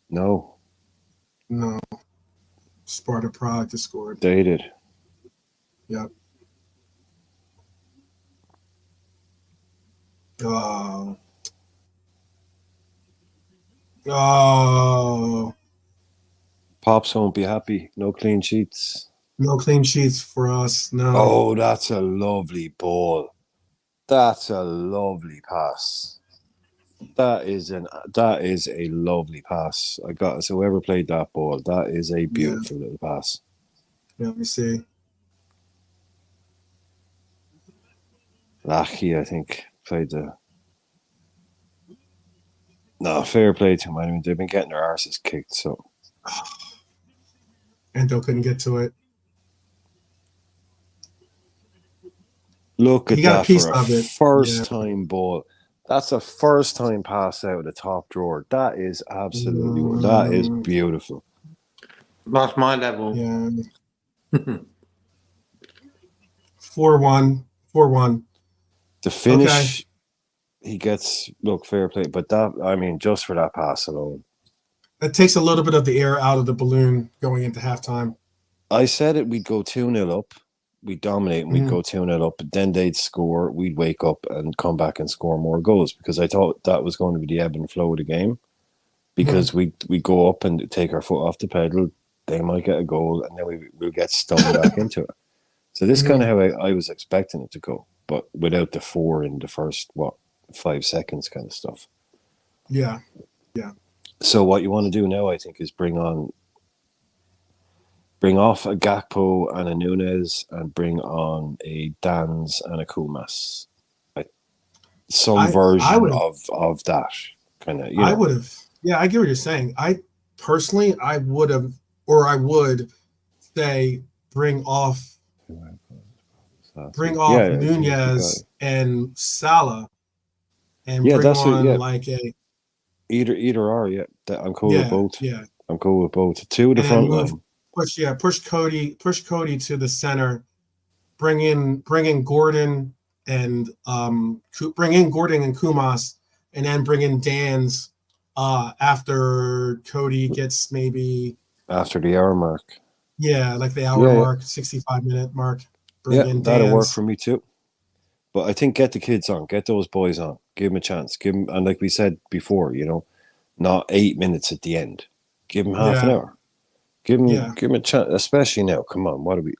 No. Sparta Prague just scored. They did. Yep. Oh. Pops won't be happy. No clean sheets. No clean sheets for us. No. Oh, that's a lovely ball. That's a lovely pass. That is a lovely pass. So whoever played that ball, that is a beautiful little pass. Yeah, let me see. Lachi, I think, played the. No, fair play to him. I mean, they've been getting their arses kicked, so. Ento couldn't get to it. Look at that for a first-time ball. That's a first-time pass out of the top drawer. That is absolutely that is beautiful. That's my level. Yeah. 4-1. The finish, he gets fair play, but just for that pass alone, it takes a little bit of the air out of the balloon going into halftime. I said we'd go 2-0 up. We'd dominate and we'd go 2-0 up. Then they'd score. We'd wake up and come back and score more goals because I thought that was going to be the ebb and flow of the game. Because we go up and take our foot off the pedal, they might get a goal, and then we'll get stung back into it. So this is kind of how I was expecting it to go, but without the 4 in the first 5 seconds kind of stuff. Yeah. So what you want to do now, I think, is bring off a Gakpo and a Nunez and bring on a Dans and a Kumas. Some version of that kind of. I would have. Yeah, I get what you're saying. I would say bring off Nunez and Salah and bring on like a either or. Yeah, I'm cool with both. Yeah, I'm cool with both. 2 of the front line. Push Cody to the center. Bring in Gordon and Kumas, and then bring in Dan's after Cody gets maybe after the hour mark. Yeah, like the hour mark, 65-minute mark. That'll work for me too. But I think get the kids on, get those boys on, give them a chance, and like we said before, not 8 minutes at the end. Give them half an hour. Give them a chance, especially now. Come on, what are we?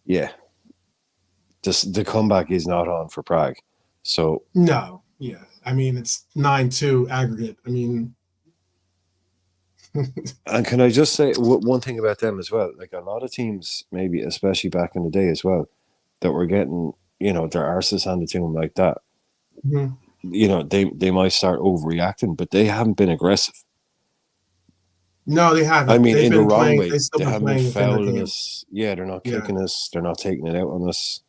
Yeah, the comeback is not on for Prague, so no. Yeah, I mean it's 9-2 aggregate. I mean, and can I just say one thing about them as well? Like a lot of teams, maybe especially back in the day as well, that were getting their arses handed to them like that. they might start overreacting, but they haven't been aggressive. No, they haven't. I mean, They've in the been wrong playing, way. still They been haven't been playing within their fouling game. us. Yeah, they're not Yeah. kicking us. They're not taking it out on us.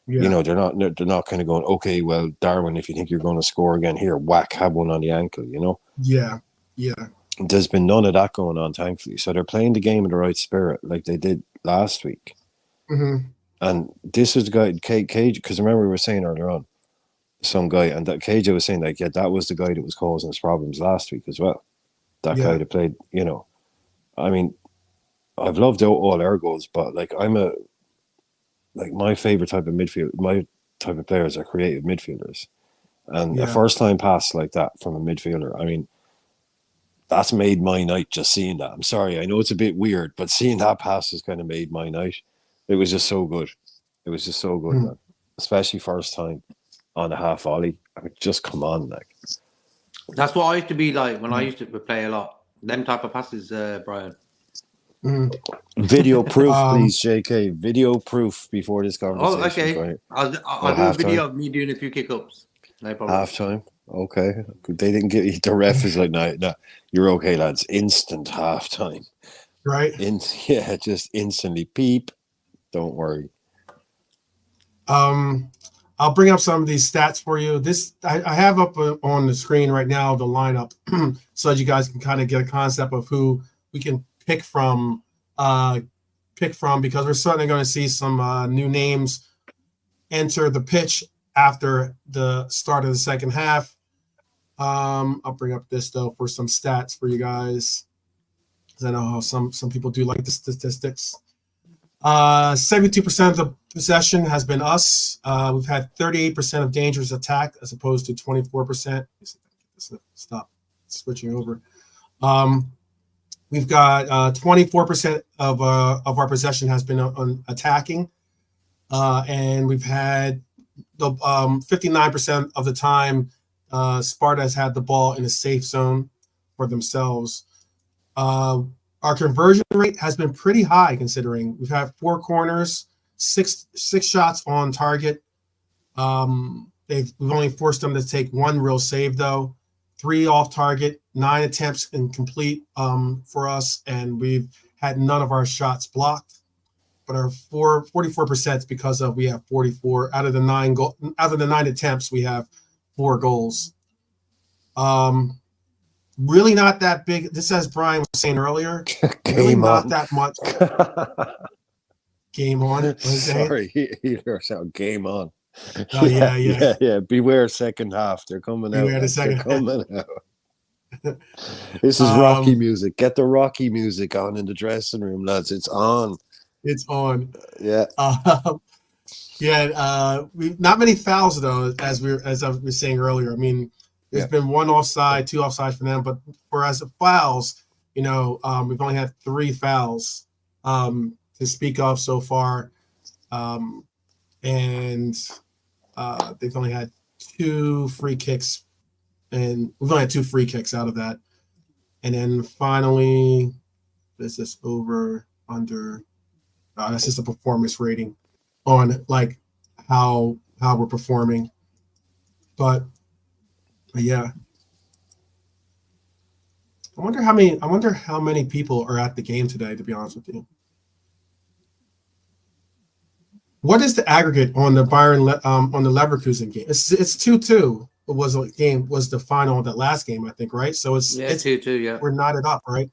Yeah. They're not kind of going, okay, well, Darwin, if you think you're going to score again, here, whack, have one on the ankle, Yeah. There's been none of that going on, thankfully. So they're playing the game in the right spirit, like they did last week. Mm-hmm. And this was the guy, Cage, because remember we were saying earlier on, some guy, and that KJ was saying, like, yeah, that was the guy that was causing us problems last week as well. That guy that played, I mean, I've loved all our goals, but like my favorite type of midfield, my type of players are creative midfielders. And a first time pass like that from a midfielder, I mean, that's made my night just seeing that. I'm sorry, I know it's a bit weird, but seeing that pass has kind of made my night. It was just so good. It was just so good, man. Especially first time on a half volley. I mean, just come on, like. That's what I used to be like when I used to play a lot. Them type of passes, Brian. Video proof, please, JK. Video proof before this conversation. Oh, okay. I'll do a video of me doing a few kick-ups. No problem. Halftime. Okay. They didn't get you. The ref is like, no, you're okay, lads. Instant halftime. Right? Just instantly. Peep. Don't worry. I'll bring up some of these stats for you. I have up on the screen right now the lineup, so that you guys can kind of get a concept of who we can pick from, because we're certainly going to see some new names enter the pitch after the start of the second half. I'll bring up this though for some stats for you guys, because I know how some people do like the statistics. 72% of the possession has been us. We've had 38% of dangerous attack as opposed to 24%. Stop switching over. We've got 24% of our possession has been on attacking, and we've had the 59% of the time Sparta has had the ball in a safe zone for themselves. Our conversion rate has been pretty high, considering we've had 4 corners, six shots on target. We've only forced them to take 1 real save though, 3 off target, 9 attempts incomplete for us, and we've had none of our shots blocked. But our 44% is because of we have 44 out of the 9 attempts, we have 4 goals. Really not that big. This, as Brian was saying earlier, really not that much. Game on. Sorry, either sound game on. Oh yeah. Beware second half. They're coming out. They're coming out. This is Rocky music. Get the Rocky music on in the dressing room, lads. It's on. It's on. Yeah. We not many fouls though, as I was saying earlier. I mean, there's been 1 offside, 2 offsides for them, but whereas the fouls, we've only had 3 fouls to speak of so far, and they've only had 2 free kicks, and we've only had 2 free kicks out of that. And then finally, this is over under. That's just a performance rating on like how we're performing, but yeah. I wonder how many people are at the game today, to be honest with you. What is the aggregate on the Bayern on the Leverkusen game? It's 2-2. It was the final of that last game, I think, right? So it's 2-2, yeah. We're knotted up, right?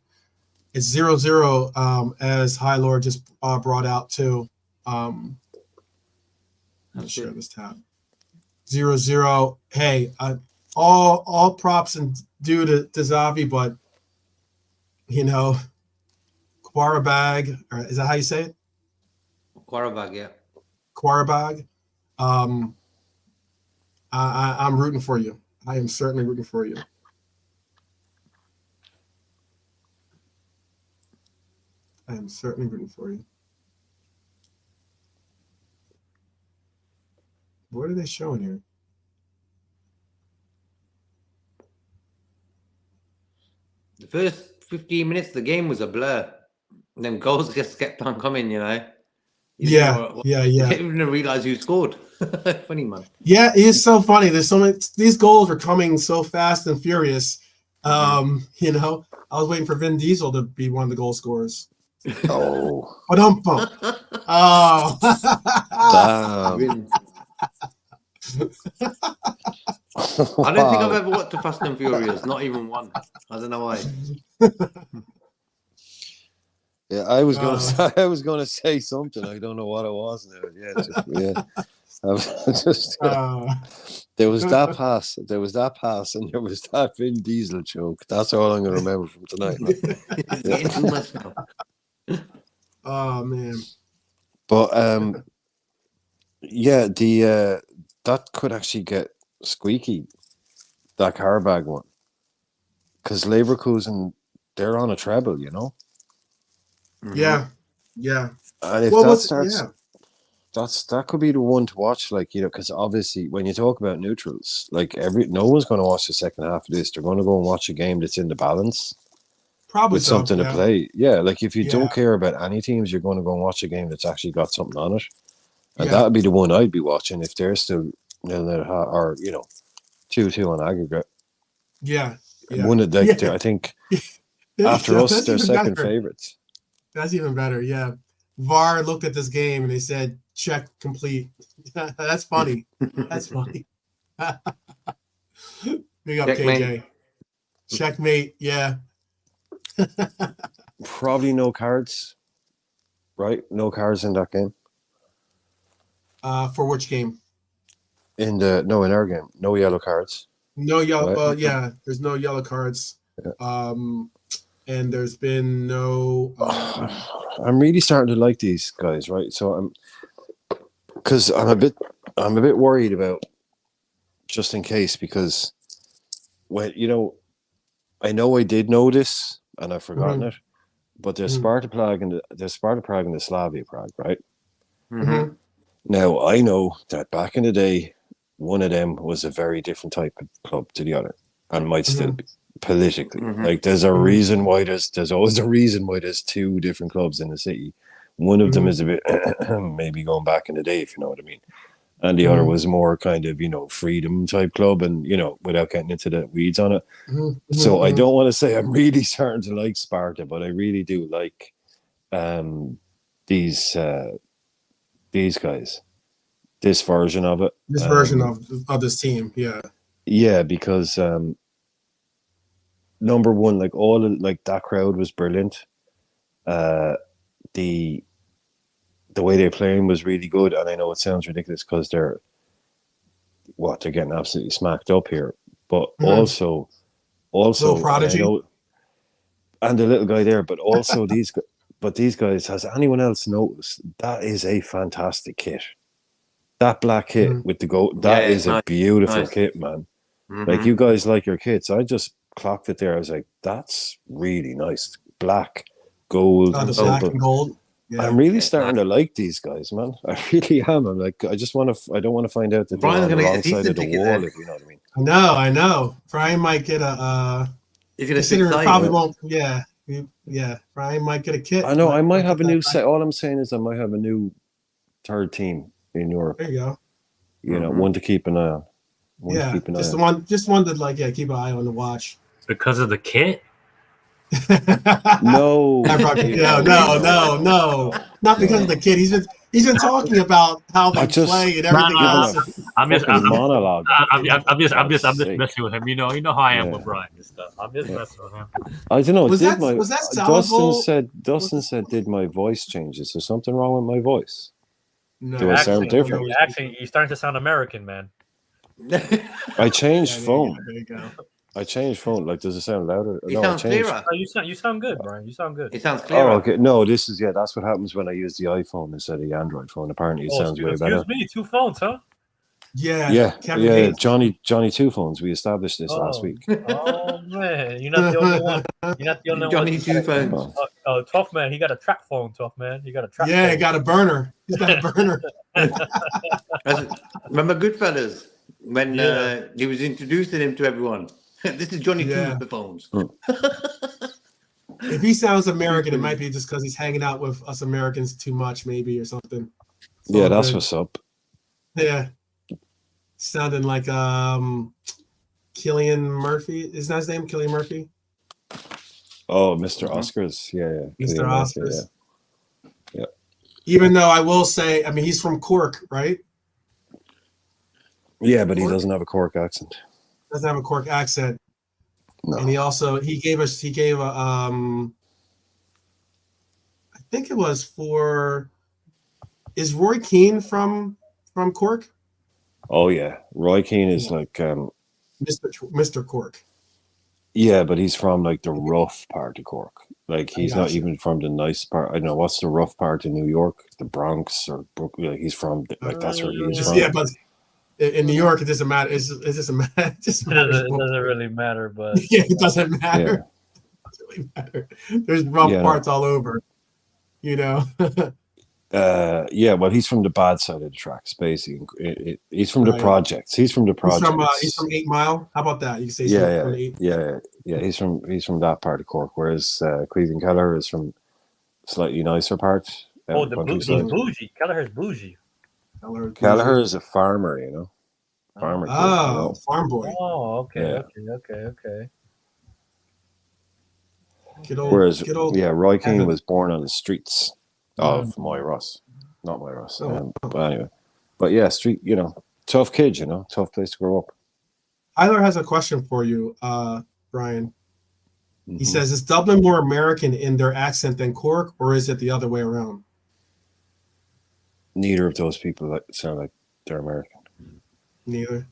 It's 0-0, as High Lord just brought out too. Let's share this tab. 0-0. Hey, all props and due to Zavi, but Quarabag, or is that how you say it? Quarabag, yeah. Quarabag. I'm rooting for you. I am certainly rooting for you. I am certainly rooting for you. What are they showing here? The first 15 minutes of the game was a blur. And then goals just kept on coming, You Yeah. didn't even realize who scored. Funny man. Yeah, it is so funny. There's so many. These goals are coming so fast and furious. You know, I was waiting for Vin Diesel to be one of the goal scorers. Oh, Oh, damn. I don't think I've ever watched a Fast and Furious, not even one. I don't know why. Yeah, I was gonna say something. I don't know what it was now. Yeah, I was just there was that pass, and there was that Vin Diesel joke. That's all I'm gonna remember from tonight. Getting too much now. oh man. But yeah, the that could actually get squeaky. That Karabag one, because Leverkusen, they're on a treble, you know. Yeah. And if that starts, that could be the one to watch, like, you know, because obviously when you talk about neutrals, like no one's going to watch the second half of this. They're going to go and watch a game that's in the balance, probably with something to play. Yeah, like if you don't care about any teams, you're going to go and watch a game that's actually got something on it, and that would be the one I'd be watching if they're still 0-0 or 2-2 on aggregate. Yeah. One of the, I think after us, they're second favorites. That's even better. Yeah. VAR looked at this game and they said, check complete. That's funny. That's funny. Big up, Checkmate. KJ. Checkmate. Yeah. Probably no cards, right? No cards in that game. For which game? In our game, no yellow cards. No yellow. Right. Yeah, there's no yellow cards. Yeah. And there's been no. I'm really starting to like these guys, right? So I'm a bit worried about, just in case, because when I know I did know this and I've forgotten it, but there's Sparta Prague and there's Sparta Prague and the Slavia Prague, right? Mm-hmm. Now I know that back in the day, one of them was a very different type of club to the other, and might still be politically. Like there's a reason why there's always a reason why there's two different clubs in the city. One of them is a bit maybe going back in the day, if you know what I mean, and the other was more kind of freedom type club, and without getting into the weeds on it. So I don't want to say I'm really starting to like Sparta, but I really do like these guys, this version of it, this version of this team. Yeah, because number one, like that crowd was brilliant. The way they're playing was really good, and I know it sounds ridiculous because they're getting absolutely smacked up here, but also little Prodigy, and the little guy there, but also these guys. Has anyone else noticed that is a fantastic kit? That black kit with the goat, that is a beautiful kit, man. Like, you guys like your kits. I just clocked it there. I was like, that's really nice. Black, gold, the black and gold. Yeah. I'm really starting to like these guys, man. I really am. I'm like, I don't want to find out that they're on the wrong side of the wall, if you know what I mean. I know. Brian might get a he's gonna probably won't. Yeah. Brian might get a kit. I know. I might have a new set. All I'm saying is I might have a new third team in Europe. There you go. One to keep an eye on. Just one to keep an eye on the watch. Because of the kit? No. No. Not because of the kid. He's been talking about how they play and everything else. I'm just monologue. I'm just messing with him. You know how I am with Brian and stuff. I'm just messing with him. I don't know. Was that Dustin said, did my voice change? Is there something wrong with my voice? No. Do I sound different? Actually, you're starting to sound American, man. I changed phone. There you go. I changed phone. Like, does it sound louder? It sounds clearer. You sound good, Brian. You sound good. It sounds clearer. Oh, okay. No, this is that's what happens when I use the iPhone instead of the Android phone. Apparently, it sounds way better. Excuse me, 2 phones, huh? Yeah. Johnny, 2 phones. We established this last week. Oh man, you're not the only one. You're not the only one. Johnny 2 phones. Oh, 12 man, he got a trap phone. 12 man, he got a trap. Yeah, phone. he got a burner. He's got a burner. Remember Goodfellas when he was introducing him to everyone. This is Johnny 2 phones. If he sounds American, it might be just because he's hanging out with us Americans too much, maybe, or something. Yeah, that's what's up. Yeah. Sounding like Cillian Murphy. Is that his name? Cillian Murphy? Oh, Mr. Oscars. Yeah. Mr. Cillian Murphy, Oscars. Yeah. Even though I will say, I mean, he's from Cork, right? Yeah, but he doesn't have a Cork accent. Doesn't have a Cork accent. No. And he gave a I think it was for, is Roy Keane from Cork? Oh yeah, Roy Keane is like Mr. Cork. Yeah, but he's from like the rough part of Cork. Like he's not Gotcha. even from the nice part. I don't know what's the rough part of New York, the Bronx or Brooklyn. Like he's from like that's where he's from. Yeah, but in New York it doesn't matter. It doesn't matter. It doesn't really matter, but yeah, it doesn't matter. Yeah. It doesn't really matter. There's rough parts all over. You know. Yeah, well, he's from the bad side of the tracks, basically. He's from the projects. He's from the projects. He's from 8 Mile. How about that? You can say yeah. He's from that part of Cork, whereas Cleveland Kelleher is from slightly nicer part. He's bougie. Kelleher's bougie. Kelleher is a farmer, you know. Farmer. Oh, kid, you know? farm boy. Oh, okay. Whereas Roy Keane was born on the streets of Moyross. Not Moyross. But anyway. But yeah, street, you know, tough kid, you know, tough place to grow up. Tyler has a question for you, Brian. He says, is Dublin more American in their accent than Cork, or is it the other way around? Neither of those people sound like they're American. Neither?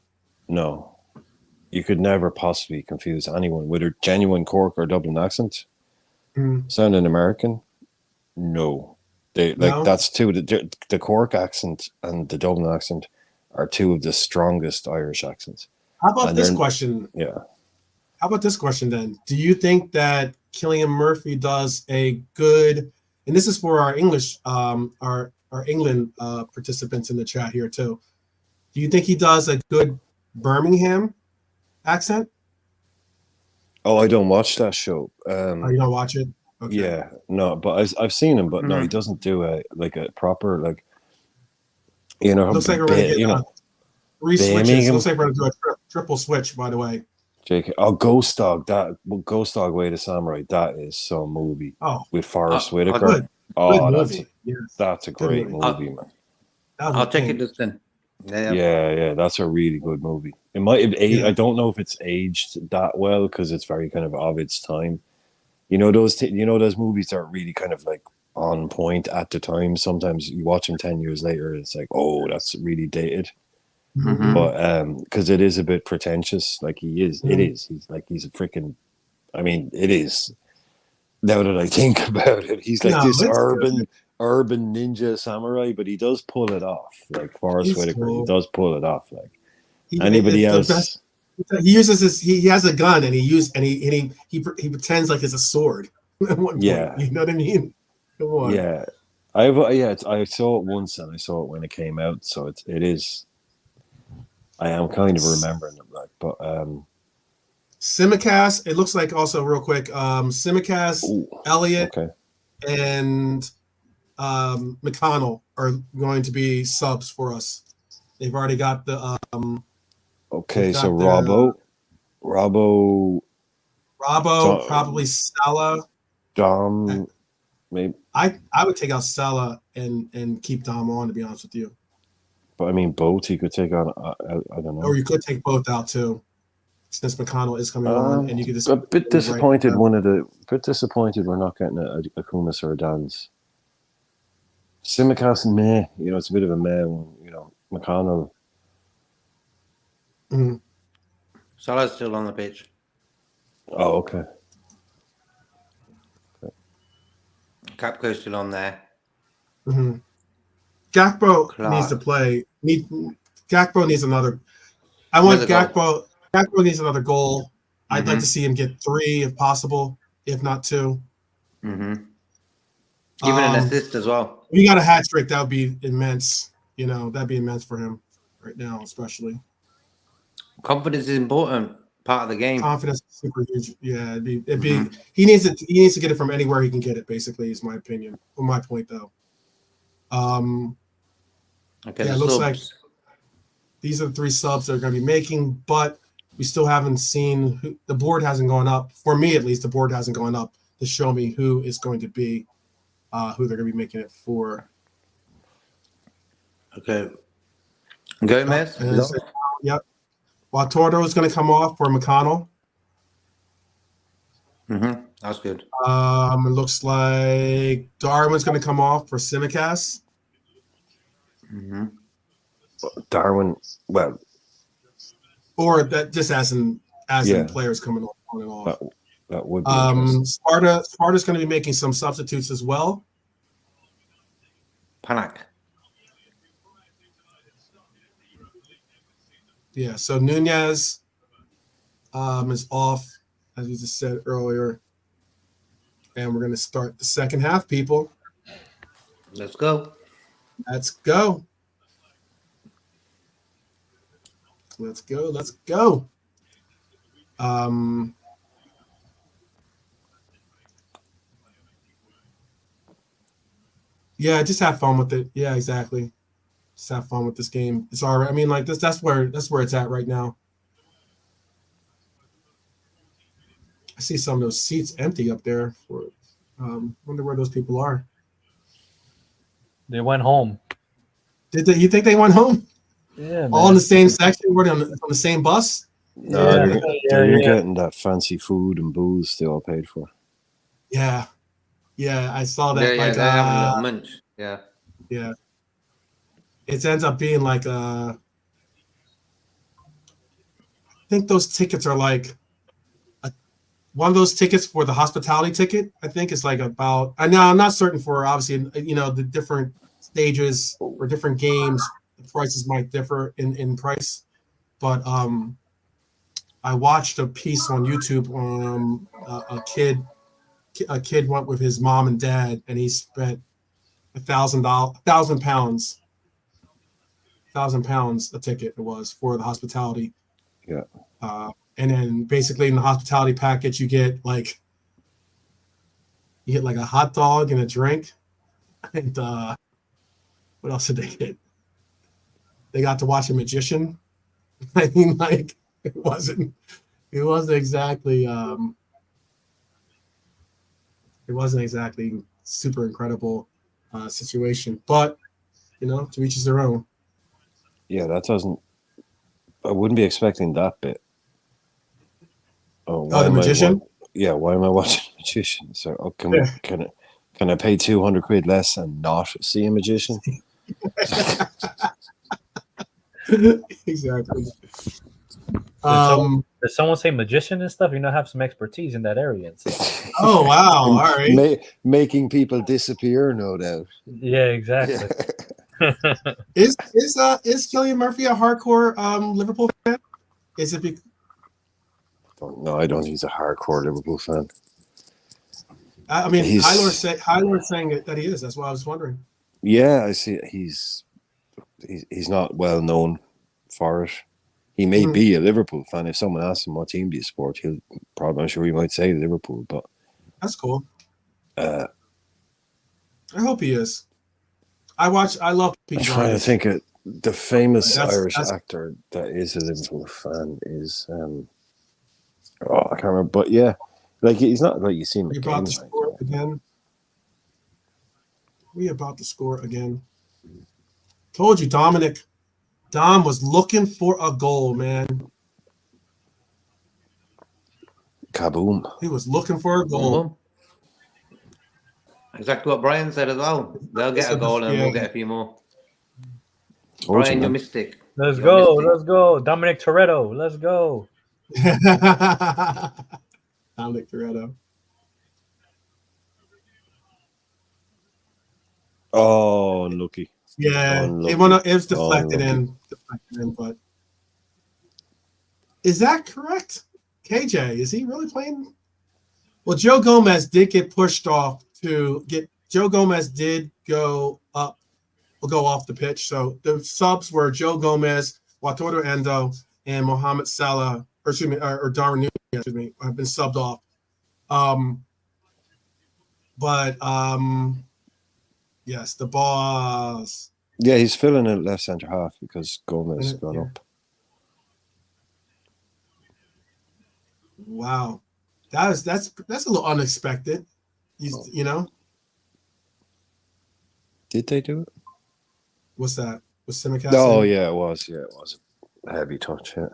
No. You could never possibly confuse anyone with a genuine Cork or Dublin accent. Sounding American? No. That's two. The Cork accent and the Dublin accent are two of the strongest Irish accents. How about this question? Yeah. How about this question then? Do you think that Cillian Murphy does a good, and this is for our English, our England participants in the chat here too. Do you think he does a good Birmingham accent? Oh, I don't watch that show. You don't watch it? Okay. Yeah, no, but I've seen him, but no, he doesn't do a proper looks like we're gonna get 3 switches. Looks like we're gonna do a triple switch, by the way. JK, Ghost Dog, Ghost Dog Way to Samurai, that is some movie. with Forrest Whitaker. That's a great movie, man. I'll check it just then. Yeah, that's a really good movie. It might have aged. I don't know if it's aged that well because it's very kind of its time. You know those movies that are really kind of like on point at the time. Sometimes you watch them 10 years later, it's like, oh, that's really dated. But because it is a bit pretentious, like he is. It is. He's a freaking. I mean, it is. Now that I think about it, he's like this urban ninja samurai, but he does pull it off. Like Forrest Whitaker, he does pull it off. Like anybody else. He uses he has a gun and he pretends like it's a sword. At one point, you know what I mean? Come on. Yeah, I saw it once and I saw it when it came out, so it is. I am kind of remembering it, like, but Simicast. It looks like also real quick. Simicast, Elliot, and McConnell are going to be subs for us. They've already got the. Okay, so Robbo, probably Salah, Dom, maybe. I would take out Salah and keep Dom on, to be honest with you. But I mean, both he could take on. I don't know. Or you could take both out too, since McConnell is coming on, and you could just. A bit disappointed. Bit disappointed we're not getting a Kumas or a Dans. Simicast, meh. You know, it's a bit of a meh. You know, McConnell. Salah's still on the pitch. Oh, okay. Capco's still on there. Gakpo needs to play. Gakpo needs another. I want Gakpo. Gakpo needs another goal. I'd like to see him get 3 if possible, if not 2. Even an assist as well. If he got a hat trick, that would be immense. You know, that'd be immense for him right now, especially. Confidence is important part of the game. Confidence is super huge. Yeah, it'd be. He needs to get it from anywhere he can get it. Basically, is my opinion. Or my point, though. Okay, yeah, it looks like these are the 3 subs they're going to be making, but we still haven't seen the board hasn't gone up. For me, at least, the board hasn't gone up to show me who is going to be, who they're going to be making it for. Okay. Gomez? Yep. Watoro is going to come off for McConnell. That's good. It looks like Darwin's going to come off for Simicast. Darwin, well, or that just as in players coming on and off. That would be Sparta's going to be making some substitutes as well. Panak. Yeah, so Nunez is off, as we just said earlier. And we're going to start the second half, people. Let's go. Let's go. Let's go. Let's go. Yeah, just have fun with it. Yeah, exactly. Just have fun with this game. It's all right. I mean, like that's where it's at right now. I see some of those seats empty up there. For wonder where those people are. They went home. Did they? You think they went home? Yeah, man. All in the same section? Were they on the same bus? No, you're getting that fancy food and booze they all paid for. Yeah, I saw that. Yeah, like, they're having a little munch. Yeah. It ends up being like I think those tickets are like one of those tickets for the hospitality ticket. I think it's like about. Now I'm not certain for obviously the different stages or different games. The prices might differ in price, but I watched a piece on YouTube on a kid went with his mom and dad, and he spent £1,000 a ticket. It was for the hospitality. Yeah. And then basically in the hospitality package, you get like a hot dog and a drink, and what else did they get? They got to watch a magician. I mean, like it wasn't exactly super incredible situation, but to each his their own. Yeah, I wouldn't be expecting that bit. The magician? Why am I watching a magician? So can I pay 200 quid less and not see a magician? Exactly. Did someone say magician and stuff? Have some expertise in that area and stuff. Oh wow! All right, making people disappear, no doubt. Yeah, exactly. Is Cillian Murphy a hardcore Liverpool fan? Is it? No, I don't. He's a hardcore Liverpool fan. I mean, Hylor's saying that he is. That's why I was wondering. Yeah, I see. He's not well known for it. He may be a Liverpool fan. If someone asks him what team do you support, I'm sure he might say Liverpool. But that's cool. I hope he is. I love Pete. I'm trying to think of the famous Irish actor that is a Liverpool fan is I can't remember. But yeah, like he's not like you see him. We about to score again. Told you, Dominic. Dom was looking for a goal, man. Kaboom. He was looking for a goal. Exactly what Brian said as well. They'll get a goal and we'll get a few more. Brian, you're mystic. Let's go. Dominic Toretto. Let's go. Dominic Toretto. Oh, unlucky. Yeah, it was deflected in, but is that correct? KJ, is he really playing? Well, Joe Gomez did get pushed off Joe Gomez did go up, will go off the pitch. So the subs were Joe Gomez, Watoto Endo, and Mohamed Salah, or Darwin Nunez, have been subbed off. But yes, the boss. Yeah, he's filling in left centre half because Gomez gone up. Wow, that's a little unexpected. You know, did they do it? What's that? Was Simicast? Oh yeah, it was. Yeah, it was a heavy touch. Yeah.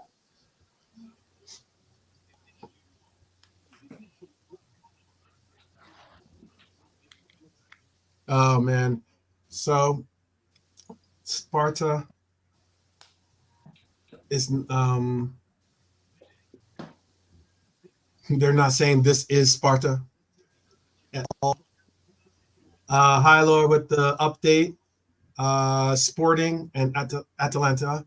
Oh man, so Sparta is they're not saying this is Sparta at all. Hi, Lord, with the update. Sporting and Atalanta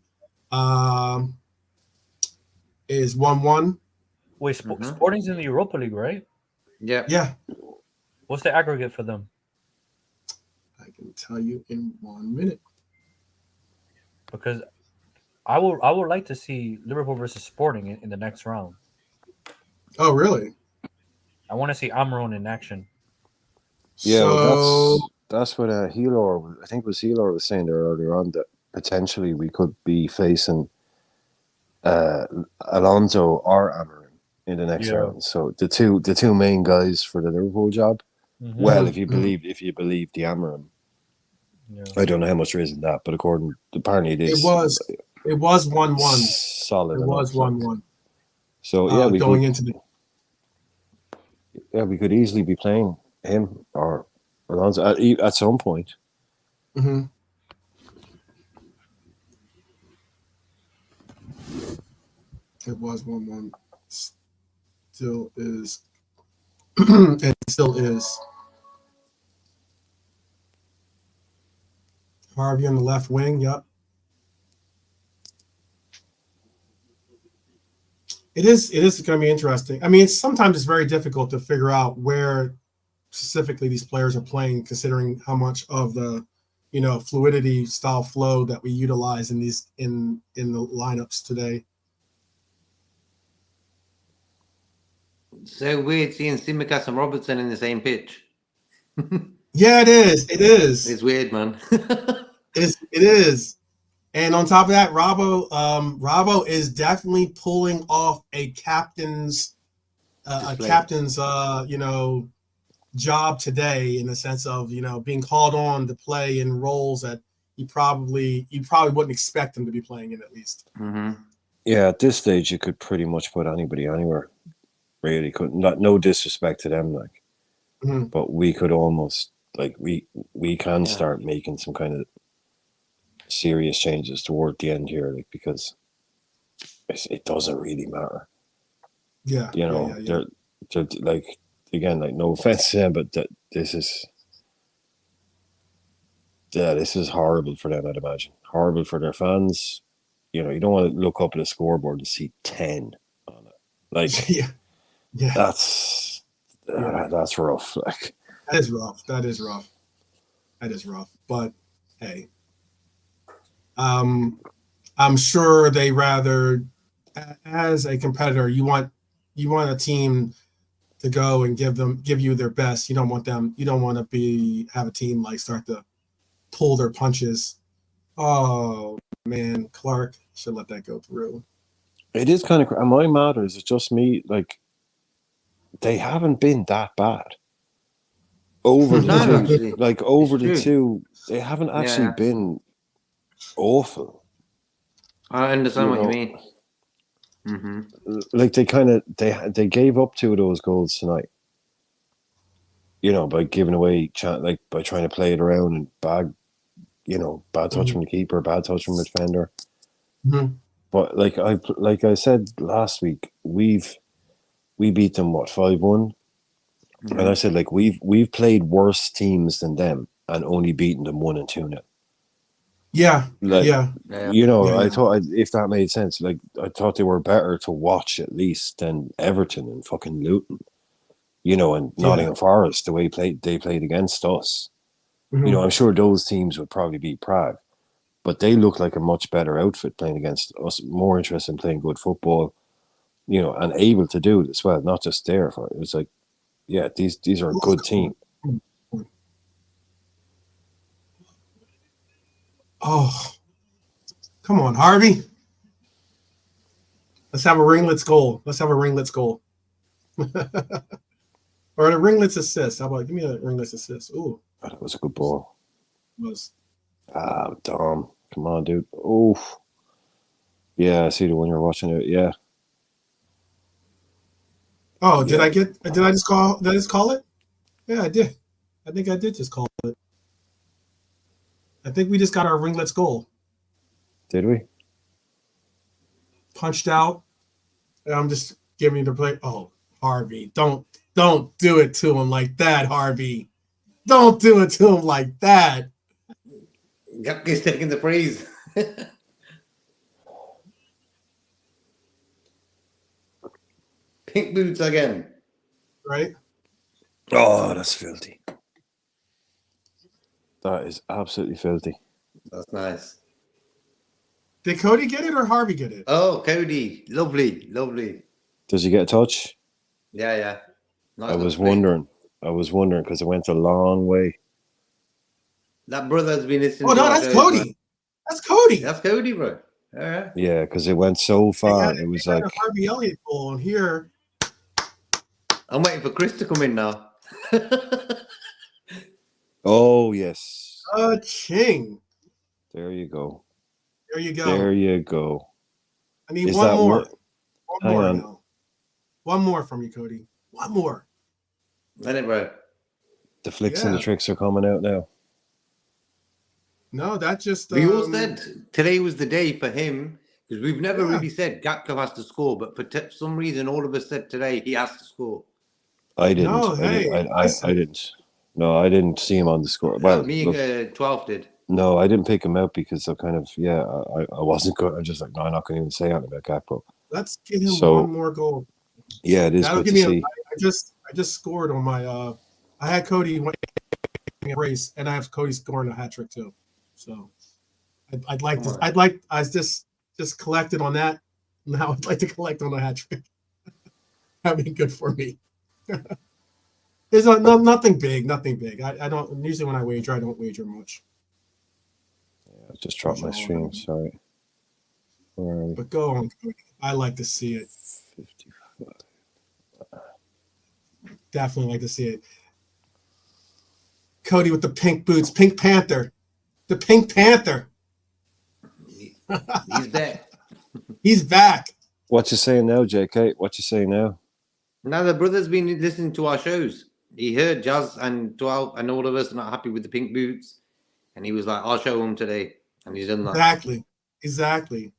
is 1-1. Wait, Sporting's in the Europa League, right? Yeah. What's the aggregate for them? I can tell you in 1 minute. Because I would like to see Liverpool versus Sporting in the next round. Oh, really? I want to see Amaron in action. Yeah, well, that's what Helor, I think it was Helor was saying there earlier on, that potentially we could be facing Alonso or Amaron in the next round. So the two main guys for the Liverpool job. Mm-hmm. Well, if you believe the Amaron, I don't know how much there is in that, but apparently it is. It was 1-1. Solid. It was 1-1. So yeah, we could easily be playing him or Alonso at some point. Mm-hmm. It was 1-1. Still is. It still is. Harvey on the left wing. Yep. It is going to be interesting. I mean, sometimes it's very difficult to figure out where specifically these players are playing, considering how much of the, fluidity style flow that we utilize in these in the lineups today. So weird seeing Simicast and Robertson in the same pitch. Yeah, it is. It is. It's weird, man. It is. And on top of that, Robbo is definitely pulling off a captain's job today, in the sense of, being called on to play in roles that you probably wouldn't expect him to be playing in, at least. Mm-hmm. Yeah, at this stage, you could pretty much put anybody anywhere. Really could. No disrespect to them, but we could almost we can start making some kind of serious changes toward the end here, because it doesn't really matter. Yeah, they're again, no offense to them, but this is horrible for them. I'd imagine horrible for their fans. You don't want to look up at a scoreboard and see 10 on it. Yeah, that's rough. That is rough. But hey, I'm sure they rather, as a competitor, you want a team to go and give you their best. You don't want to have a team start to pull their punches. Oh man, Clark should let that go through. It is kind of. Am I mad, or is it just me? They haven't been that bad over the two. They haven't actually been awful. I understand what you mean. Mm-hmm. They gave up 2 of those goals tonight. by giving away, by trying to play it around and bad touch from the keeper, bad touch from the defender. Mm-hmm. But like I said last week, we beat them 5-1, and I said we've played worse teams than them and only beaten them 1 and 2-0. Yeah. I thought, if that made sense, I thought they were better to watch at least than Everton and fucking Luton, and Nottingham Forest, the way they played against us. Mm-hmm. I'm sure those teams would probably beat Prague, but they look like a much better outfit playing against us, more interested in playing good football, and able to do it as well, not just there for it. It was these are a good team. Oh, come on, Harvey. Let's have a ringlets goal. Let's have a ringlets goal. Or a ringlets assist. How about give me a ringlets assist? Ooh. That was a good ball. Was Dom. Come on, dude. Oh. Yeah, I see the one you're watching it. Yeah. Oh, did I just call it? Yeah, I did. I think I did just call it. I think we just got our ringlets goal. Did we? Punched out. And I'm just giving you the play. Oh, Harvey, don't do it to him like that, Harvey. Don't do it to him like that. Gapke's taking the praise. Pink boots again. Right? Oh, that's filthy. That is absolutely filthy. That's nice. Did Cody get it or Harvey get it? Oh, Cody. Lovely. Does he get a touch? Yeah. Nice I was wondering because it went a long way. That brother's been listening. Oh, no, that's Cody. Man. That's Cody. That's Cody, bro. Yeah. Yeah, because it went so far. It was like a Harvey Elliott goal here. I'm waiting for Chris to come in now. oh yes. Ching. There you go. There you go. There you go. I need Is one that more. what- One more Hang on. now. One more from you, Cody. One more. Let it, bro. The flicks and the tricks are coming out now. No, that just We all said today was the day for him because we've never really said Gapco has to score, but for some reason, all of us said today he has to score. I didn't. No, I didn't. No, I didn't see him on the score. Well, me and 12 did. No, I didn't pick him out because I kind of I wasn't good. I'm just like, no, I'm not going to even say anything about Gakpo. Let's get him one more goal. Yeah, it is That'll good give to me see. I just scored on my I had Cody in a race and I have Cody scoring a hat trick too. So I'd like to I just collected on that. Now I'd like to collect on a hat trick. That'd be good for me. There's nothing big. I don't usually when I wager, I don't wager much. I just dropped my stream. Sorry. But go on, Cody. I like to see it. 55. Definitely like to see it. Cody with the pink boots, Pink Panther. The Pink Panther. He's back. He's back. What you saying now, JK? What you saying now? Now the brother's been listening to our shows. He heard Jazz and 12 and all of us are not happy with the pink boots. And he was like, I'll show him today. And he's done that. Exactly.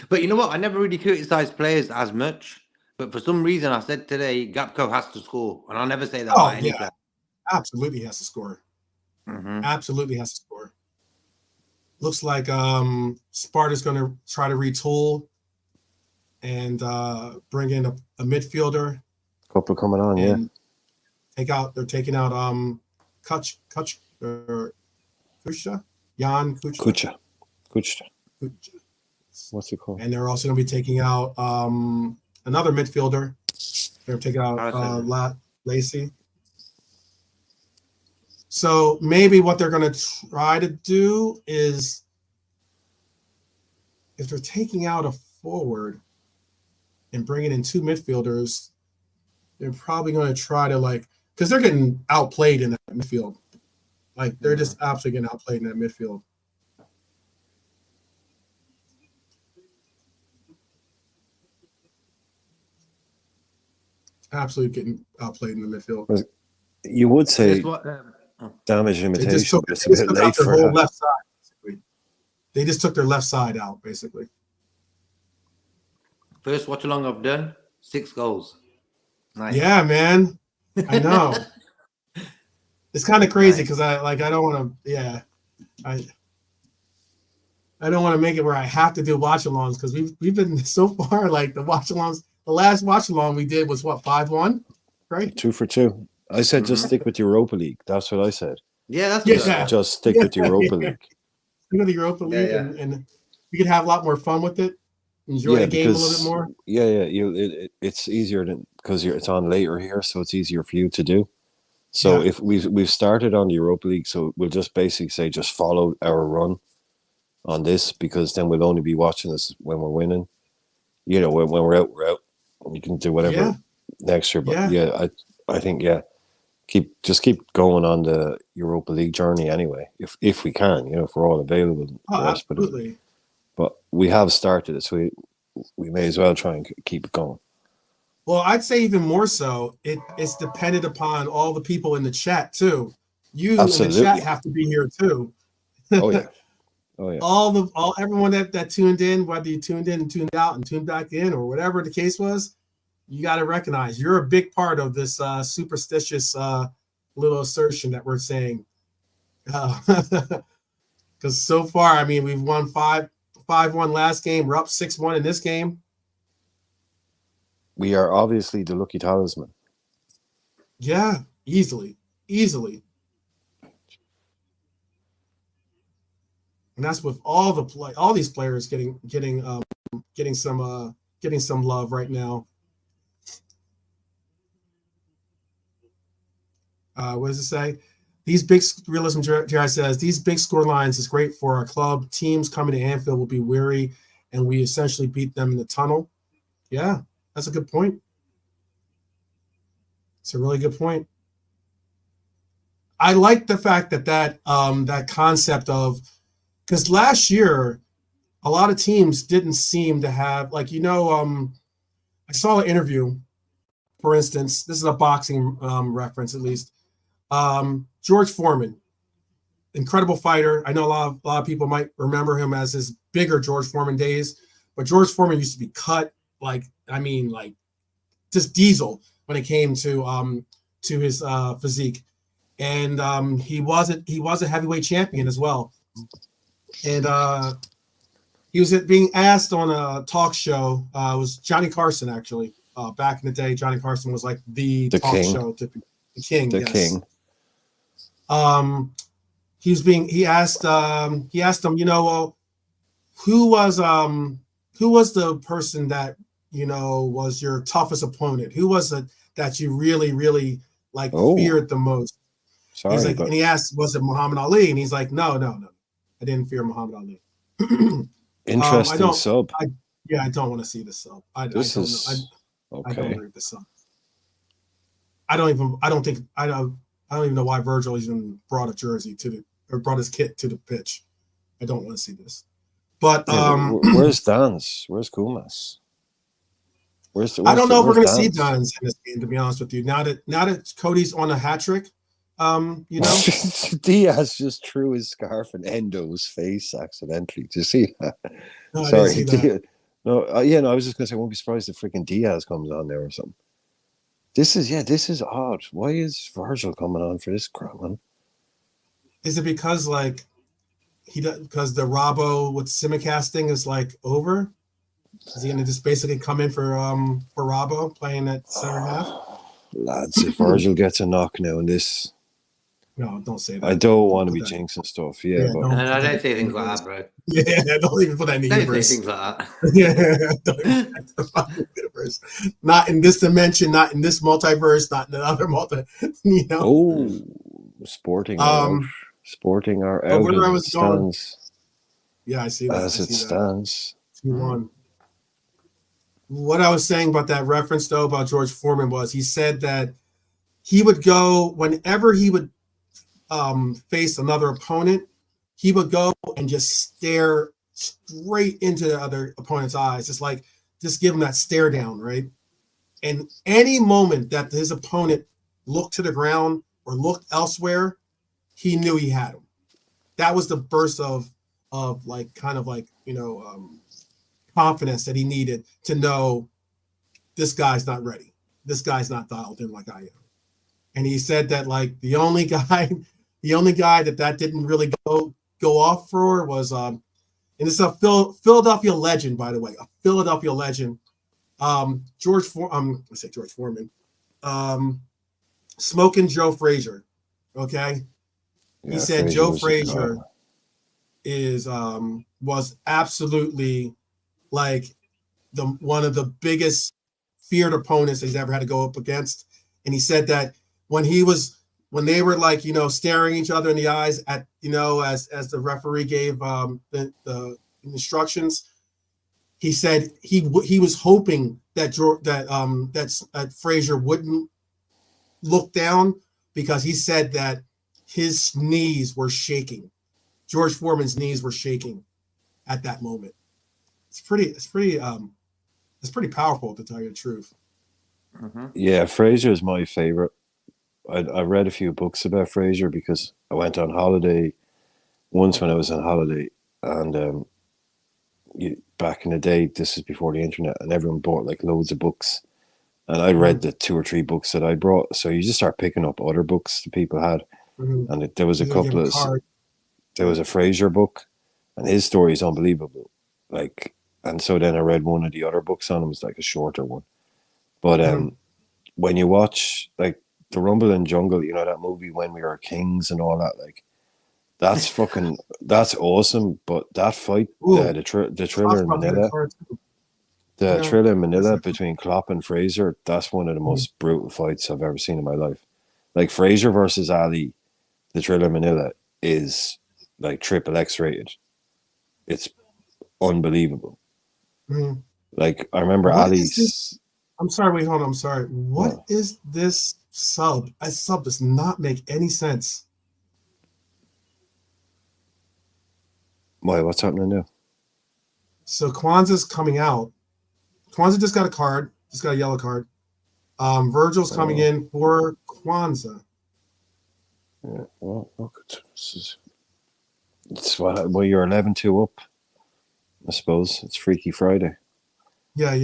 But you know what? I never really criticized players as much. But for some reason, I said today, Gapco has to score. And I'll never say that about any player. Absolutely has to score. Mm-hmm. Absolutely has to score. Looks like Sparta's going to try to retool and bring in a midfielder. Couple coming on, yeah. They're taking out Kucha. What's it called? And they're also going to be taking out another midfielder. They're taking out Lacey. So maybe what they're going to try to do is, if they're taking out a forward and bringing in two midfielders, they're probably going to try to because they're getting outplayed in that midfield. They're just absolutely getting outplayed in that midfield. Absolutely getting outplayed in the midfield. You would say damage limitation, but it's a bit late for their left side, basically. They just took their left side out, basically. First watch-along I've done, 6 goals. Nice. Yeah, man. I know. It's kind of crazy because I don't want to. I don't want to make it where I have to do watch-alongs because we've been so far the watch-alongs. The last watch-along we did was what, 5-1, right? 2 for 2. I said just stick with Europa League. That's what I said. Yeah, that's good. Just stick with Europa League. Stick with the Europa League, and we could have a lot more fun with it. Enjoy the game a little bit more. It's easier because it's on later here, so it's easier for you to do. So if we've started on the Europa League, so we'll just basically say just follow our run. on this, because then we'll only be watching this when we're winning. You know, when we're out, we're out. You can do whatever next year. But I think keep going on the Europa League journey anyway, if we can, you know, if we're all available. Absolutely. But we have started it, so we may as well try and keep it going. Well, I'd say even more so, it's dependent upon all the people in the chat too. You Absolutely. in the chat have to be here too. Oh yeah. Everyone that tuned in, whether you tuned in and tuned out and tuned back in or whatever the case was, you got to recognize you're a big part of this superstitious little assertion that we're saying. Because so far, I mean, we've won 5-1 last game. We're up 6-1 in this game. We are obviously the lucky talisman. Yeah, easily. And that's with all these players getting some love right now. What does it say? These big realism, Jared says, these big score lines is great for our club. Teams coming to Anfield will be weary, and we essentially beat them in the tunnel. Yeah, that's a good point. It's a really good point. I like the fact that concept of, because last year a lot of teams didn't seem to have, like, you know, I saw an interview, for instance, this is a boxing reference at least. George Foreman, incredible fighter. I know a lot of people might remember him as his bigger George Foreman days, but George Foreman used to be cut like just diesel when it came to his physique, and he was a heavyweight champion as well, and he was being asked on a talk show. It was Johnny Carson actually. Back in the day, Johnny Carson was like the talk king. show, the king. The yes. king. He asked him, you know, well, who was the person that, you know, was your toughest opponent? Who was it that you really, really feared the most? Sorry, he's like, and he asked, was it Muhammad Ali? And he's like, no, I didn't fear Muhammad Ali. Interesting sub. I don't want to see this sub. I don't read the sub. I don't even know why Virgil even brought a jersey brought his kit to the pitch. I don't want to see this. But where's Dan's? Where's Kumas? I don't know if we're going to see Dan's in this game, to be honest with you. Now that Cody's on a hat trick, you know, Diaz just threw his scarf in Endo's face accidentally. Did you see that? No, Sorry, I didn't see that. No, I was just going to say, I won't be surprised if freaking Diaz comes on there or something. This is odd. Why is Virgil coming on for this crap, man? Is it because because the Robbo with simulcasting is over? Is he going to just basically come in for Robbo playing at center half? Lads, if Virgil gets a knock now in this. No, don't say that. I don't want to be jinxing stuff. Yeah, but I don't say things like that, bro. Yeah, don't even put that in the universe. Say things like that. Yeah, don't even put that in the universe. Not in this dimension, not in this multiverse, not in another you know. Oh, Sporting are out where I as was it going, stands. Yeah, I see that. As it stands. 2-1. What I was saying about that reference, though, about George Foreman was he said that he would go whenever he would face another opponent, he would go and just stare straight into the other opponent's eyes. Just give him that stare down, right? And any moment that his opponent looked to the ground or looked elsewhere, he knew he had him. That was the burst of confidence that he needed to know this guy's not ready. This guy's not dialed in like I am. And he said that the only guy that didn't really go off for was and it's a Philadelphia legend, by the way, a Philadelphia legend. George Foreman, Smoking Joe Frazier. Okay. Yeah, he said Joe Frazier was absolutely one of the biggest feared opponents he's ever had to go up against. And he said that when he was when they were like, staring each other in the eyes at, as the referee gave the instructions, he said he was hoping that Frazier wouldn't look down, because he said that his knees were shaking. George Foreman's knees were shaking at that moment. It's pretty powerful, to tell you the truth. Mm-hmm. Yeah, Frazier is my favorite. I read a few books about Frazier because I went on holiday once when I was on holiday, and back in the day, this is before the internet, and everyone bought like loads of books, and I read the 2 or 3 books that I brought. So you just start picking up other books that people had, and there was a couple of. There was a Frazier book, and his story is unbelievable. Like, and so then I read one of the other books on him. It was like a shorter one, but when you watch like the Rumble in Jungle, that movie When We Were Kings and all that, like that's that's awesome. But that fight, the thriller in Manila, thriller in Manila between Klopp and Frazier, that's one of the most brutal fights I've ever seen in my life. Like Frazier versus Ali, the thriller in Manila is like XXX rated. It's unbelievable. Like I remember Ali's. I'm sorry. Wait, hold on. I'm sorry. What is this sub? A sub does not make any sense. Why? What's happening now? So Kwanzaa's coming out. Kwanzaa just got a card. Just got a yellow card. Virgil's coming in for Kwanzaa. Yeah. Well, look, it's well, you're 11-2 up. I suppose it's Freaky Friday. Yeah.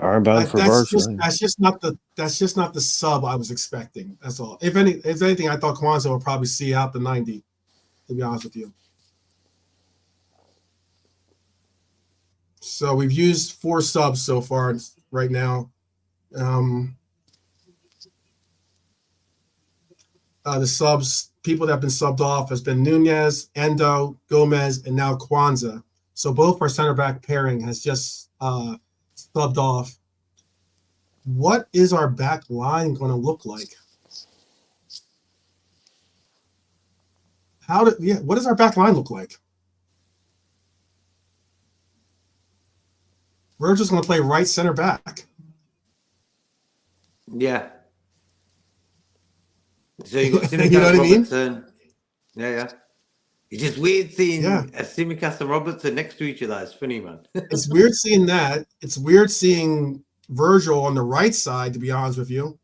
Armband for Virgil. That's just not the sub I was expecting. That's all. If anything, I thought Kwanzaa would probably see out the 90. To be honest with you. So we've used 4 subs so far right now. The subs, people that have been subbed off, has been Nunez, Endo, Gomez, and now Kwanzaa. So both our center back pairing has just subbed off. What is our back line going to look like? What does our back line look like? Virgil's going to play right center back. Yeah. So you got You know what I mean? Robertson. Yeah. It's just weird seeing Tsimikas and Robertson next to each other. It's funny, man. It's weird seeing that. It's weird seeing Virgil on the right side, to be honest with you.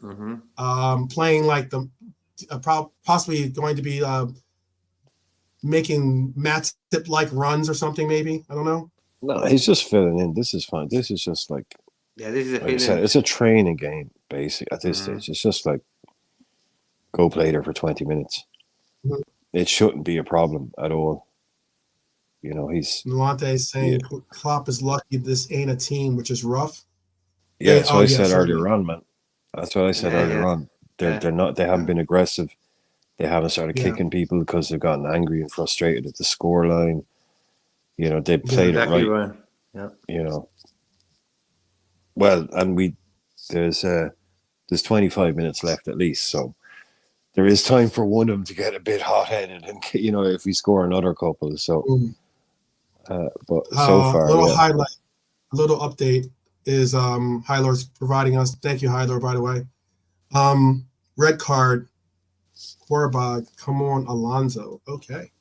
Playing like the possibly going to be making Matip-like runs or something, maybe. I don't know. No, he's just filling in. This is fine. This is just like this is like I said, it's a training game, basically, at this stage. It's just like go play there for 20 minutes. It shouldn't be a problem at all. He's Nolante is saying Klopp is lucky this ain't a team, which is rough. Yeah, that's what I said earlier on, man. That's what I said earlier on. They're not. They haven't been aggressive. They haven't started kicking people because they've gotten angry and frustrated at the scoreline. They played it right. Yeah. Well, and there's 25 minutes left at least, so there is time for one of them to get a bit hot-headed, and if we score another couple. So, but so far, highlight, a little update is Hylor's providing us. Thank you, Hylor, by the way. Red card, Korbag. Come on, Alonso. Okay.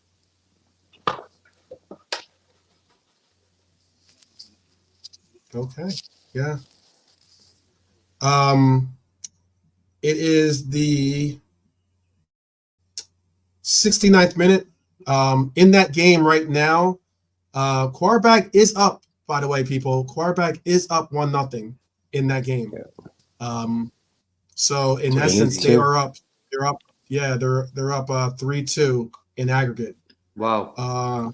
Okay. Yeah. It is the 69th minute. In that game right now, Korbag is up, by the way, people. Korbag is up 1-0 in that game. So in essence, they are up. They're up. Yeah, they're up 3-2 in aggregate. Wow.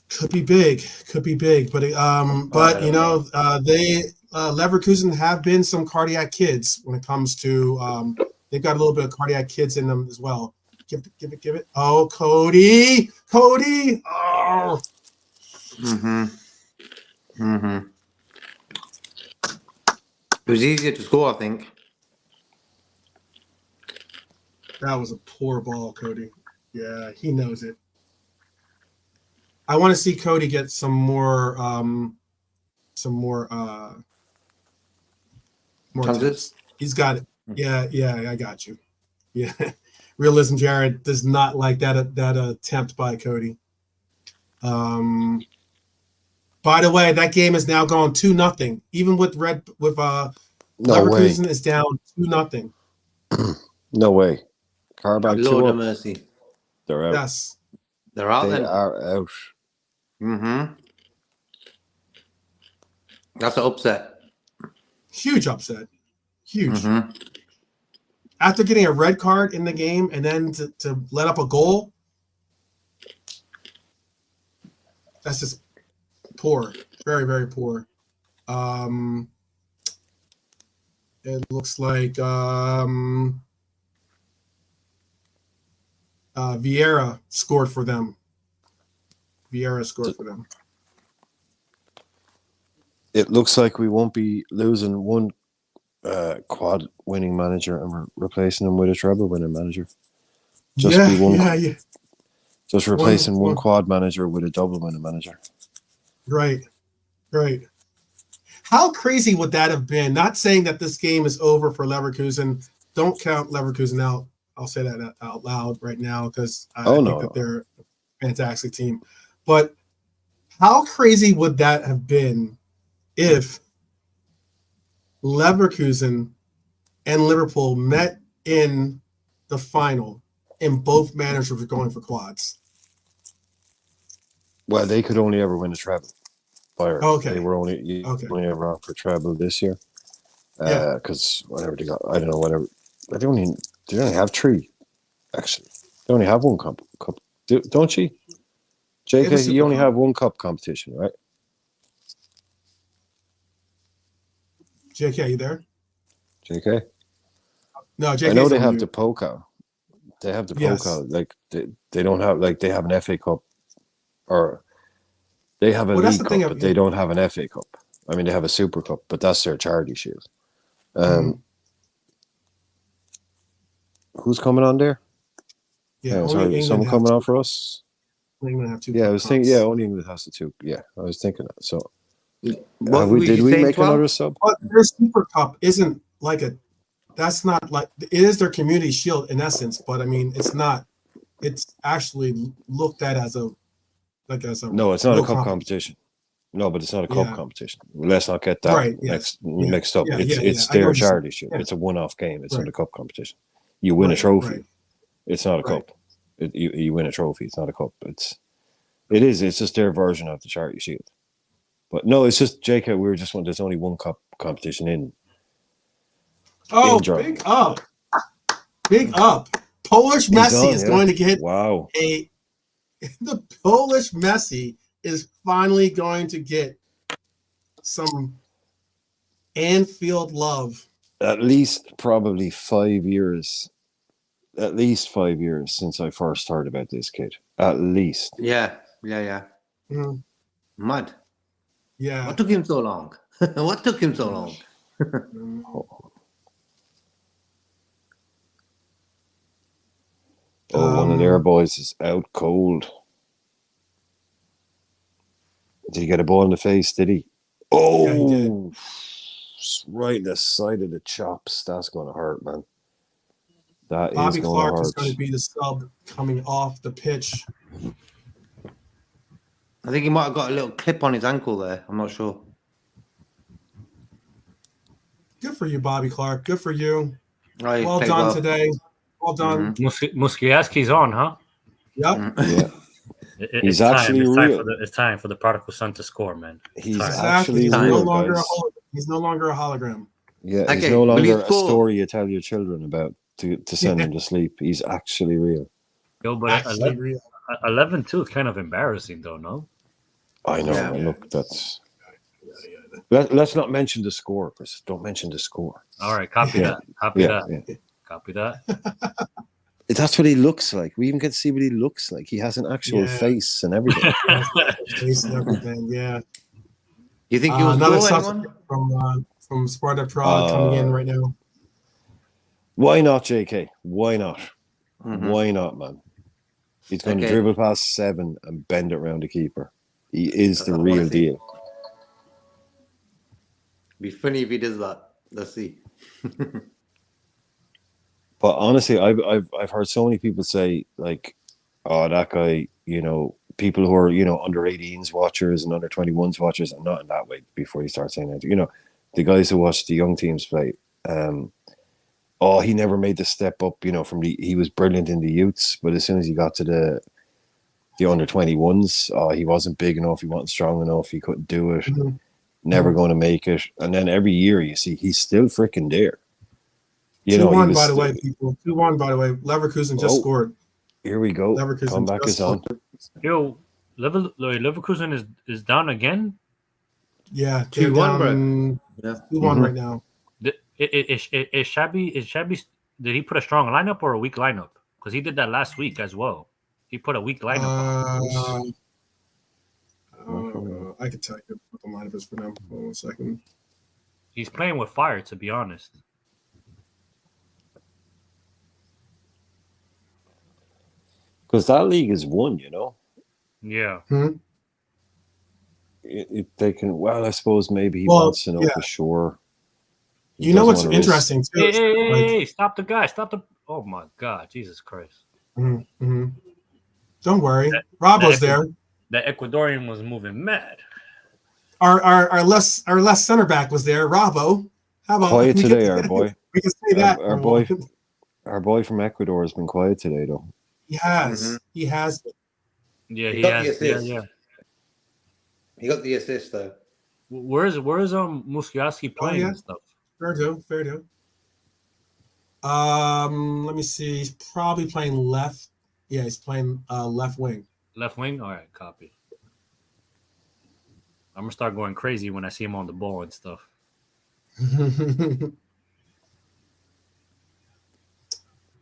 Could be big, but they Leverkusen have been some cardiac kids when it comes to they've got a little bit of cardiac kids in them as well. Give it. Oh, Cody. Oh. It was easier to score, I think. That was a poor ball, Cody. Yeah, he knows it. I want to see Cody get some more attempts. He's got it. Yeah, I got you. Yeah. Realism Jared does not like that attempt by Cody. By the way, that game is now going 2-0. Even with Leverkusen is down 2-0. No way. Carback Lord of mercy. They're out. Yes. They're out. They are out. That's an upset. Huge upset. Huge. After getting a red card in the game and then to let up a goal, that's just poor. Very, very poor. It looks like Vieira scored for them. It looks like we won't be losing one quad winning manager and we're replacing him with a treble winning manager. Just replacing one quad manager with a double winning manager. Right. How crazy would that have been? Not saying that this game is over for Leverkusen. Don't count Leverkusen out. I'll say that out loud right now because I think that they're a fantastic team. But how crazy would that have been if Leverkusen and Liverpool met in the final and both managers were going for quads? Well, they could only ever win a treble. Okay. They were only ever on for treble this year. Because whatever they got, I don't know, whatever. They only have 3, actually. They only have one cup. Don't you? JK, you only have one cup competition, right? JK, you there? JK? No, JK. I know they have the Pokal. They have the Pokal. Like they don't have they have an FA Cup or they have a League Cup, but they don't have an FA Cup. I mean, they have a Super Cup, but that's their charity shield. Who's coming on there? Yeah, sorry, someone coming on for us? England have 2. Yeah, I was thinking. Yeah, only England has the 2. Yeah, I was thinking that. So, did we make another sub? But their Super Cup isn't like a. That's not like it is their community shield in essence, but I mean, it's not. It's actually looked at as a. No, it's not a cup competition. No, but it's not a cup competition. Let's not get that mixed up. It's their charity shield. It's a one-off game. It's not a cup competition. You win a trophy. It's not a cup. You win a trophy. It's not a cup. It's just their version of the charity shield. But no, it's just JK. We were just there's only one cup competition in. Oh, big up! Polish Messi is going to get the Polish Messi is finally going to get some Anfield love. At least probably 5 years. At least 5 years since I first heard about this kid. At least. Yeah. Mad. Yeah. What took him so long? One of their boys is out cold. Did he get a ball in the face? Did he? Oh, yeah, he did. Right in the side of the chops. That's going to hurt, man. Bobby Clark is going to be the sub coming off the pitch. I think he might have got a little clip on his ankle there. I'm not sure. Good for you, Bobby Clark. Good for you. Right, well done today. Well done. Muskiewski's on, huh? Yep. Yeah. It's time for the prodigal son to score, man. He's actually real, he's no longer a hologram. Yeah, okay. He's no longer a story you tell your children about to send them to sleep. He's actually real. Yo, but 11-2 is kind of embarrassing, though, no? I know. Yeah. Look, that's... Let's not mention the score, Chris. Don't mention the score. All right, copy that. Copy that. That's what he looks like. We even get to see what he looks like. He has an actual face and everything. Face and everything. Yeah. You think he will another score substitute from Sparta Prague coming in right now? Why not, JK? Why not? Mm-hmm. Why not, man? He's going to dribble past 7 and bend it around the keeper. He is the real deal. Be funny if he does that. Let's see. But honestly, I've heard so many people say, like, oh, that guy, people who are, under 18s watchers and under 21s watchers, and not in that way before you start saying that, the guys who watch the young teams play, he never made the step up, he was brilliant in the youths, but as soon as he got to the under 21s, he wasn't big enough, he wasn't strong enough, he couldn't do it, never going to make it. And then every year you see he's still freaking there. 2-1, by the way, people. 2-1, by the way. Leverkusen just scored. Here we go. Leverkusen comeback is on. Yo, Leverkusen is down again. Yeah, 2-1, bro. 2-1 right now. Is Shabby? Did he put a strong lineup or a weak lineup? Because he did that last week as well. He put a weak lineup. I can tell you what the lineup is for them. Hold on 1 second. He's playing with fire, to be honest. Because that league is won, Yeah. They can. Well, I suppose maybe he wants to know for sure. You know what's interesting too? Hey, stop the guy! Stop the! Oh my God, Jesus Christ! Mm-hmm. Don't worry, Rabo's there. The Ecuadorian was moving mad. Our less center back was there, Rabo. How about quiet today, our boy? We can say that our boy from Ecuador has been quiet today, though. He has. He has. Yeah, he has. Yeah. He got the assist though. Where's Muskiaski playing and stuff? Fair do. Let me see. He's probably playing left. Yeah, he's playing left wing. Left wing? All right, copy. I'm gonna start going crazy when I see him on the ball and stuff.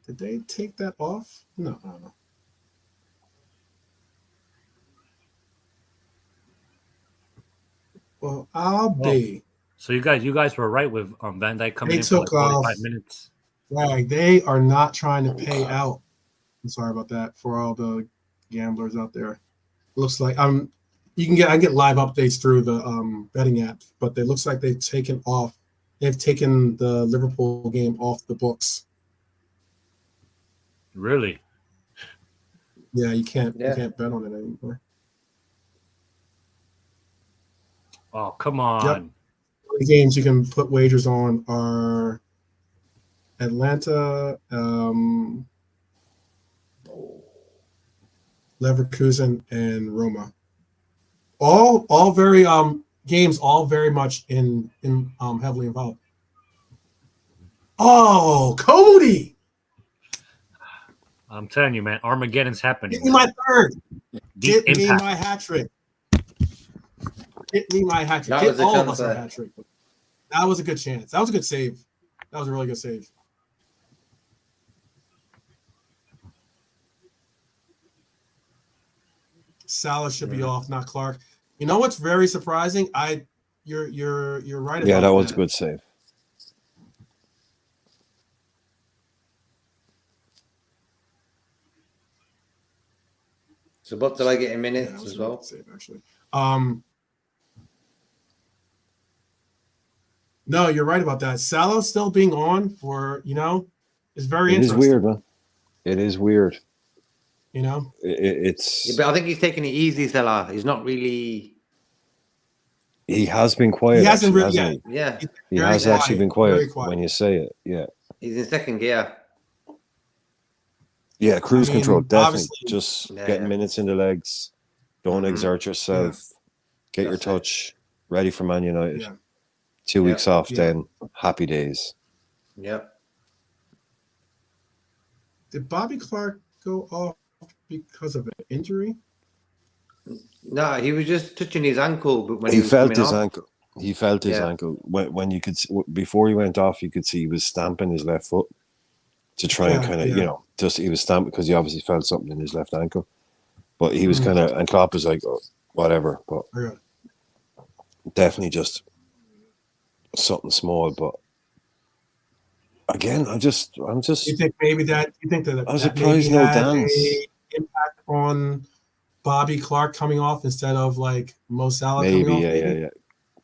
Did they take that off? No. Well, I'll be. So you guys were right with Van Dijk coming in for like 45 minutes. Right, they are not trying to pay out. I'm sorry about that for all the gamblers out there. Looks like I get live updates through the betting app, but it looks like they've taken the Liverpool game off the books. Really? Yeah, you can't bet on it anymore. Oh, come on. Yep. The games you can put wagers on are Atlanta, Leverkusen, and Roma. All very games, all very much in heavily involved. Oh, Cody! I'm telling you, man, Armageddon's happening. Get me my third. Deep Get impact. me my hat trick. Get me my hat trick. That Get all of us our hat trick. That was a good chance. That was a good save. That was a really good save. Salah should be off, not Clark. You know what's very surprising? You're right about that was a good save. So what did I get in minutes as well? Save, actually. No, you're right about that. Salah still being on for, is very interesting. It is weird, man. It is weird. It's. Yeah, but I think he's taking it easy, Salah. He's not really. He has been quiet. He hasn't really. He has actually been quiet when you say it. Yeah. He's in second gear. Yeah, cruise control, definitely. Just getting minutes in the legs. Don't exert yourself. Get your touch. Ready for Man United. Yeah. 2 weeks off, then happy days. Yeah. Did Bobby Clark go off because of an injury? No, he was just touching his ankle. But when he felt his ankle. He felt his ankle. When you could, before he went off, you could see he was stamping his left foot to try and kind of, just he was stamped because he obviously felt something in his left ankle. But he was kind of, and Klopp was like, oh, whatever. But definitely just something small. But again, I'm just. You think that I was surprised no dance impact on Bobby Clark coming off instead of like Mo Salah maybe, coming off? Yeah.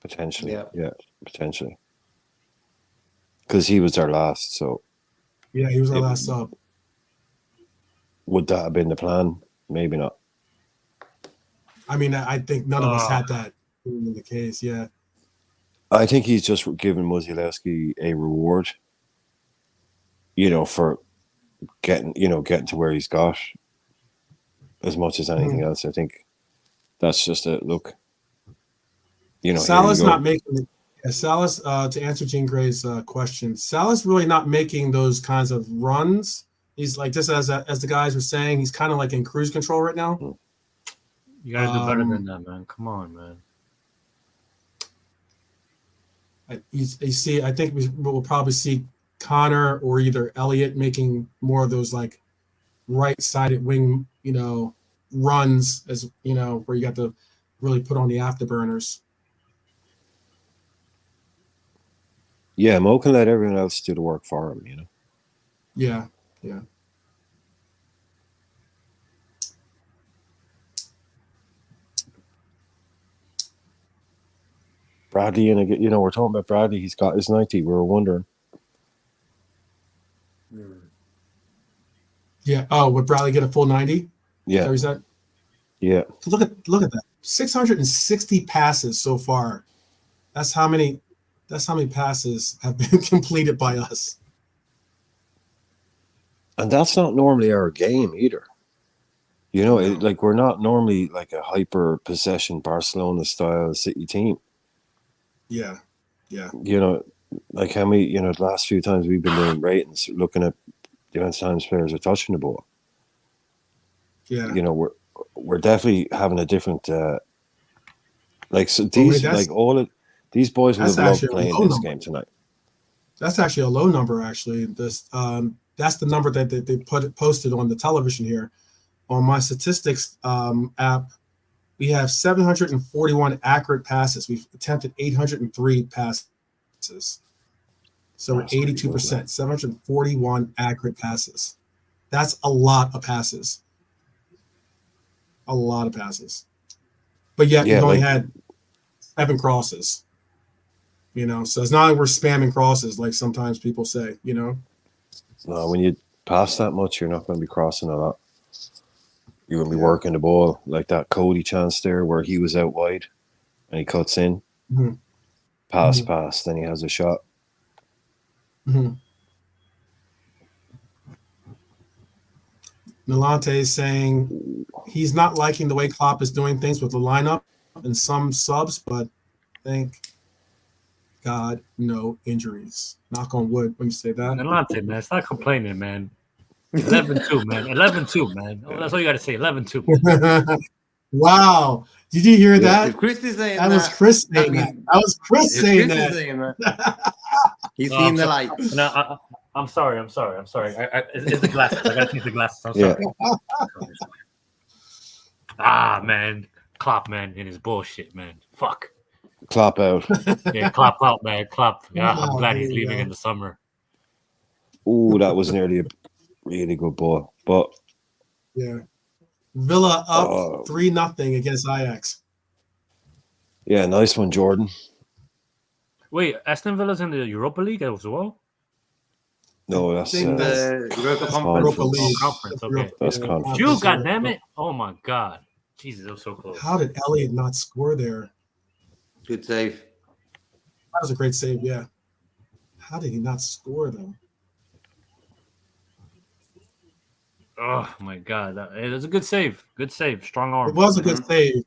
Potentially, yeah, potentially. Because he was our last, so. Yeah, he was our last sub. Would that have been the plan? Maybe not. I mean, I think none of us had that in the case, yeah. I think he's just given Musialewski a reward, for getting to where he's got as much as anything else. I think that's just a look. Salah's not making Salah's to answer Jean Gray's question. Salah's really not making those kinds of runs. He's like, just as the guys were saying, he's kind of like in cruise control right now. You gotta do better than that, man. Come on, man. I think we'll probably see Connor or either Elliott making more of those like right-sided wing, runs as where you got to really put on the afterburners. Yeah, Mo can let everyone else do the work for him, Yeah. Bradley, and we're talking about Bradley. He's got his 90. We were wondering. Yeah. Oh, would Bradley get a full 90? Yeah. Is that? Yeah. Look at that. 660 passes so far. That's how many passes have been completed by us. And that's not normally our game either. We're not normally like a hyper possession Barcelona style City team. Yeah. Like how many, the last few times we've been doing ratings, looking at the amount of times players are touching the ball. Yeah. We're definitely having a different, these boys would have loved playing this game tonight. That's actually a low number, actually. That's the number that they posted on the television here. On my statistics app, we have 741 accurate passes. We've attempted 803 passes. So we're 82%, 741 accurate passes. That's a lot of passes. A lot of passes. But yet we've only had 7 crosses. So it's not like we're spamming crosses like sometimes people say, No, when you pass that much, you're not going to be crossing a lot. You're going to be working the ball like that Cody chance there where he was out wide and he cuts in. Mm-hmm. Pass, then he has a shot. Mm-hmm. Nalante is saying he's not liking the way Klopp is doing things with the lineup and some subs, but thank God, no injuries. Knock on wood when you say that. Nalante, man, stop complaining, man. 11-2, man. 11-2, man. Oh, that's all you got to say. 11-2. Wow. Did you hear that? Chris is saying that was Chris saying that. That was Chris saying that. He's seen the lights. No, I'm sorry. It's the glasses. I got to take the glasses. I'm sorry. Man. Klopp, man, in his bullshit, man. Fuck. Klopp out. Yeah, Klopp out, man. Klopp. Yeah, I'm glad he's leaving in the summer. Oh, that was nearly a really good ball. But yeah. Villa up 3-0 against Ajax. Yeah, nice one, Jordan. Wait, Aston Villa's in the Europa League as well? No, that's the Europa League. Conference. Okay. That's conference. You, goddammit. Oh my God. Jesus, it was so close. How did Elliott not score there? Good save. That was a great save, yeah. How did he not score, though? Oh, my God. It was a good save. Good save. Strong arm. It was a good save.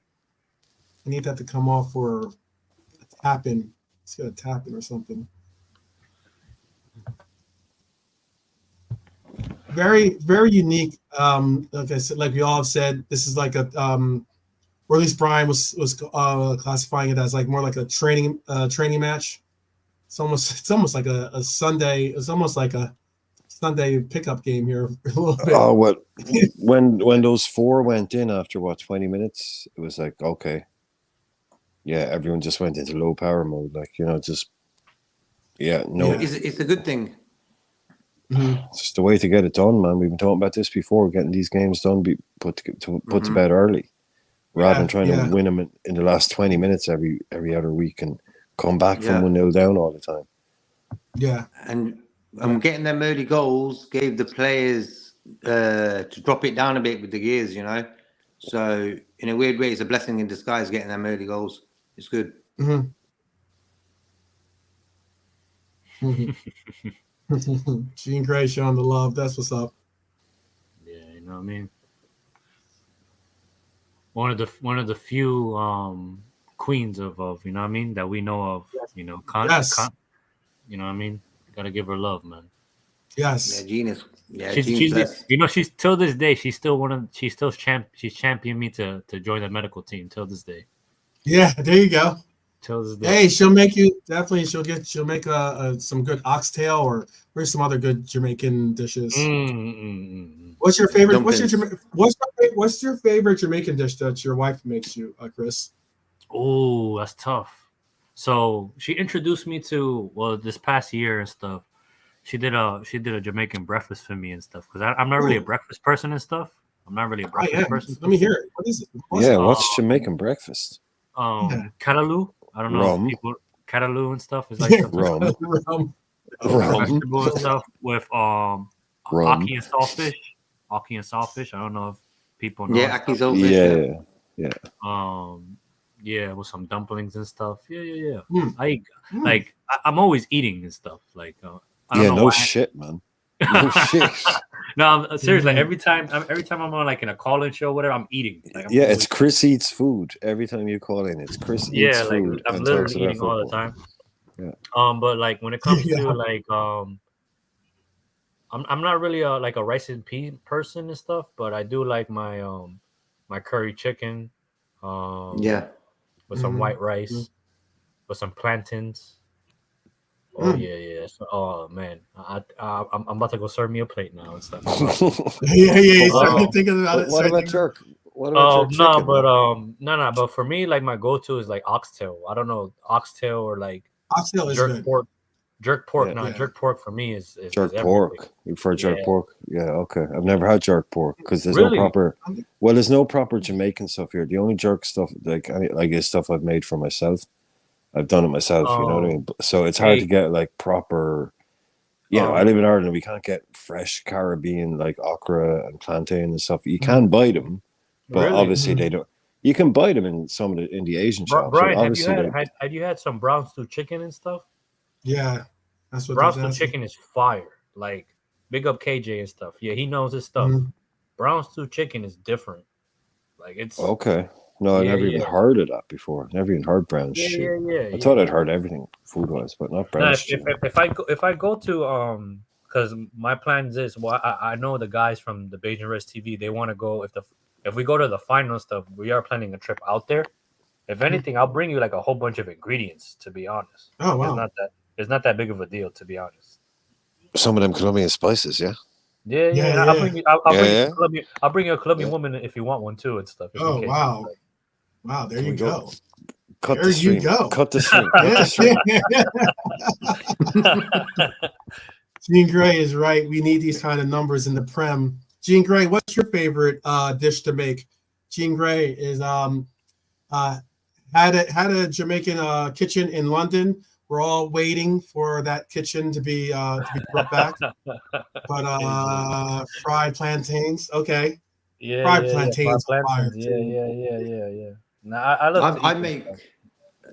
I need that to come off for a tap-in. Let's get a tap-in or something. Very, very unique. Like I said, like we all have said, this is like a or at least Brian was classifying it as like more like a training match. It's almost like a Sunday. It's almost like a Sunday pickup game here a little bit. Oh, what? when those 4 went in after 20 minutes, it was like, okay, yeah, everyone just went into low power mode, like, just no. Yeah. It's a good thing. It's just the way to get it done, man. We've been talking about this before, getting these games done, put to bed early, rather than trying to win them in the last 20 minutes every other week and come back from 1-0 down all the time. Yeah. And getting them early goals gave the players to drop it down a bit with the gears, So in a weird way, it's a blessing in disguise getting them early goals. It's good. Jean Grey showing the love. That's what's up. Yeah, you know what I mean. One of the few queens of you know what I mean that we know of. Yes. You know, Yes. You know what I mean. Gotta give her love, man. Yes. Yeah, Genius. Yeah, she's till this day. She's championed me to join the medical team till this day. Yeah, there you go. Till this day. Hey, she'll make you definitely. She'll make some good oxtail or some other good Jamaican dishes. What's your favorite? Dumplings. What's your favorite Jamaican dish that your wife makes you, Chris? Oh, that's tough. So she introduced me to this past year and stuff. She did a Jamaican breakfast for me and stuff because I'm not really a breakfast person and stuff. I'm not really a breakfast person. Let me hear it. What is it? What's Jamaican breakfast? Cataloo. I don't know if people cataloo and stuff is like rum. Vegetable and stuff with ackee and saltfish. Ackee and saltfish. I don't know if people know. Yeah, ackee saltfish. Yeah, with some dumplings and stuff. Yeah. I'm always eating and stuff. Like, I don't know why. Shit, man. No shit. No, I'm seriously. Every time I'm on like in a call-in show, or whatever, I'm eating. Like, it's Chris eats food. Every time you call in, it's Chris eats food. I'm literally eating all the time. Yeah. But like when it comes to like I'm not really like a rice and pea person and stuff, but I do like my my curry chicken. With some white rice, with some plantains. Oh yeah. So, oh man, I'm about to go serve me a plate now and stuff. Thinking about it. What about jerk? But for me, like my go-to is like oxtail. I don't know, oxtail or like oxtail is jerk good. pork. Jerk pork, jerk pork for me is jerk pork. You prefer jerk pork? Yeah, okay. I've never had jerk pork because there's there's no proper Jamaican stuff here. The only jerk stuff is stuff I've made for myself. I've done it myself, you know what I mean? So it's hard to get like proper. I live in Ireland. We can't get fresh Caribbean like okra and plantain and stuff. You can buy them, but obviously they don't. You can buy them in some of the Asian shops. Brian, have you had some brown stew chicken and stuff? Yeah, that's what brown stew chicken is fire. Like big up KJ and stuff. Yeah, he knows his stuff. Brown stew chicken is different. Like it's okay. No, I never even heard of that before. Never even heard brown shit. I thought I'd heard everything food wise, but not brown shit. If I go to because my plan is this. Well, I know the guys from the Beijing Res TV. They want to go if we go to the final stuff. We are planning a trip out there. If anything, I'll bring you like a whole bunch of ingredients. To be honest, oh wow, it's not that big of a deal. To be honest, some of them Colombian spices, yeah. Yeah. I'll bring you a Colombian woman if you want one too and stuff. Oh wow. Wow, there you go. Cut the stream. Cut the stream. Jean Grey is right. We need these kind of numbers in the Prem. Jean Grey, what's your favorite dish to make? Jean Grey is had a Jamaican kitchen in London. We're all waiting for that kitchen to be brought back. But fried plantains, okay. Fried plantains. Yeah. No, I love. I make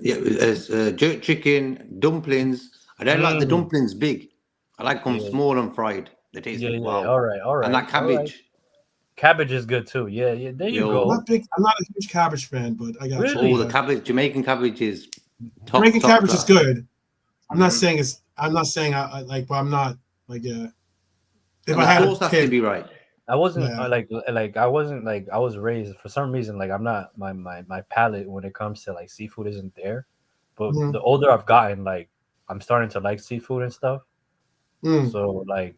jerk chicken, dumplings. I don't like the dumplings big. I like them small and fried. They taste wow. All right. And that cabbage. Right. Cabbage is good too. Yeah. There you go. I'm not a huge cabbage fan, but I got really? the cabbage. Jamaican cabbage is top. Jamaican cabbage is good. I'm not saying I like, but I'm not like If I had to be right. I wasn't I was raised for some reason like I'm not my palate when it comes to like seafood isn't there, but the older I've gotten, like I'm starting to like seafood and stuff. So like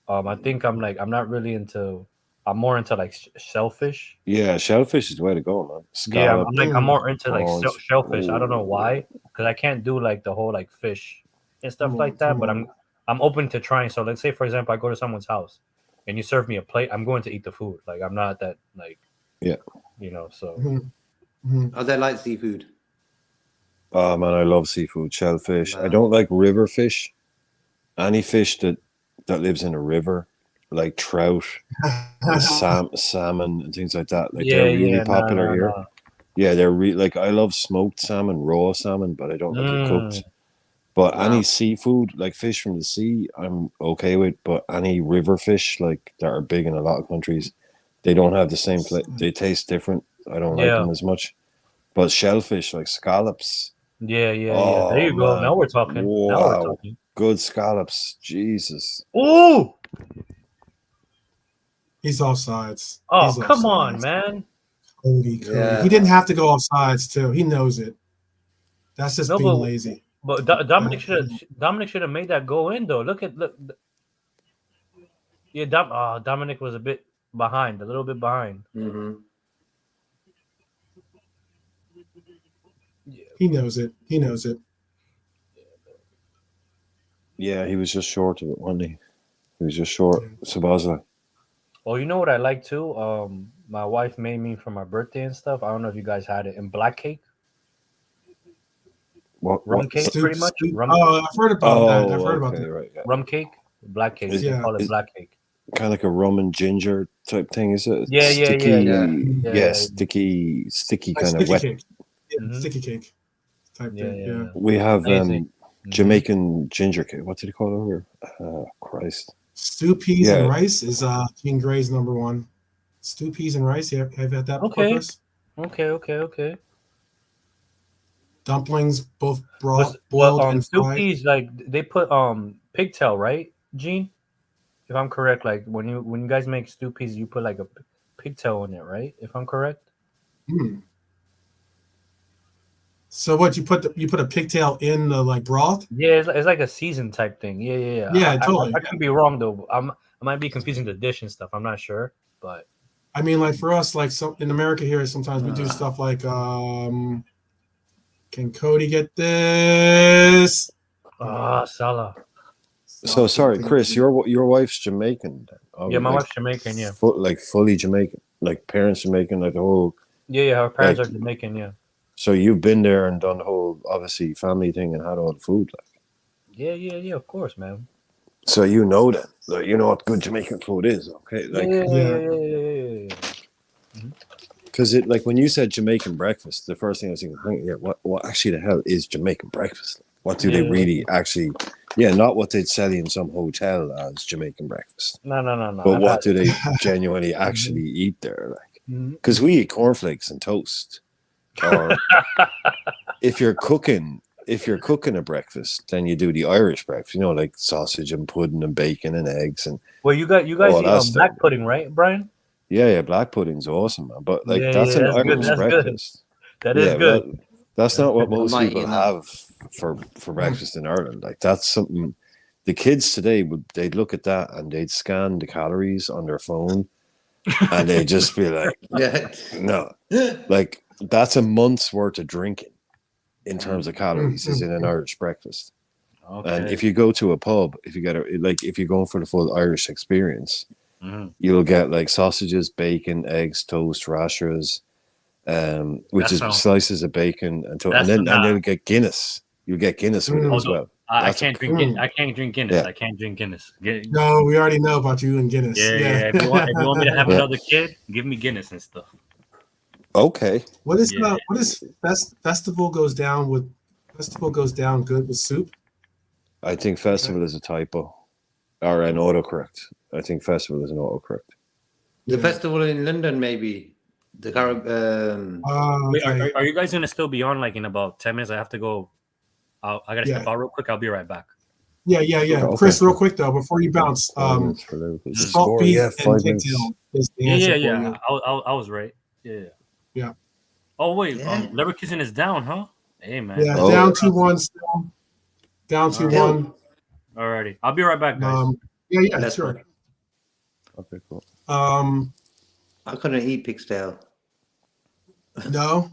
I think I'm not really into. I'm more into like shellfish. Yeah, shellfish is the way to go, man. Yeah, Scallop, I'm more into like prawns. shellfish. I don't know Ooh. why, because I can't do like the whole like fish and stuff Come on, like that. come But on. I'm open to trying. So let's say for example, I go to someone's house and you serve me a plate. I'm going to eat the food. Like I'm not that like Yeah. So Oh, they like seafood. Oh man, I love seafood, shellfish. I Wow. don't like river fish. Any fish that lives in a river, like trout and salmon and things like that. Like they're really popular here. Nah. Yeah, they're like I love smoked salmon, raw salmon, but I don't like it cooked. But Wow. any seafood, like fish from the sea, I'm okay with. But any river fish, like that are big in a lot of countries, they don't have the same flavor. They taste different. I don't like them as much. But shellfish, like scallops. Yeah. There Oh you go. man. Now we're talking. Wow. Good scallops. Jesus. Ooh. He's offsides. Oh, He's come offsides. on, man. Cody. Yeah. He didn't have to go offsides too. He knows it. That's just being lazy. But Dominic should have made that go in though. Look. Yeah, Dominic was a bit behind, a little bit behind. Mm-hmm. Yeah. He knows it. He knows it. Yeah, he was just short of it, wasn't he? He was just short. Sabazla. Well, you know what I like too? My wife made me for my birthday and stuff. I don't know if you guys had it in black cake. Rum cake, pretty much. I've heard about that. I've heard about that. Right, yeah. Rum cake, black cake. They call it black cake. Kind of like a rum and ginger type thing, is it? Yeah. Sticky Like kind of wet. Cake. Yeah, sticky cake type thing. Yeah. We have Jamaican ginger cake. What did he call it over here? Christ. Stew peas and rice is King Gray's number one. Stew peas and rice. Have you had that before, Chris? Okay. Dumplings, both boiled and stew fried. peas, like they put pigtail, right, Gene? If I'm correct, like when you guys make stew peas, you put like a pigtail in it, right? If I'm correct. So what you put a pigtail in the like broth? Yeah, it's like a season type thing. Yeah. Yeah, totally. I could be wrong though. I might be confusing the dish and stuff. I'm not sure, but I mean, like for us, like in America here, sometimes we do stuff like can Cody get this? Salah. So sorry, Chris. Your wife's Jamaican. Yeah, my wife's Jamaican. Yeah, like fully Jamaican, like parents Jamaican, like the whole. Yeah, her parents are Jamaican. Yeah. So you've been there and done the whole obviously family thing and had all the food, like. Yeah. Of course, man. So you know that, like, you know what good Jamaican food is, okay? Like, yeah. Because it, like when you said Jamaican breakfast, the first thing I was thinking, what actually the hell is Jamaican breakfast? What do they really actually? Yeah, not what they'd sell you in some hotel as Jamaican breakfast. No. But what do they genuinely actually eat there? Like, because we eat cornflakes and toast. Or if you're cooking a breakfast, then you do the Irish breakfast. You know, like sausage and pudding and bacon and eggs and. Well, you guys eat black pudding, right, Brian? Yeah, black pudding's awesome, man. But like that's an Irish breakfast. That is good. That's not what most people have for breakfast in Ireland. Like that's something the kids today they'd look at that and they'd scan the calories on their phone and they'd just be like, no, like that's a month's worth of drinking in terms of calories is in an Irish breakfast. Okay. And if you go to a pub, if you're going for the full Irish experience, you'll get like sausages, bacon, eggs, toast, rashers, which is slices of bacon and toast, and then you'll get Guinness. You'll get Guinness with it as well. I can't drink Guinness. I can't drink Guinness. Yeah. I can't drink Guinness. No, we already know about you and Guinness. Yeah. If you want me to have another kid, give me Guinness and stuff. Okay. What is festival goes down good with soup? I think festival is a typo or an autocorrect. I think festival is an autocorrect. The festival in London, maybe. The Wait, are you guys gonna still be on like in about 10 minutes? I have to go. I gotta step out real quick. I'll be right back. Yeah. Okay. Chris, real quick though, before you bounce, salt beef and pigtail is the answer. Yeah. I was right. Yeah. Oh wait, Leverkusen is down, huh? Hey man. Yeah, down 2-1 still. Down 2-1. Alrighty, I'll be right back, guys. Yeah, sure. Okay, cool. I couldn't eat pig's tail. No.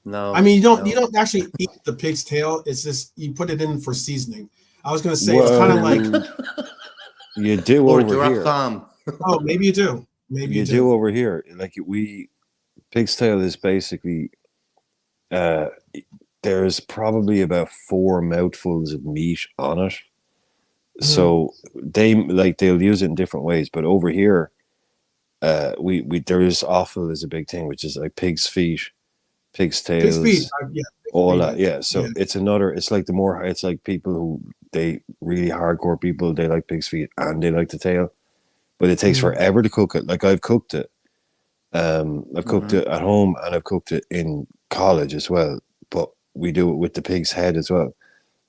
No. I mean, you don't actually eat the pig's tail. It's just you put it in for seasoning. I was gonna say it's kind of like you do or over giraffe here. farm. Oh, maybe you do. Maybe you do over here. Like pig's tail is basically there's probably about 4 mouthfuls of meat on it. Mm-hmm. So they'll use it in different ways, but over here we there is offal is a big thing, which is like pig's feet, pig's tails, all that. Yeah. So it's like people who they really hardcore people, they like pig's feet and they like the tail, but it takes forever to cook it. Like I've cooked it. I've cooked it at home and I've cooked it in college as well, but we do it with the pig's head as well.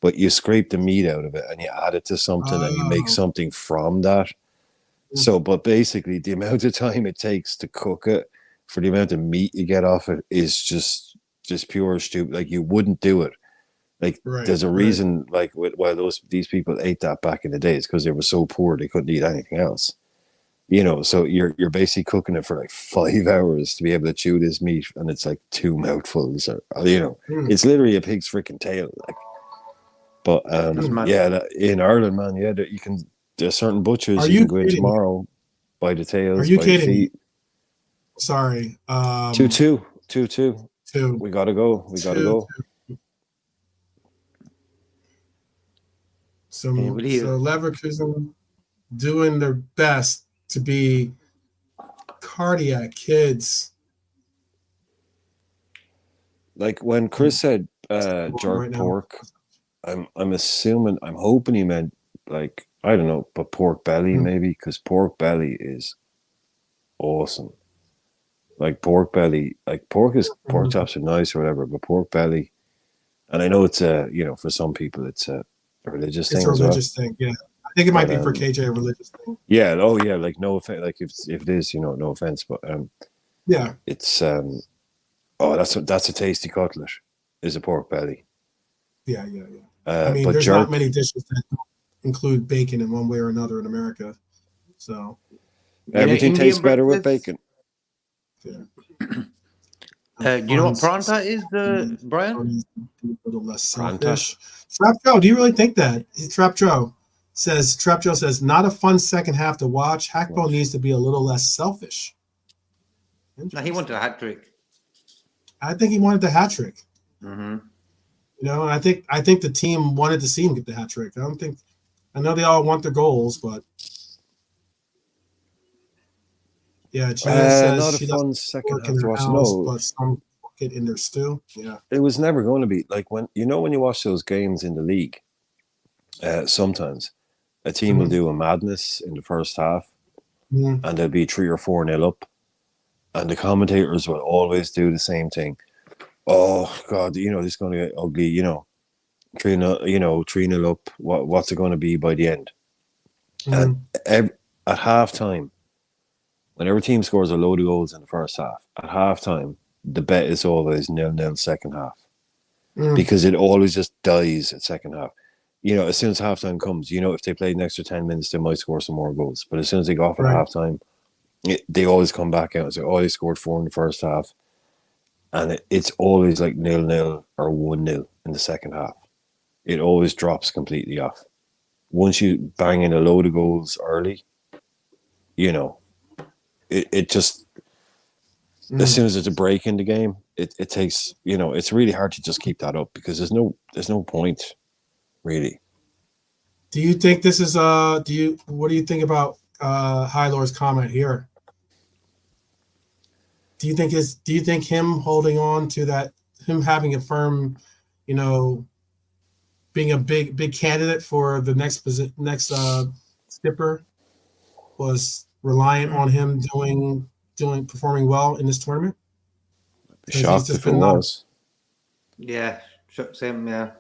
But you scrape the meat out of it and you add it to something and you make something from that. So, but basically the amount of time it takes to cook it for the amount of meat you get off it is just pure stupid. Like you wouldn't do it. Like there's a reason like why these people ate that back in the days, because they were so poor they couldn't eat anything else. You know, so you're basically cooking it for like 5 hours to be able to chew this meat, and it's like 2 mouthfuls, or it's literally a pig's freaking tail. Like, but in Ireland, man, you can. There's certain butchers you can go in tomorrow, buy the tails, Are you buy kidding? the feet. Sorry, 2-2. We gotta go. So Leverkusen doing their best to be cardiac kids. Like when Chris said jerk pork, I'm hoping he meant like, I don't know, but pork belly maybe, because pork belly is awesome. Like pork belly, like pork chops are nice or whatever, but pork belly, and I know it's for some people it's a religious thing. It's a religious thing, yeah. I think it might be for KJ a religious thing. Yeah, like no offense, like if it is, no offense, but it's that's a tasty cutlet, is a pork belly. Yeah. I mean, there's not many dishes that include bacon in one way or another in America, so everything tastes better with bacon. Yeah. Do you know what pranta is, Brian? A little less selfish. Trap Joe, do you really think that? Trap Joe says, not a fun second half to watch. Hackbo needs to be a little less selfish. No, he wanted a hat trick. I think he wanted the hat trick. Mm-hmm. And I think the team wanted to see him get the hat trick. I know they all want their goals, but yeah, Gina says not she a fun second half to watch. No, but some get in their stew. Yeah, it was never going to be like when you watch those games in the league. Sometimes a team will do a madness in the first half, and they'll be 3 or 4-0 up, and the commentators will always do the same thing. Oh God, this is going to get ugly. 3-0 up. What's it going to be by the end? And at halftime, whenever team scores a load of goals in the first half, at halftime, the bet is always 0-0 second half, because it always just dies at second half. As soon as halftime comes, if they played an extra 10 minutes, they might score some more goals. But as soon as they go off at halftime, they always come back out and say, "Oh, they scored 4 in the first half," and it's always like 0-0 or 1-0 in the second half. It always drops completely off. Once you bang in a load of goals early, it just as soon as there's a break in the game, it takes it's really hard to just keep that up, because there's no point really. Do you think this is what do you think about High Lord's comment here? Do you think him holding on to that, him having a firm, being a big candidate for the next skipper, was reliant on him performing well in this tournament? Shocked if it was. Yeah, same. Yeah,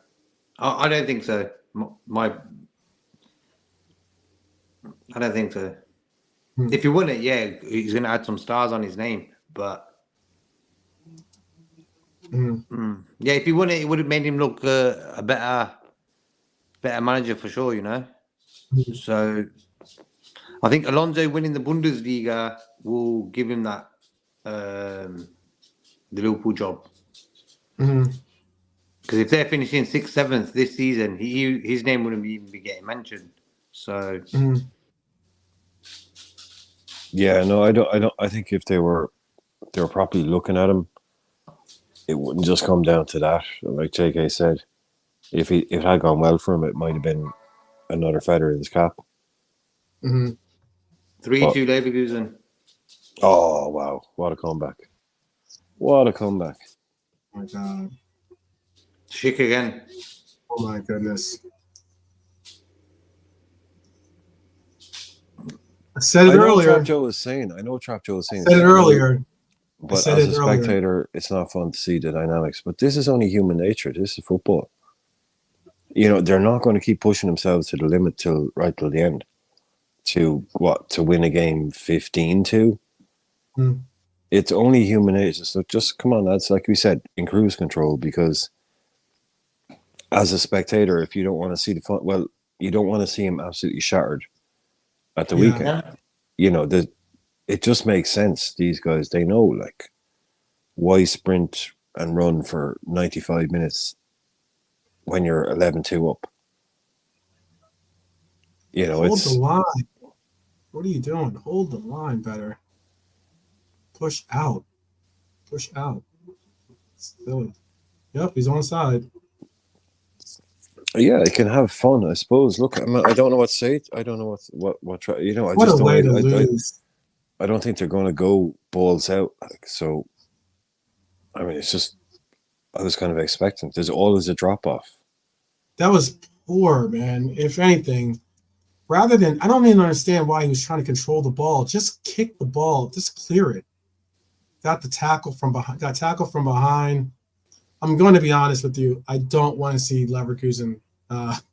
I don't think so. I don't think so. If he won it, he's going to add some stars on his name. But if he won it, it would have made him look a better manager for sure. So I think Alonso winning the Bundesliga will give him that the Liverpool job. Because if they're finishing 6th, 7th this season, his name wouldn't even be getting mentioned. So yeah, no, I don't. I think if they were properly looking at him, it wouldn't just come down to that. Like JK said, if it had gone well for him, it might have been another feather in his cap. 3-2 Leverkusen. Oh wow! What a comeback! What a comeback! Oh my God! Schick again. Oh my goodness! I said it earlier. What Trap Joe was saying. I know what Trap Joe was saying. I said it earlier. But as a spectator, it's not fun to see the dynamics. But this is only human nature. This is football. You know, they're not going to keep pushing themselves to the limit till the end. To win a game 15-2. It's only human nature. So just come on, lads. Like we said, in cruise control, because as a spectator, if you don't want to see the fun, well, you don't want to see him absolutely shattered at the weekend. You know, it just makes sense. These guys, they know, like, why sprint and run for 95 minutes when you're 11-2 up? You know, Hold the line. What are you doing? Hold the line better. Push out. Push out. Silly. Yep, he's on side. Yeah, it can have fun, I suppose. Look, I don't know what to say. I don't know what try. You know, I What just a way to lose. I don't think they're going to go balls out. Like, so, I mean, it's just I was kind of expecting. There's always a drop off. That was poor, man. If anything, rather than, I don't even understand why he was trying to control the ball. Just kick the ball. Just clear it. Got tackle from behind. I'm going to be honest with you. I don't want to see Leverkusen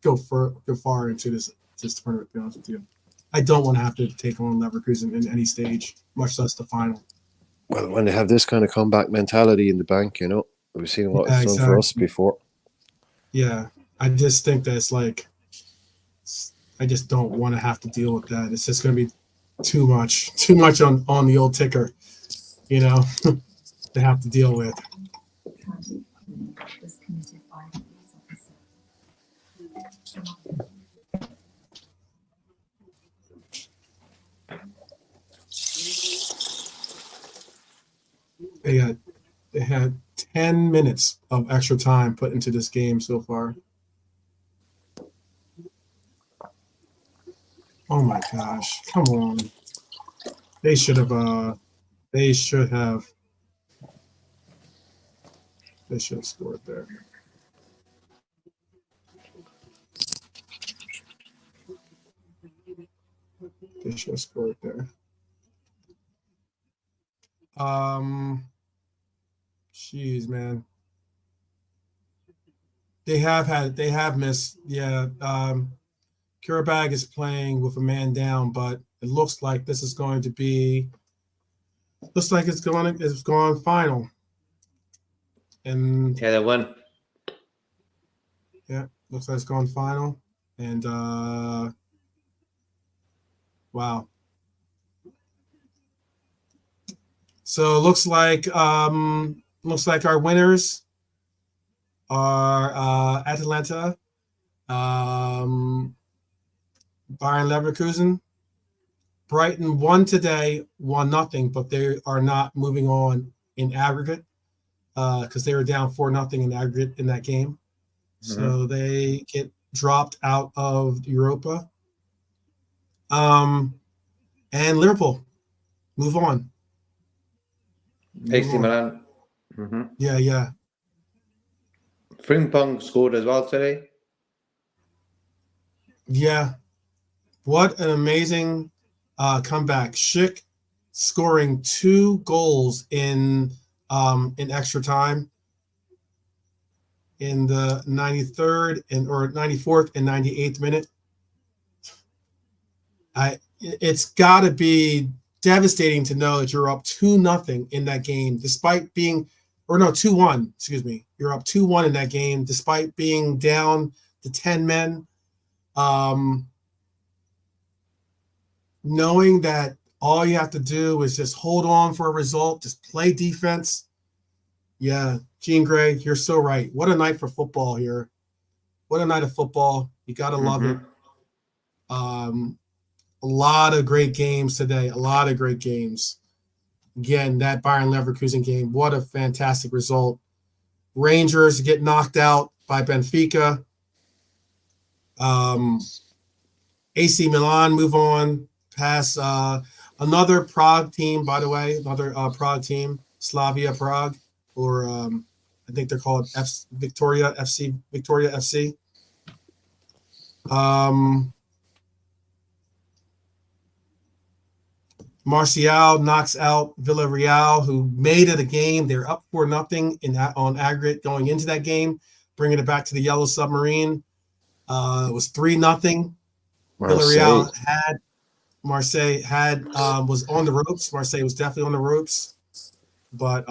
go far into this tournament, to be honest with you. I don't want to have to take on Leverkusen in any stage, much less the final. Well, when they have this kind of comeback mentality in the bank, you know, we've seen a lot of stuff for us before. Yeah, I just think that it's like, I just don't want to have to deal with that. It's just going to be too much on the old ticker, you know, to have to deal with. They had 10 minutes of extra time put into this game so far. Oh my gosh. Come on. They should have scored there. They should have scored there. Jeez, man. They have missed. Yeah. Karabag is playing with a man down, but it looks like this is going to be. Looks like it's going final. And yeah, they won. Yeah, looks like it's going final. And wow. So it looks like our winners are Atalanta, Bayern Leverkusen. Brighton won today, 1-0, but they are not moving on in aggregate because they were down 4-0 in aggregate in that game. So they get dropped out of Europa. And Liverpool move on. AC Milan. Yeah. Frimpong scored as well today. Yeah. What an amazing comeback. Schick scoring 2 goals in extra time in the 93rd or 94th and 98th minute. It's got to be devastating to know that you're up 2-0 in that game, despite being, or no, 2-1, excuse me. You're up 2-1 in that game, despite being down to 10 men. knowing that all you have to do is just hold on for a result, just play defense. Yeah, Gene Gray, you're so right. What a night for football here. What a night of football. You got to love it. A lot of great games today. A lot of great games. Again, that Bayern Leverkusen game, what a fantastic result. Rangers get knocked out by Benfica. AC Milan move on past another Prague team, by the way, another Prague team, Slavia Prague, or I think they're called Victoria FC. Martial knocks out Villarreal, who made it a game. They're up 4-0 on aggregate going into that game, bringing it back to the Yellow Submarine. It was 3-0. Villarreal Marseille was on the ropes. Marseille was definitely on the ropes, but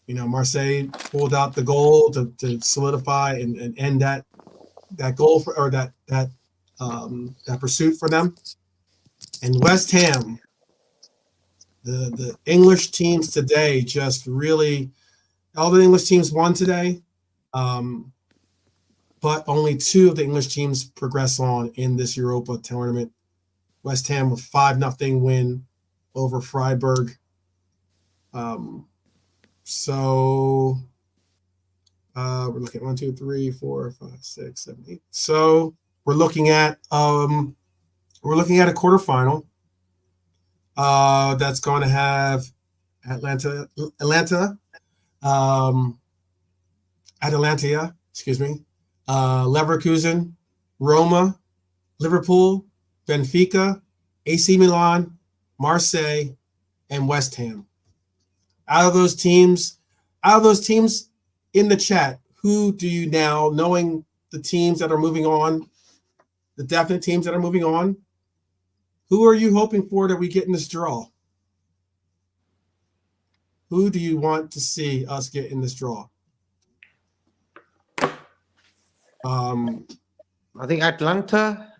Marseille pulled out the goal to solidify and end that goal that pursuit for them. And West Ham, the English teams today just really, all the English teams won today, but only 2 of the English teams progress on in this Europa tournament. West Ham with 5-0 win over Freiburg. So we're looking at 1, 2, 3, 4, 5, 6, 7, 8. So we're looking at a quarterfinal. That's going to have Atalanta, Leverkusen, Roma, Liverpool, Benfica, AC Milan, Marseille, and West Ham. Out of those teams in the chat, who do you now, knowing the teams that are moving on, the definite teams that are moving on, who are you hoping for that we get in this draw? Who do you want to see us get in this draw? I think Atlanta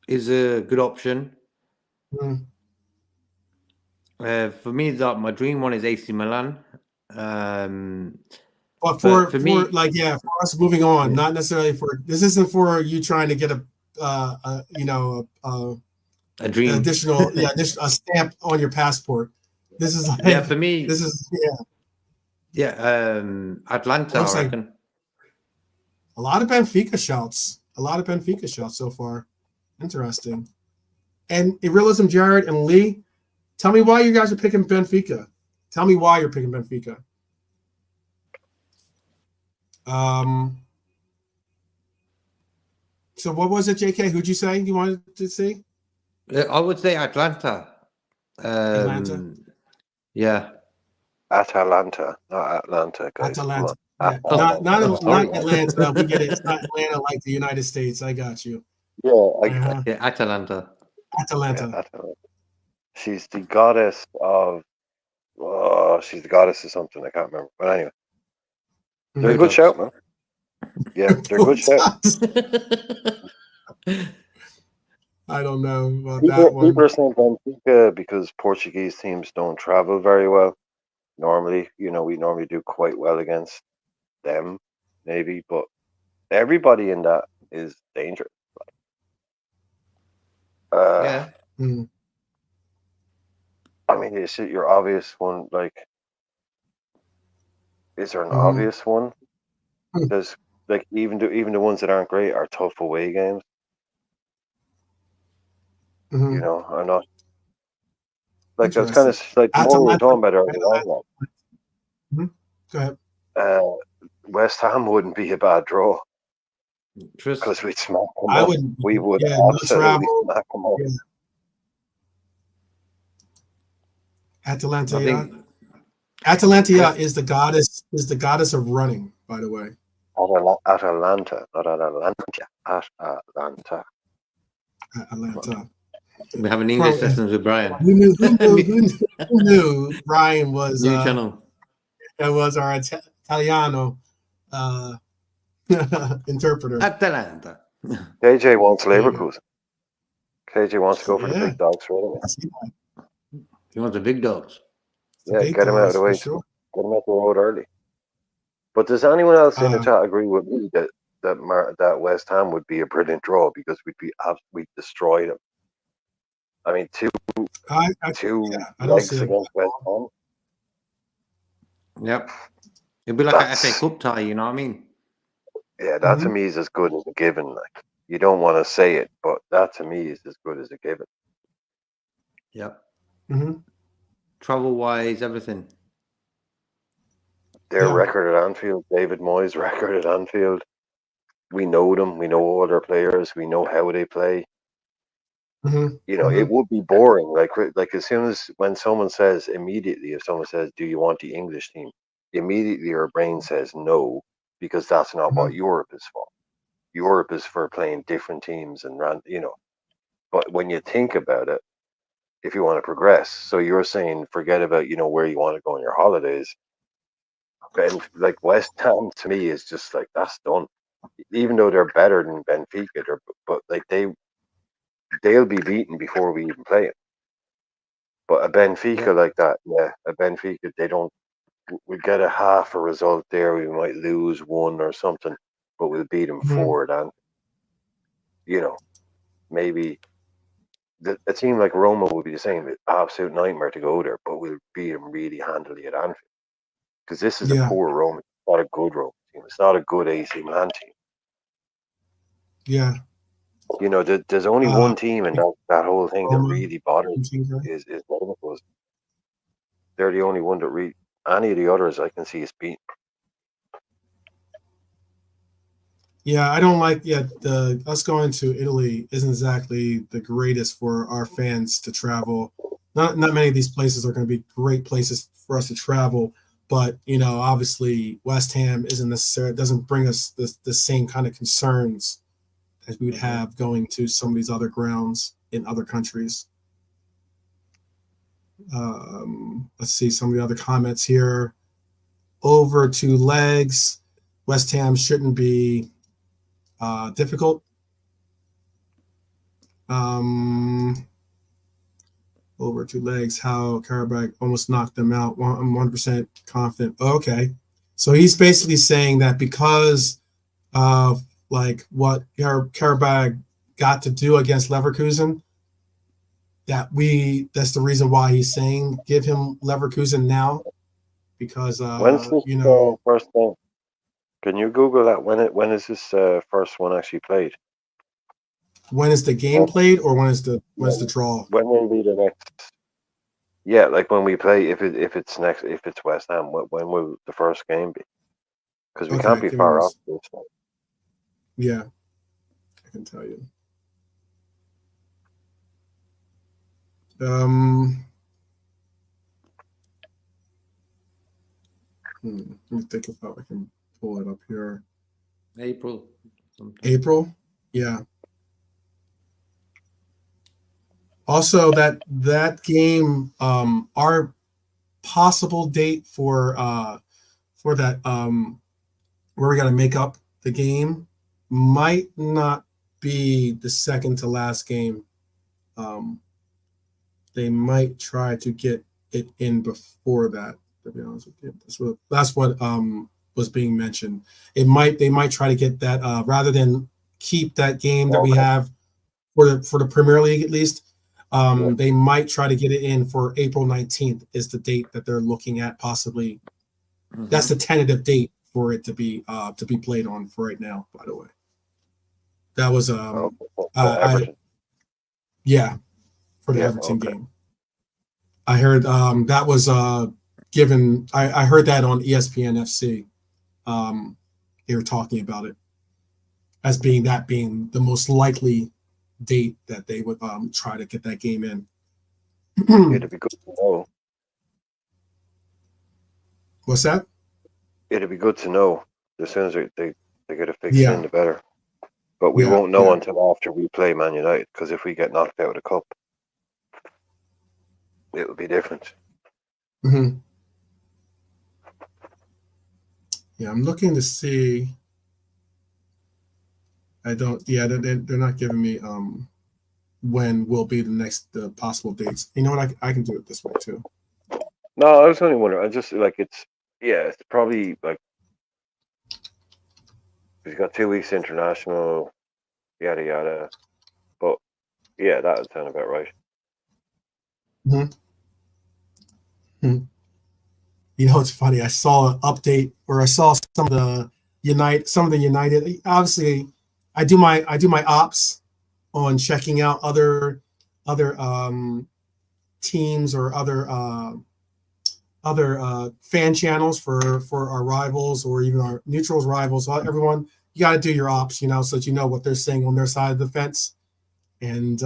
is a good option. For me, my dream one is AC Milan. But for me, for us moving on, not necessarily this isn't for you trying to get a dream, additional a stamp on your passport. This is for me. This is Atlanta. I reckon. A lot of Benfica shouts. So far. Interesting. And Realism, Jared and Lee, tell me why you guys are picking Benfica. Tell me why you're picking Benfica. So what was it, JK? Who'd you say you wanted to see? I would say Atlanta. Atlanta? Yeah. Atalanta, not Atlanta, guys. Atalanta. Yeah. Not Atlanta. We get it. It's not Atlanta like the United States. I got you. Yeah, Atalanta. Atalanta. Yeah, Atalanta. She's the goddess of. She's the goddess of something. I can't remember. But anyway, they're a good shout, man. Yeah, they're a good shout. I don't know about that one. People are saying Benfica because Portuguese teams don't travel very well. Normally, we normally do quite well against them, maybe, but everybody in that is dangerous. Yeah. I mean, is it your obvious one? Like, is there an obvious one? Because even the ones that aren't great are tough away games. I'm not like that's kind of like the more we're talking about it. Go ahead. West Ham wouldn't be a bad draw because we'd smack them up. We would absolutely smack them up. Atalanta. Atalanta is the goddess of running, by the way. Atalanta, not Atalanta. Atlanta. We have an English lessons with Brian. Who knew Brian was new channel? That was our Italiano interpreter. Atalanta. JJ wants Leverkusen. KJ wants to go for the big dogs for it. He wants the big dogs. Yeah, get him out of the way. Sure. Get him out the road early. But does anyone else in the chat agree with me that West Ham would be a brilliant draw because we'd destroy them? I mean, two legs against West Ham. Yep. It'd be like an FA Cup tie, you know what I mean? Yeah, that to me is as good as a given. Like, you don't want to say it, but that to me is as good as a given. Yep. Mm-hmm. Travel-wise, everything. Their record at Anfield, David Moyes' record at Anfield. We know them. We know all their players. We know how they play. Mm-hmm. You know, it would be boring. Like as soon as when someone says immediately, if someone says, "Do you want the English team?" Immediately your brain says no, because that's not what Europe is for. Europe is for playing different teams and But when you think about it, if you want to progress, so you're saying forget about where you want to go on your holidays. And like West Ham to me is just like that's done. Even though they're better than Benfica, but like they'll be beaten before we even play it. But a Benfica like that, a Benfica, they don't. We get a half a result there. We might lose one or something, but we'll beat them 4. And maybe a team like Roma would be the same. It's absolute nightmare to go there, but we'll beat them really handily at Anfield because this is a poor Roma, not a good Roma team. It's not a good AC Milan team. Yeah. There's only one team in that whole thing that really bothers is Liverpool. They're the only one that any of the others I can see is beaten. Yeah, I don't like us going to Italy isn't exactly the greatest for our fans to travel. Not many of these places are going to be great places for us to travel, but obviously West Ham isn't necessarily doesn't bring us the same kind of concerns as we would have going to some of these other grounds in other countries. Let's see some of the other comments here. Over 2 legs. West Ham shouldn't be difficult. Over 2 legs. How Karabakh almost knocked them out. I'm 100% confident. Okay, so he's basically saying that because of like what Karabakh got to do against Leverkusen, that's the reason why he's saying give him Leverkusen now, because when's this first game? Can you Google that? When is this first one actually played? When is the game played, or when is the draw? When will be the next? Yeah, like when we play. If it's West Ham, when will the first game be? Because we can't be far off this one. Yeah, I can tell you. Let me think if I can pull it up here. April. April, yeah. Also, that game, our possible date for that where we got to make up the game might not be the second to last game. They might try to get it in before that. To be honest with you, that's what was being mentioned. They might try to get that rather than keep that game that we have for the Premier League at least. They might try to get it in for April 19th is the date that they're looking at possibly. That's the tentative date for it to be played on for right now, by the way. That was Everton. For the Everton game. I heard that was given. I heard that on ESPN FC. They were talking about it as being the most likely date that they would try to get that game in. It'd be good to know. What's that? It'd be good to know. As soon as they get it fixed in, the better. But we won't know until after we play Man United, because if we get knocked out of the cup, it will be different. Mm-hmm. Yeah, I'm looking to see. They're not giving me when will be the possible dates. You know what? I can do it this way too. No, I was only wondering. I just like it's probably like he's got 2 weeks international, yada yada. But yeah, that would sound about right. Mm-hmm. Mm-hmm. You know, it's funny. I saw an update, or I saw some of the United. Obviously, I do my ops on checking out other teams or other fan channels for our rivals or even our neutrals rivals. Everyone, you got to do your ops, so that you know what they're saying on their side of the fence. And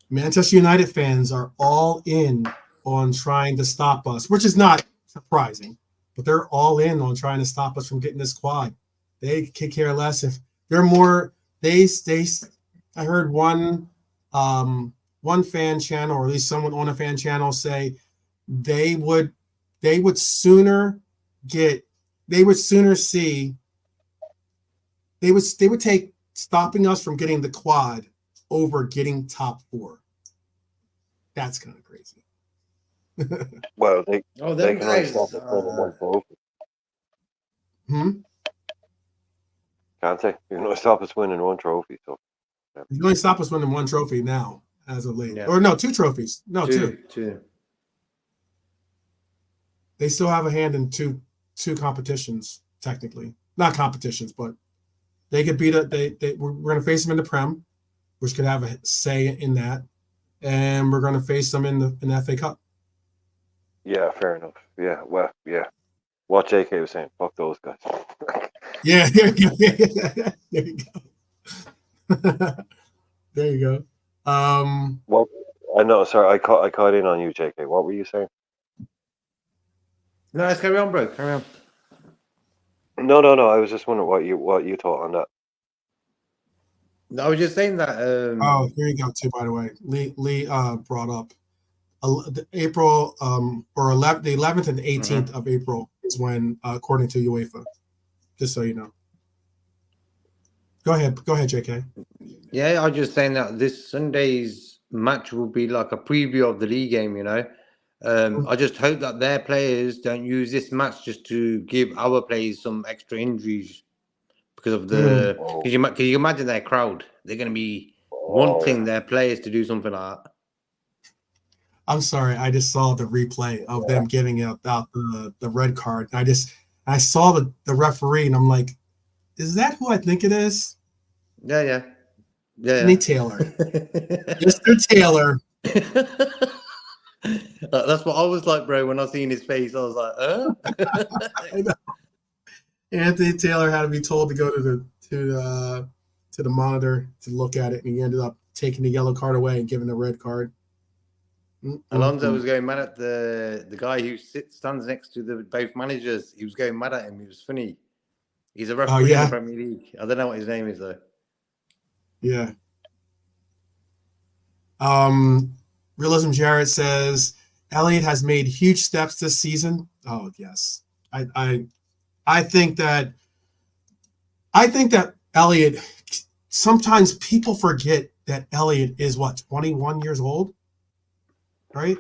Manchester United fans are all in on trying to stop us, which is not surprising, but they're all in on trying to stop us from getting this quad. They could care less if they're more. I heard one fan channel, or at least someone on a fan channel, say they would sooner take stopping us from getting the quad over getting top 4. That's kind of crazy. Well, they Oh, they them can only guys. stop us winning one trophy, can't they? You can only stop us winning one trophy. So You can only stop us winning one trophy now, as of late. Yeah. Or no, 2 trophies. No, two. Two. They still have a hand in two competitions, technically. Not competitions, but they could beat it. We're going to face them in the Prem, which could have a say in that, and we're going to face them in the FA Cup. yeah, fair enough. Yeah, well, yeah. What JK was saying, fuck those guys. Yeah, there you go. There you go. There you go. What? I know. Sorry, I caught in on you, JK. What were you saying? No, let's carry on, bro. Carry on. No. I was just wondering what you thought on that. No, I was just saying that. Oh, here you go too. By the way, Lee brought up April or the 11th and the 18th of April is when, according to UEFA. Just so you know. Go ahead, JK. Yeah, I was just saying that this Sunday's match will be like a preview of the league game. I just hope that their players don't use this match just to give our players some extra injuries because of the. Can you imagine their crowd? They're going to be wanting their players to do something like that. I'm sorry, I just saw the replay of them giving out the red card. I saw the referee, and I'm like, is that who I think it is? Yeah. Anthony Taylor. Mr. Taylor. That's what I was like, bro. When I seen his face, I was like, I know. Anthony Taylor had to be told to go to the monitor to look at it, and he ended up taking the yellow card away and giving the red card. Alonso was going mad at the guy who stands next to both managers. He was going mad at him. It was funny. He's a referee in the Premier League. I don't know what his name is though. Yeah. Realism Jarrett says Elliott has made huge steps this season. Oh yes, I think that Elliott. Sometimes people forget that Elliott is 21 years old, right?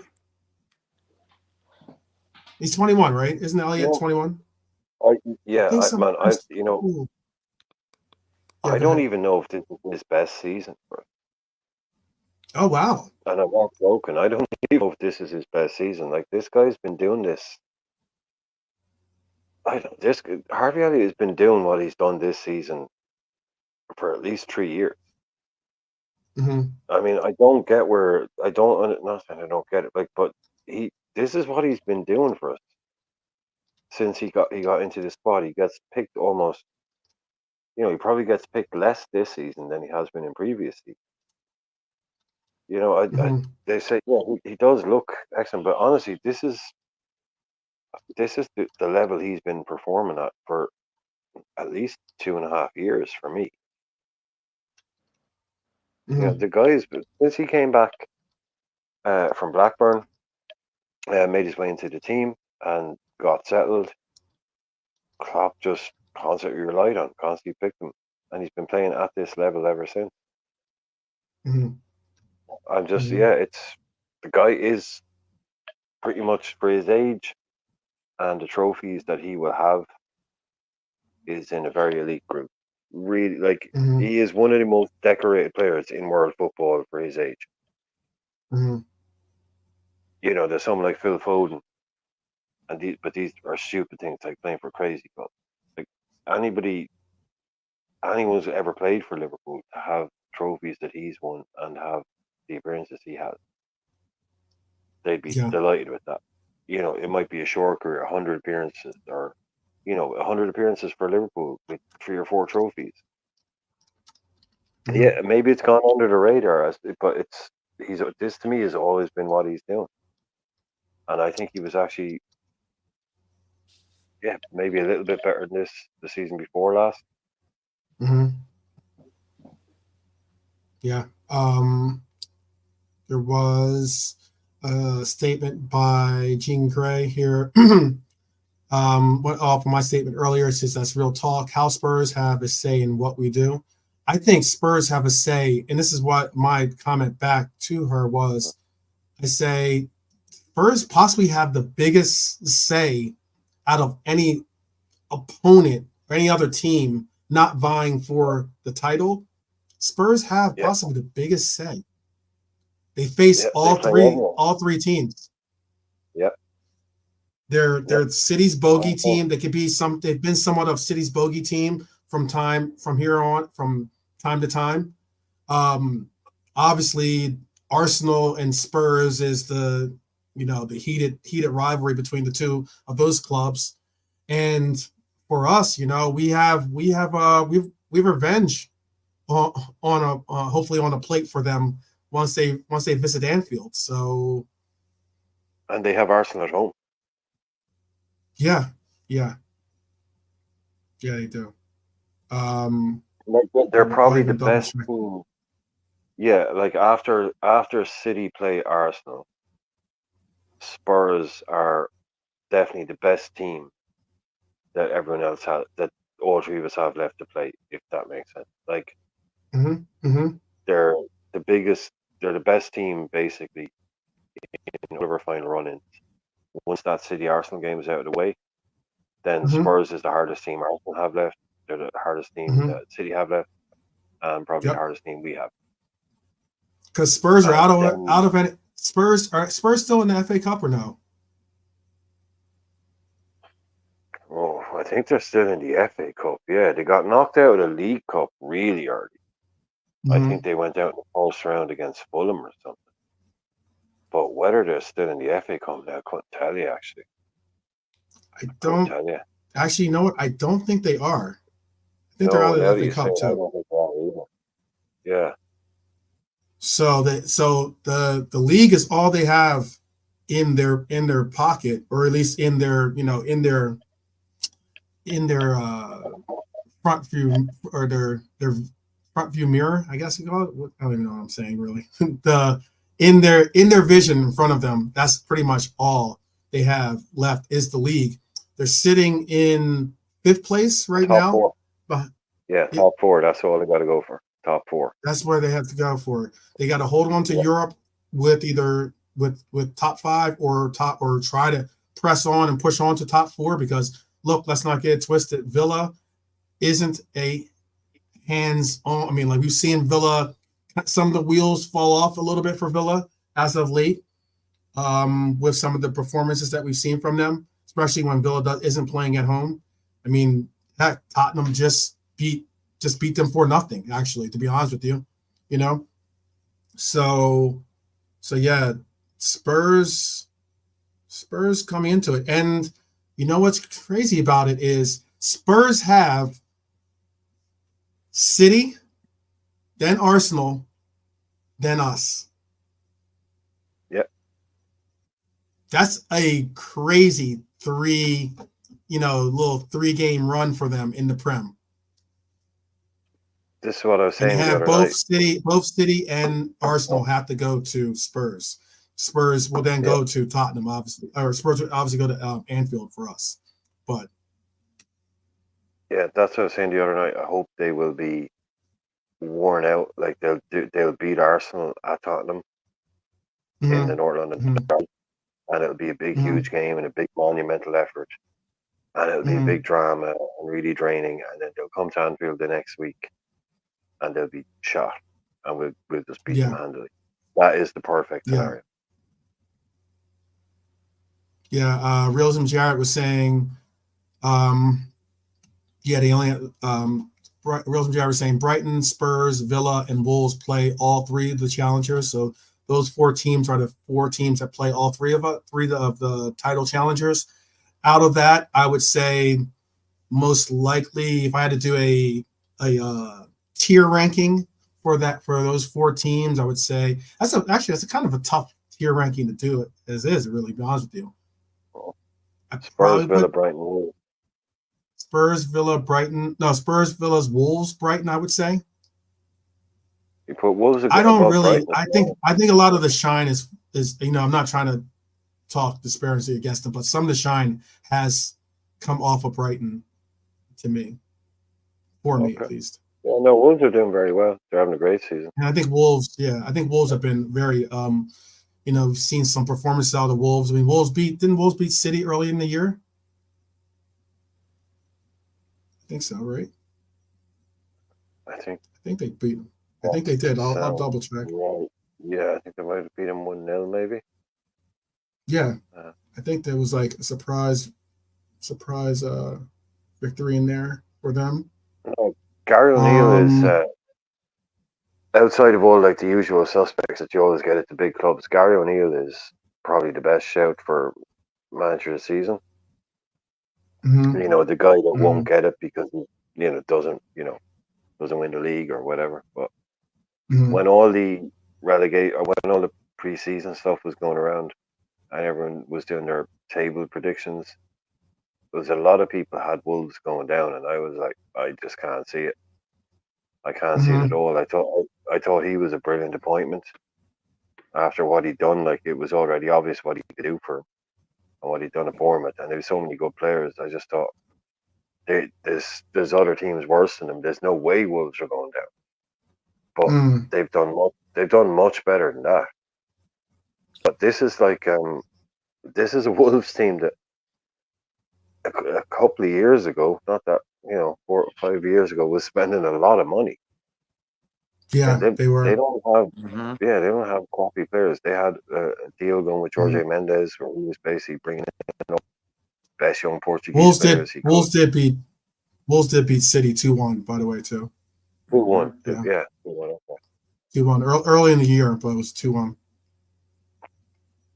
He's 21, right? Isn't Elliott 21? I don't even know if this is his best season. Bro. Oh wow! And I'm not joking. I don't even know if this is his best season. Like this guy's been doing this. Harvey Elliott has been doing what he's done this season for at least 3 years. I mean, I don't get not saying I don't get it, but this is what he's been doing for us since he got into the squad. He gets picked almost, he probably gets picked less this season than he has been in previous seasons. They say, he does look excellent, but honestly, this is the level he's been performing at for at least 2.5 years for me. The guys, since he came back from Blackburn, made his way into the team and got settled, Klopp just constantly relied on, constantly picked him, and he's been playing at this level ever since. Mhm. I'm just, Mhm. yeah, it's the guy is pretty much for his age and the trophies that he will have is in a very elite group. Really, like Mhm. he is one of the most decorated players in world football for his age. Mhm. You know, there's someone like Phil Foden, and these are stupid things like playing for crazy clubs. Like anybody, anyone who's ever played for Liverpool to have trophies that he's won and have the appearances he has, they'd be Yeah. delighted with that. You know, it might be a short career, 100 appearances, or 100 appearances for Liverpool with 3 or 4 trophies. Mhm. Yeah, maybe it's gone under the radar, but he's this to me has always been what he's doing, and I think he was actually maybe a little bit better than this the season before last. Mhm. Yeah. There was a statement by Jean Grey here. Went off of my statement earlier. It says that's real talk. How Spurs have a say in what we do. I think Spurs have a say, and this is what my comment back to her was. I say Spurs possibly have the biggest say out of any opponent or any other team not vying for the title. Spurs have Yeah, possibly the biggest say. They face yeah, they play everyone. all three teams. Yeah, yeah, They're City's bogey team. They could be some. They've been somewhat of City's bogey team from time to time. Um, Obviously, Arsenal and Spurs is the heated rivalry between the two of those clubs. And for us, we've revenge on a hopefully on a plate for them once they visit Anfield. So and they have Arsenal at home. yeah, yeah, yeah, they do. Like they're I'll probably the even double best check. team. Yeah, like after City play Arsenal, Spurs are definitely the best team that everyone else has, that all three of us have left to play, if that makes sense. Like Mm-hmm, mm-hmm, they're the biggest, they're the best team basically in whatever final run in. Once that City Arsenal game is out of the way, then mm-hmm, Spurs is the hardest team Arsenal have left. They're the hardest team mm-hmm. that City have left, and probably the Yep. hardest team we have. Because Spurs are And then, out of any Spurs still in the FA Cup or no? oh, I think they're still in the FA Cup. Yeah, they got knocked out of the League Cup really early. I Mm-hmm. think they went out in the first round against Fulham or something. I But whether they're still in the FA Cup now, I couldn't tell you actually. I couldn't don't tell you. actually, you know what? I don't think they are. I think they're No, out of now the that FA you say Cup it, I too. don't think they are either. Yeah, So the league is all they have in their pocket, or at least in their front view, or their front view mirror, I guess you call it. I don't even know what I'm saying really. the in their vision in front of them, that's pretty much all they have left is the league. They're sitting in fifth place right top now. four. But Yeah, yeah, top four. That's all they got to go for. Top four. that's where they have to go for it. They got to hold on to Yeah, Europe with either with top five or try to press on and push on to top four, because look, let's not get it twisted. Villa isn't a hands on. I mean, like we've seen Villa, some of the wheels fall off a little bit for Villa as of late, with some of the performances that we've seen from them, especially when isn't playing at home. I mean, heck, Tottenham just beat them for nothing. Actually, to be honest with you, you know. So yeah, Spurs coming into it, and you know what's crazy about it is Spurs have City, then Arsenal, then us. yeah. That's a crazy little 3 game run for them in the Prem. This is what I was And they saying the have other night. both City and Arsenal have to go to Spurs. Spurs will then Yeah, go to Tottenham, obviously, or Spurs will obviously go to Anfield for us. But yeah. That's what I was saying the other night. I hope they will be worn out. Like they'll beat Arsenal at Tottenham in the North London Derby, and it'll be a big, huge game and a big monumental effort, and it'll be a big drama and really draining. And then they'll come to Anfield the next week, and they'll be shot, and we'll just beat them handily. That is the perfect scenario. Yeah, Realism Jarrett was saying, they only Realism Jarrett was saying Brighton, Spurs, Villa, and Wolves play all three of the challengers. So those 4 teams are the 4 teams that play all three of the title challengers. Out of that, I would say most likely, if I had to do a tier ranking for those 4 teams, I would say that's a kind of a tough tier ranking to do it as is. Really, to be honest with you. Spurs, Villa, Brighton, Wolves. Spurs, Villa, Brighton. No, Spurs, Villa's, Wolves, Brighton. I would say. You put Wolves. I don't really. I think a lot of the shine is I'm not trying to talk disparity against them, but some of the shine has come off of Brighton to me, me at least. Yeah, no, Wolves are doing very well. They're having a great season. And I think Wolves have been very. We've seen some performances out of the Wolves. I mean, didn't Wolves beat City early in the year? I think so, right? I think they beat them. I think they did. I'll double check. Yeah, I think they might have beat them 1-0 maybe. Yeah, I think there was like a surprise victory in there for them. No, Gary O'Neill is outside of all like the usual suspects that you always get at the big clubs. Gary O'Neill is probably the best shout for manager of the season. The guy that won't get it because he doesn't win the league or whatever. But when all the when all the preseason stuff was going around and everyone was doing their table predictions, there was a lot of people had Wolves going down, and I was like, I just can't see it. I can't see it at all. I thought he was a brilliant appointment after what he'd done. Like, it was already obvious what he could do for him and what he'd done at Bournemouth, and there were so many good players. I just thought there's other teams worse than them. There's no way Wolves are going down, but they've done much better than that. But this is like this is a Wolves team that a couple of years ago, not that 4 or 5 years ago, was spending a lot of money. Yeah, they were. They don't have. They don't have quality players. They had a deal going with Jorge Mendes, where he was basically bringing in best young Portuguese players. Wolves did beat City 2-1, by the way, too. 2-1. Yeah, 2-1. 2-1 early in the year, but it was 2-1.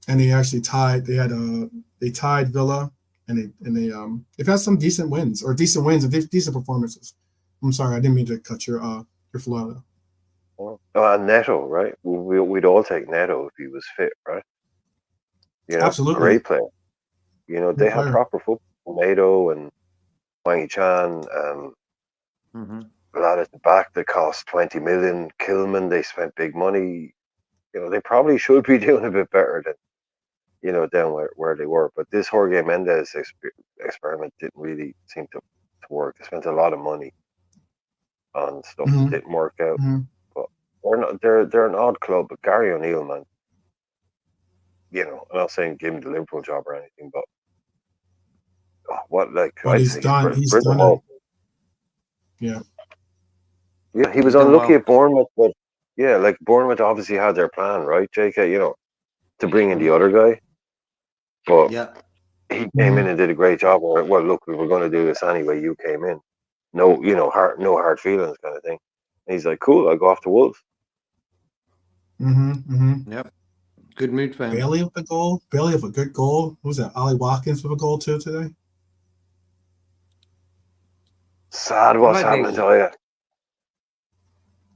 And they actually tied. They tied Villa, and they've had some decent wins and decent performances. I'm sorry, I didn't mean to cut your flow. And Neto, right? We'd all take Neto if he was fit, right? Absolutely, great player. They had proper football. Neto and Wang Chan, a lot at the back that cost 20 million. Kilman, they spent big money. They probably should be doing a bit better than down where they were. But this Jorge Mendes experiment didn't really seem to work. They spent a lot of money on stuff that didn't work out. But they're an odd club. But Gary O'Neill, man, I'm not saying give him the Liverpool job or anything, but he's done it. Yeah, he was unlucky at Bournemouth, but Bournemouth obviously had their plan, right, JK? To bring in the other guy, but he came in and did a great job. Well, look, we were going to do this anyway. You came in, no hard feelings, kind of thing. And he's like, cool, I'll go off to Wolves. Yep. Good mood for him. Bailey with a goal. Bailey with a good goal. Who was that? Ollie Watkins with a goal too today. Sad what's happening to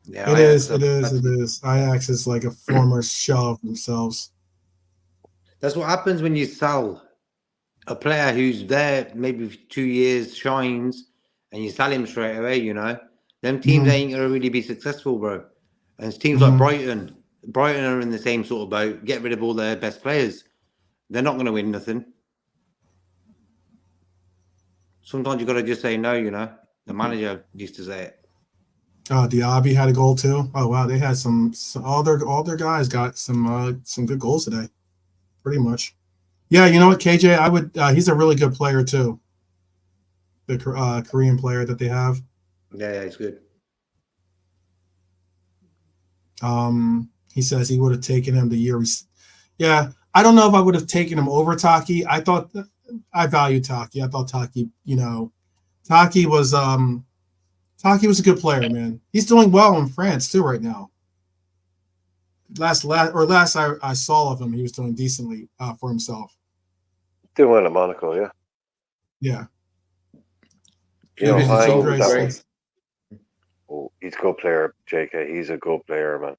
you. Yeah, it is. Ajax is like a former shell of themselves. That's what happens when you sell a player who's there maybe for 2 years, shines, and you sell him straight away, Them teams ain't going to really be successful, bro. And it's teams like Brighton. Brighton are in the same sort of boat. Get rid of all their best players. They're not going to win nothing. Sometimes you got to just say no, The manager used to say it. Diaby had a goal too. Oh wow, they had some all their guys got some good goals today, pretty much. Yeah, you know what, KJ, I would. He's a really good player too. The Korean player that they have. Yeah, he's good. He says he would have taken him the year. Yeah, I don't know if I would have taken him over Taki. I thought I value Taki. I thought Taki, Taki was a good player, man. He's doing well in France too right now. Last I saw of him, he was doing decently for himself. Doing well in Monaco, yeah. Yeah. You know, great. He's a good player, JK. He's a good player, man.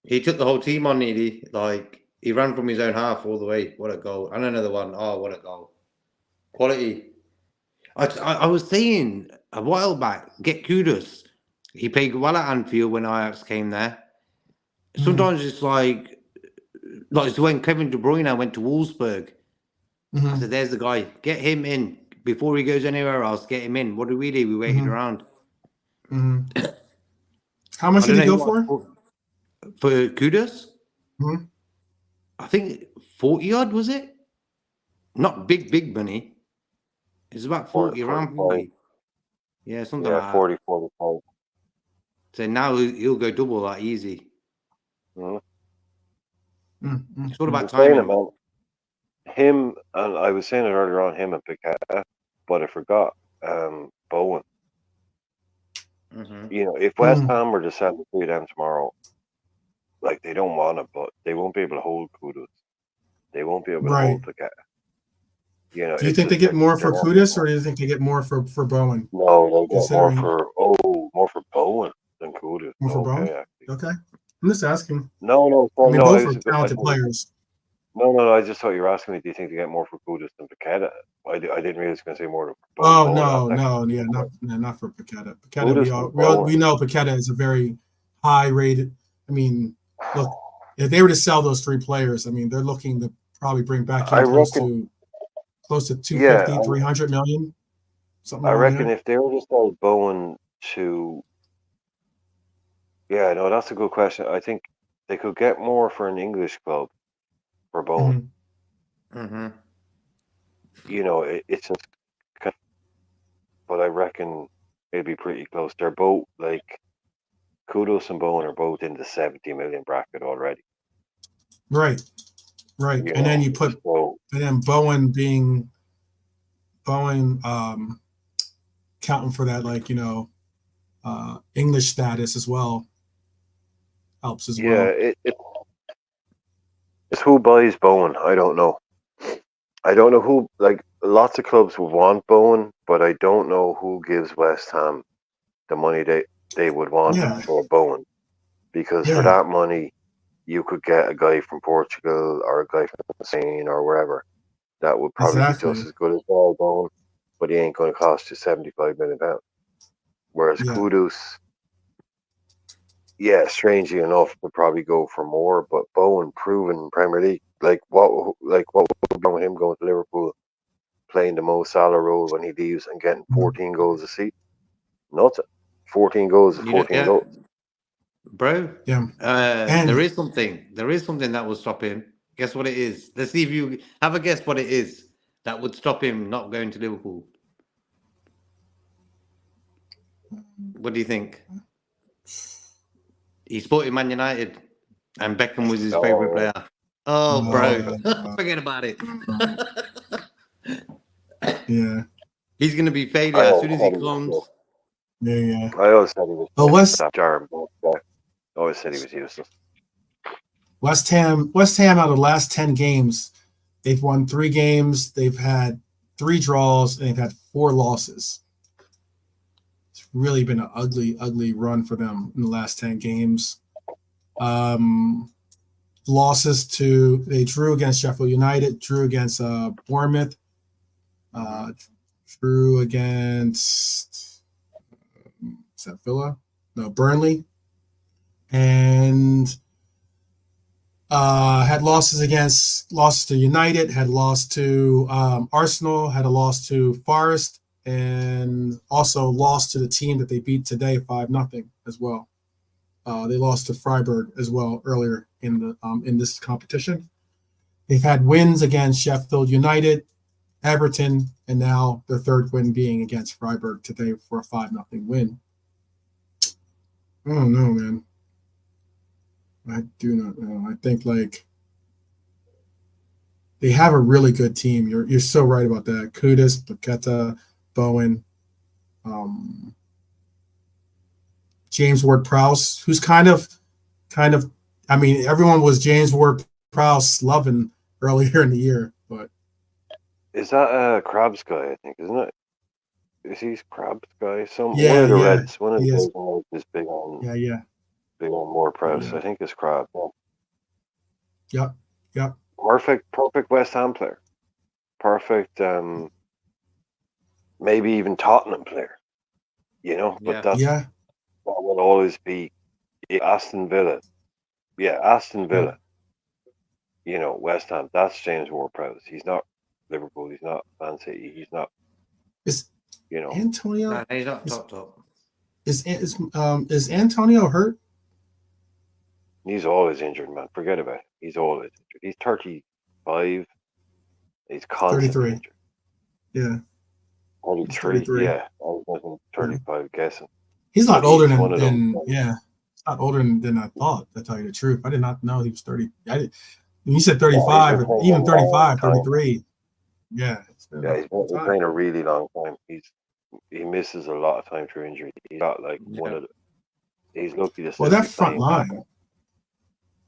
He took the whole team on, nearly. Like, he ran from his own half all the way. What a goal. And another one. Oh, what a goal. Quality. I was saying a while back, get kudos. He played well at Anfield when Ajax came there. Sometimes it's like it's when Kevin De Bruyne went to Wolfsburg. I said, there's the guy. Get him in. Before he goes anywhere else, get him in. What did we do? We waited around. How much did he go for? For Kudus? I think 40 odd, was it? Not big money. It's about 40, around 40. Yeah, something like 40, that. 45. So now he'll go double that easy. It's all about timing. Him, and I was saying it earlier on, him and Piquet, but I forgot Bowen. If West Ham were to sell the three of them tomorrow, like, they don't want it, but they won't be able to hold Kudus. They won't be able to hold Piquet. Do you think they get more for Kudus, or do you think they get more for Bowen? No, they get more for Bowen than Kudus. More for Bowen? Okay. I'm just asking. No. Both are talented players. No. I just thought you were asking me, do you think they get more for Kudus than Paqueta? I didn't realize you were going to say more. Not for Paqueta. Paqueta, we know Paqueta is a very high-rated. I mean, look, if they were to sell those three players, I mean, they're looking to probably bring back close to 250, 300 million. Something. I reckon if they were to sell Bowen to, no, that's a good question. I think they could get more for an English club for Bowen. It's just, but I reckon it'd be pretty close. They're both like Kudus and Bowen are both in the 70 million bracket already. Right. And then you put, and then Bowen counting for that, English status as well helps as well. Yeah, it's who buys Bowen. I don't know. I don't know who. Like, lots of clubs would want Bowen, but I don't know who gives West Ham the money they would want for Bowen, because for that money you could get a guy from Portugal or a guy from Spain or wherever that would probably be just as good as Bowen, but he ain't going to cost you £75 million. Whereas Kudus, strangely enough, would probably go for more. But Bowen, proven Premier League, what would be wrong with him going to Liverpool, playing the Mo Salah role when he leaves and getting 14 goals a season? Nothing. 14 goals is 14 goals. Bro, there is something that will stop him. Guess what it is? Let's see if you have a guess what it is that would stop him not going to Liverpool. What do you think? He supported Man United, and Beckham was his favourite player. Oh, bro, forget about it. He's going to be failure as soon as he comes. Yeah. I always said he was. Always said he was useless. West Ham out of the last 10 games, they've won 3 games. They've had 3 draws, and they've had 4 losses. It's really been an ugly run for them in the last 10 games. Losses they drew against Sheffield United, drew against Bournemouth, drew against is that Villa? No, Burnley, and had losses to United, had lost to Arsenal, had a loss to Forest, and also lost to the team that they beat today 5-0 as well. They lost to Freiburg as well earlier in this competition. They've had wins against Sheffield United, Everton, and now their third win being against Freiburg today for a 5-0 win. I don't know, man. I do not know. I think they have a really good team. You're so right about that. Kudus, Paqueta, Bowen, James Ward-Prowse, who's kind of. I mean, everyone was James Ward-Prowse loving earlier in the year, but is that Crab's guy? I think, isn't it? Is he Crab's guy? One of the Reds, one of the guys is big on. Big on Ward-Prowse. I think it's Crab. Yeah. Yep. Perfect West Ham player. Perfect. Maybe even Tottenham player. But that will always be Aston Villa. Yeah, Aston Villa. West Ham. That's James Ward-Prowse. He's not Liverpool. He's not Man City. He's not. Antonio? No, he's not top. Is Antonio hurt? He's always injured, man. Forget about it. He's always injured. He's 35. He's constantly 33. injured. Yeah. 33. Yeah. I was 35 guessing. He's not older than not older than I thought, to tell you the truth. I did not know he was 30. When you said 35, or even 35, 33. Yeah. He's been playing a really long time. He misses a lot of time through injury. He's got he's lucky to. Well, that front line,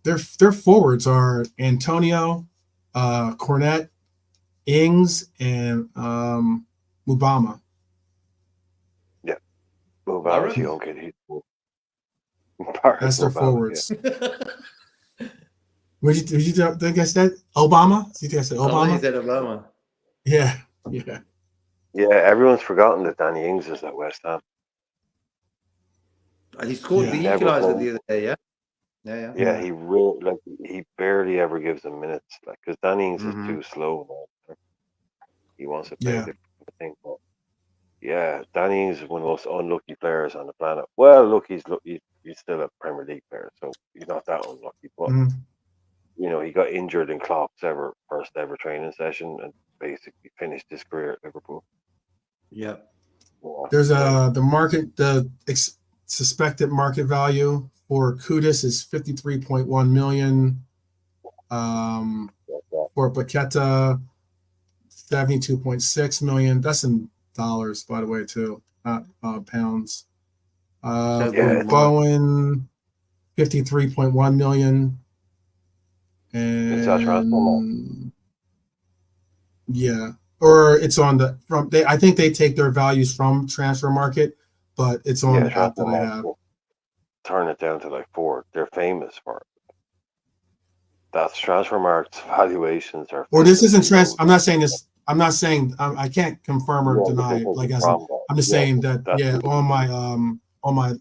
their forwards are Antonio, Cornet, Ings, and Mubama. Yeah, Mubama's young kid. That's their forwards. Would you think I said Obama? Do you think I said Obama? I said Obama. Yeah. Yeah, everyone's forgotten that Danny Ings is at West Ham. And he scored the equaliser the other day, yeah. Yeah, he barely ever gives them minutes, because Danny Ings is too slow. He wants to play a different thing. But yeah, Danny Ings is one of the most unlucky players on the planet. Well, look, he's still a Premier League player, so he's not that unlucky. But he got injured in Klopp's first ever training session and basically finished his career at Liverpool. Yeah. There's the suspected market value for Kudus is 53.1 million. For Paqueta, 72.6 million. That's in dollars, by the way, too, not pounds. For Bowen, 53.1 million. And or it's on I think they take their values from Transfer Market, but it's on the app that I have. Turn it down to 4. They're famous for it. That's Transfer Market's valuations are. Or this isn't I'm not saying this. I'm not saying I can't confirm or deny. I'm just saying that on my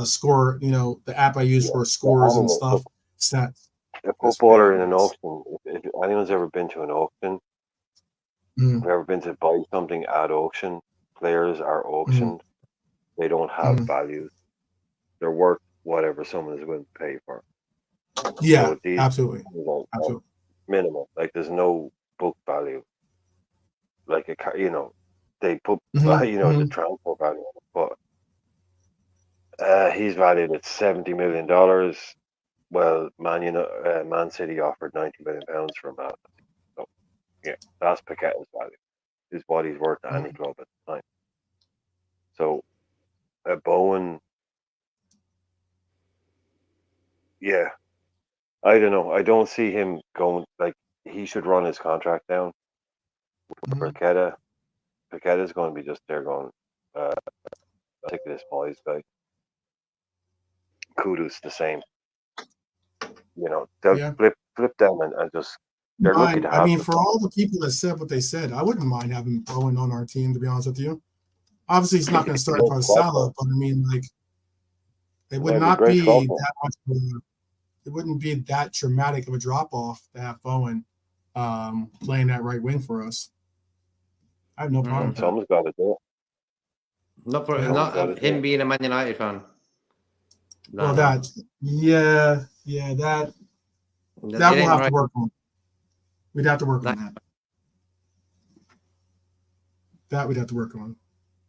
score, the app I use for scores and stuff, stats. A footballer in an auction. If anyone's ever been to an auction, if ever been to buy something at auction, players are auctioned. They don't have values. They're worth whatever someone is willing to pay for. Yeah, so absolutely. Minimal. There's no book value. They put the transfer value on it, but he's valued at $70 million. Well, Man City offered £90 million for him. So, that's Paqueta's value. Is what he's worth to any club at the time. So, Bowen, I don't know. I don't see him going. He should run his contract down. Paqueta. Paqueta's going to be just there going, sick of this boys guy. Kudus the same. They'll flip them and just. They're lucky to have. I mean, for all the people that said what they said, I wouldn't mind having Bowen on our team. To be honest with you, obviously he's not going to start for Salah, but I mean, it would not be that much. It wouldn't be that dramatic of a drop off to have Bowen playing that right wing for us. I have no problem with that. Someone's got to do it. Not for Yeah. not him being a Man United fan. Well, that that It we'll ain't have to right. work on. We'd have to work on that. That we'd have to work on.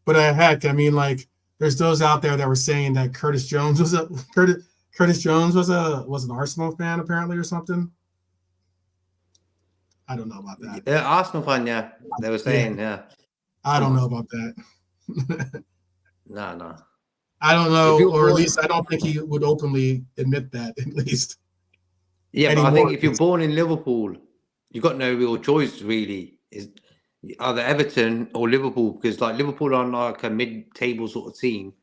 But heck, I mean, like, there's those out there that were saying that Curtis Jones was an Arsenal fan apparently or something. I don't know about that. Yeah, Arsenal fan, yeah. They were saying, yeah. I don't know about that. No. I don't know, or at least I don't think he would openly admit that, at least. Yeah, but I think if you're born in Liverpool, you've got no real choice, really. Is either Everton or Liverpool, because like Liverpool are like a mid-table sort of team.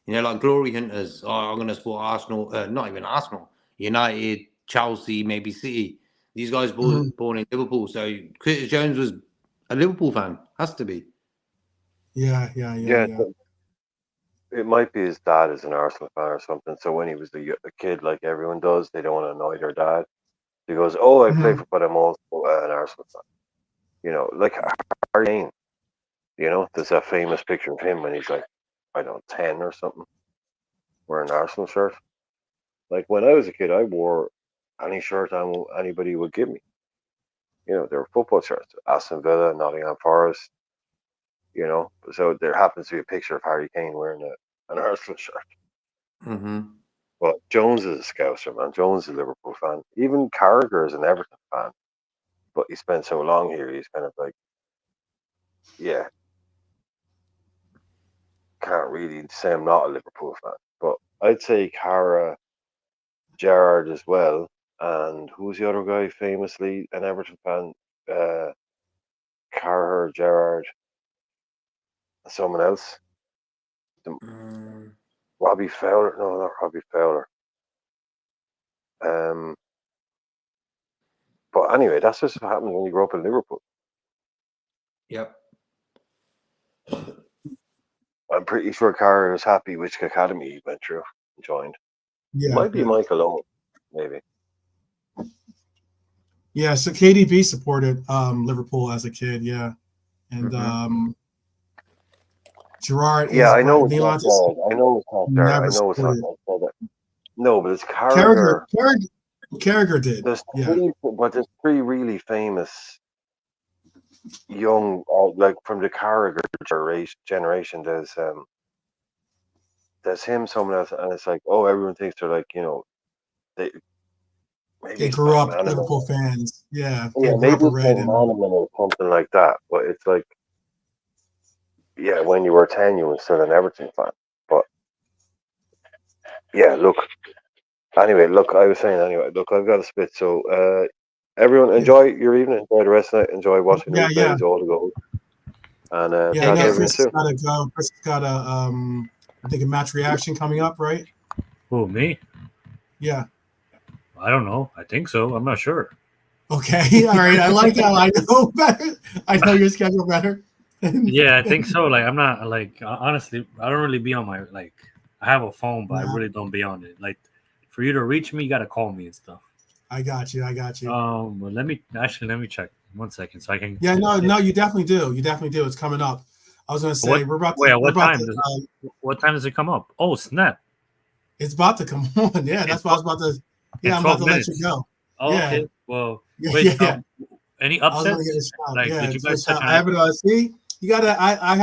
You know, like glory hunters. Oh, I'm going to support Arsenal. Not even Arsenal. United, Chelsea, maybe City. These guys born in Liverpool. So Curtis Jones was a Liverpool fan. Has to be. Yeah. It might be his dad is an Arsenal fan or something. So when he was a kid, like everyone does, they don't want to annoy their dad. He goes, "Oh, I play for, but I'm also an Arsenal fan." You know, like Harry Kane. You know, there's that famous picture of him when he's like, I don't know, 10 or something, wearing an Arsenal shirt. Like when I was a kid, I wore any shirt anybody would give me. You know, there were football shirts, Aston Villa, Nottingham Forest. You know, so there happens to be a picture of Harry Kane wearing an Arsenal shirt. Mm-hmm. But Jones is a Scouser, man. Jones is a Liverpool fan. Even Carragher is an Everton fan. But he spent so long here, he's kind of like, yeah, can't really say I'm not a Liverpool fan. But I'd say Cara, Gerrard as well. And who's the other guy famously an Everton fan? Carragher, Gerrard, someone else. Robbie Fowler. No, not Robbie Fowler. But anyway, that's just what happens when you grow up in Liverpool. Yep. I'm pretty sure Carragher was happy which academy he went through and joined. Yeah. Might be Michael Owen, maybe. Yeah, so KDB supported Liverpool as a kid, yeah. And Gerrard Yeah, I is know right. it's not bad. I know it's not fair. I know it's not bad. No, but it's Carragher. Carragher did. There's three really famous young, like from the Carragher generation. There's him, someone else, and it's like, oh, everyone thinks they're like, you know, they grew up Liverpool fans. Yeah, maybe it's like Monument or something like that. But it's like, yeah, when you were 10, you were still an Everton fan. But yeah, look. Anyway, look, I was saying anyway. Look, I've got a spit. So, everyone, enjoy your evening. Enjoy the rest of the night. Enjoy watching the replays, all the goals. And chat to everyone soon. Chris has got I think a match reaction coming up, right? Who, me? Yeah. I don't know. I think so. I'm not sure. Okay. All right. I like that. I know better. I know your schedule better. Yeah, I think so. Like, I'm not, like, honestly, I don't really be on my, like, I have a phone, but I really don't be on it. Like, for you to reach me, you got to call me and stuff. I got you. Well, let me check 1 second so I can. Yeah, no, you definitely do. It's coming up. I was going to say, what time does it come up? Oh, snap. It's about to come on. Yeah, that's what I was about to. Yeah, I'm about to let you go. Oh, yeah. Okay. Well, wait. Any upsets? Like, did you guys touch on I have it. See, you gotta. I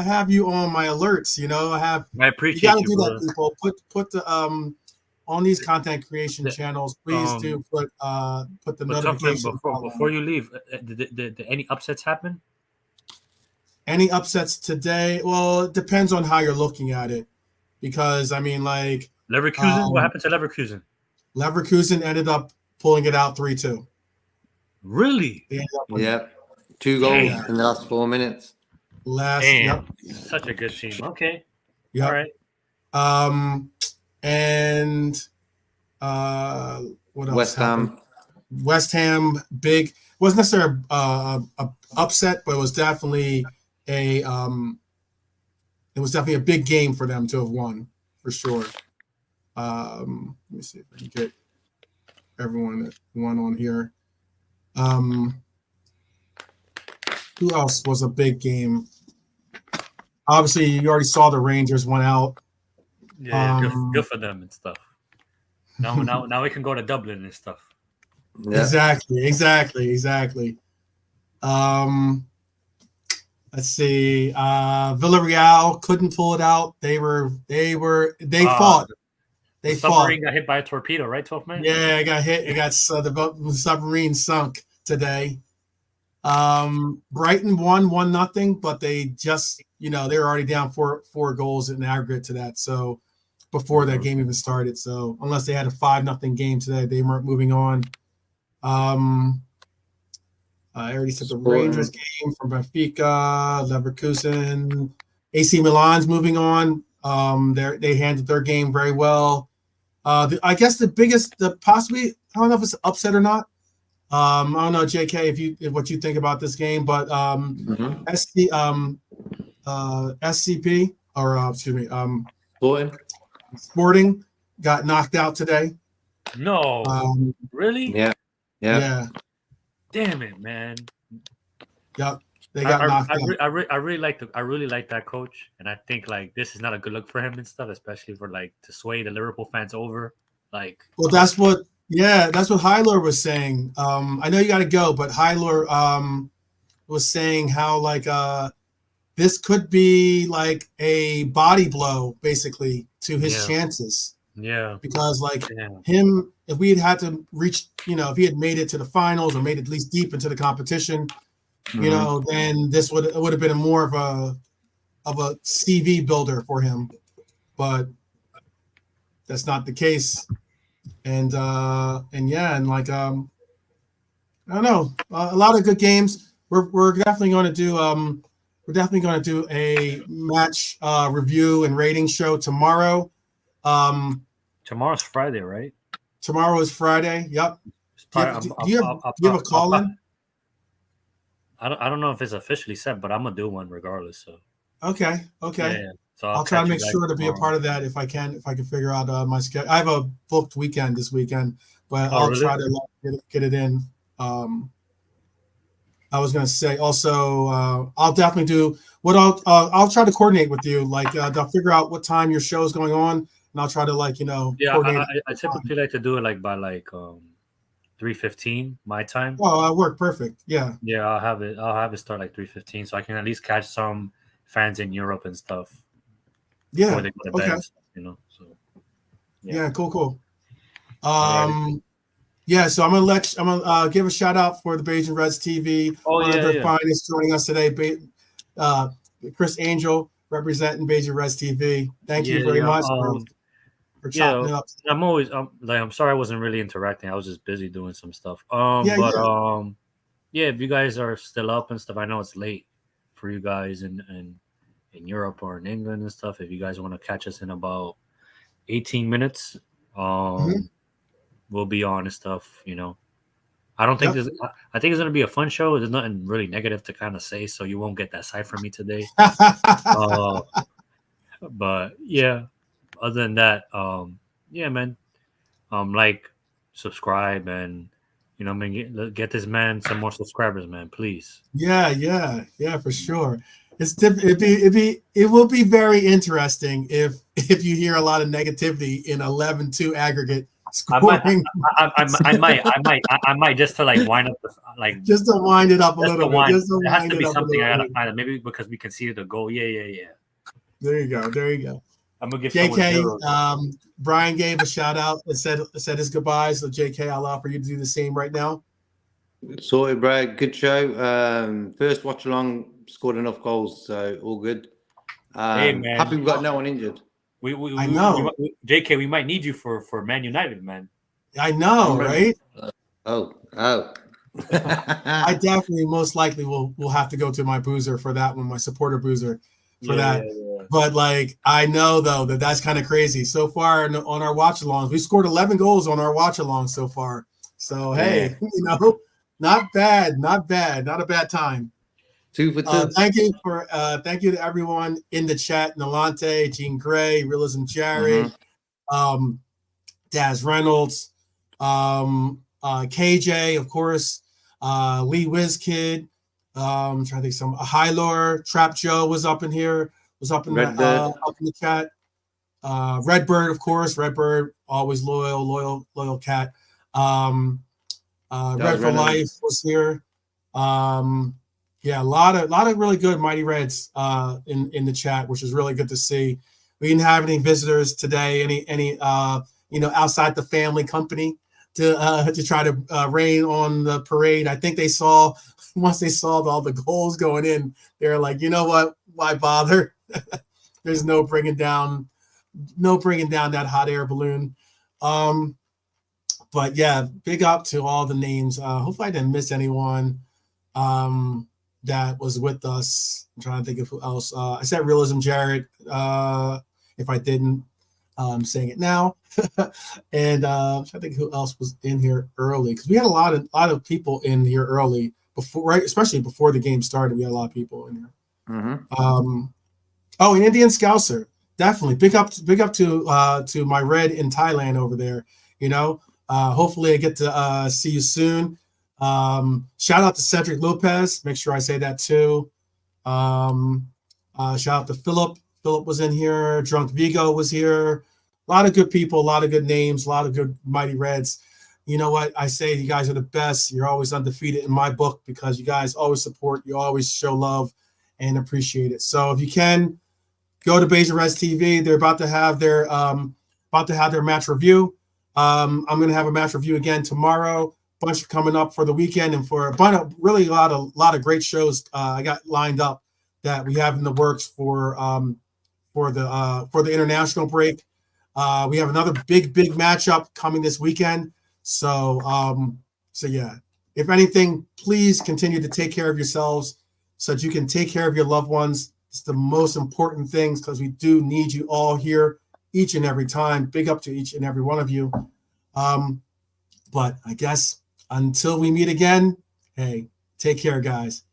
have you on my alerts. You know, I appreciate you. Gotta do that, people. Put the on these content creation channels. Please do put the notification before you leave. Did any upsets happen? Any upsets today? Well, it depends on how you're looking at it, because I mean, like Leverkusen. What happened to Leverkusen? Leverkusen ended up pulling it out 3-2. Really? Yeah. 2 goals in the last 4 minutes. Such a good team. Okay. Yep. All right. And what else? West Ham, big. Wasn't necessarily a upset, but it was definitely a big game for them to have won, for sure. Let me see if I can get everyone that won on here. Who else was a big game? obviously you already saw the Rangers went out. Yeah, good for them and stuff. Now we can go to Dublin and stuff. Yeah. Exactly. Let's see. Villarreal couldn't pull it out. They fought. The submarine got hit by a torpedo, right? 12 minutes. Yeah, it got hit. The submarine sunk today. Brighton won 1-0, but they just, they were already down four goals in aggregate to that. So before that game even started. So unless they had a 5-0 game today, they weren't moving on. I already said the Rangers game from Benfica, Leverkusen, AC Milan's moving on. They handled their game very well. I guess possibly, I don't know if it's an upset or not. I don't know, JK, what you think about this game, but SCP or Sporting got knocked out today. No, really? Yeah. Damn it, man. Yep, they got knocked out. I really like that coach, and I think like this is not a good look for him and stuff, especially for like to sway the Liverpool fans over. Like, well, that's what Hyler was saying. I know you got to go, but Hyler was saying how like this could be like a body blow basically to his chances. Yeah, because like him, if we had to reach, if he had made it to the finals or made it at least deep into the competition, then this would have been more of a CV builder for him, but that's not the case. And like I don't know, a lot of good games. We're definitely going to do a match review and rating show tomorrow. Tomorrow's Friday, right? Tomorrow is Friday. Yep. Do you have a call in? I don't know if it's officially set, but I'm gonna do one regardless. So okay. Yeah. So I'll try to make sure to be a part of that if I can figure out my schedule. I have a booked weekend this weekend, but I'll try to get it in. I was gonna say also I'll definitely do what I'll try to coordinate with you. Like I'll figure out what time your show is going on, and I'll try to coordinate. I typically like to do it like by 3:15 my time. Oh, I work perfect. Yeah. Yeah, I'll have it start like 3:15, so I can at least catch some fans in Europe and stuff. Yeah. Before they go to bed, So. Yeah. Cool. Yeah, so I'm gonna give a shout out for the Beijing Reds TV. One of their finest joining us today, Chris Angel representing Beijing Reds TV. Thank you very much for chopping it up. I'm sorry I wasn't really interacting. I was just busy doing some stuff. If you guys are still up and stuff, I know it's late for you guys in Europe or in England and stuff. If you guys want to catch us in about 18 minutes, we'll be on and stuff. I don't think I think it's gonna be a fun show. There's nothing really negative to kind of say, so you won't get that side from me today. But yeah, other than that, man, like, subscribe and get this man some more subscribers, man, please. Yeah, for sure. It will be very interesting if you hear a lot of negativity in 11-2 aggregate scoring. I might just to wind up just to wind it up a little bit. It has to be something I gotta find. Maybe because we conceded a goal. Yeah. There you go. I'm gonna give JK. Brian gave a shout out and said his goodbyes. So JK, I'll offer you to do the same right now. Sorted, Brad. Good show. First watch along, scored enough goals, so all good. Hey, man. Happy we got no one injured. I know. JK, we might need you for Man United, man. I know, right? Oh. I definitely most likely will have to go to my boozer for that one, my supporter boozer for that. Yeah. But I know though that's kind of crazy. So far on our watch alongs, we scored 11 goals on our watch alongs so far. So hey, not bad, not a bad time. 2 for 2. Thank you to everyone in the chat: Nalante, Jean Gray, Realism Jared, Daz Reynolds, KJ, of course, Lee Whiz Kid. I'm trying to think some Hylor, Trap Joe was up in here. was up in the chat. Redbird, of course. Redbird, always loyal cat. Red for Life was here. Yeah, a lot of really good Mighty Reds in the chat, which is really good to see. We didn't have any visitors today, any outside the family company to try to rain on the parade. I think they saw once they saw all the goals going in, they're like, you know what? Why bother? There's no bringing down that hot air balloon. But yeah, big up to all the names. Hopefully I didn't miss anyone that was with us. I'm trying to think of who else. I said Realism Jared. If I didn't, I'm saying it now. And I think who else was in here early, because we had a lot of people in here early before, right? Especially before the game started, we had a lot of people in here. Mm-hmm. And Indian Scouser, definitely big up to my red in Thailand over there. Hopefully I get to see you soon. Shout out to Cedric Lopez. Make sure I say that too. Shout out to Philip. Philip was in here. Drunk Vigo was here. A lot of good people, a lot of good names, a lot of good Mighty Reds. You know what? I say you guys are the best. You're always undefeated in my book because you guys always support. You always show love and appreciate it. So if you can, go to Beijing Reds TV. They're about to have their match review. I'm going to have a match review again tomorrow. Bunch coming up for the weekend, and for a bunch of really a lot of great shows I got lined up that we have in the works for the international break. We have another big matchup coming this weekend. So yeah. If anything, please continue to take care of yourselves so that you can take care of your loved ones. It's the most important things, because we do need you all here each and every time. Big up to each and every one of you. But I guess until we meet again, hey, take care, guys.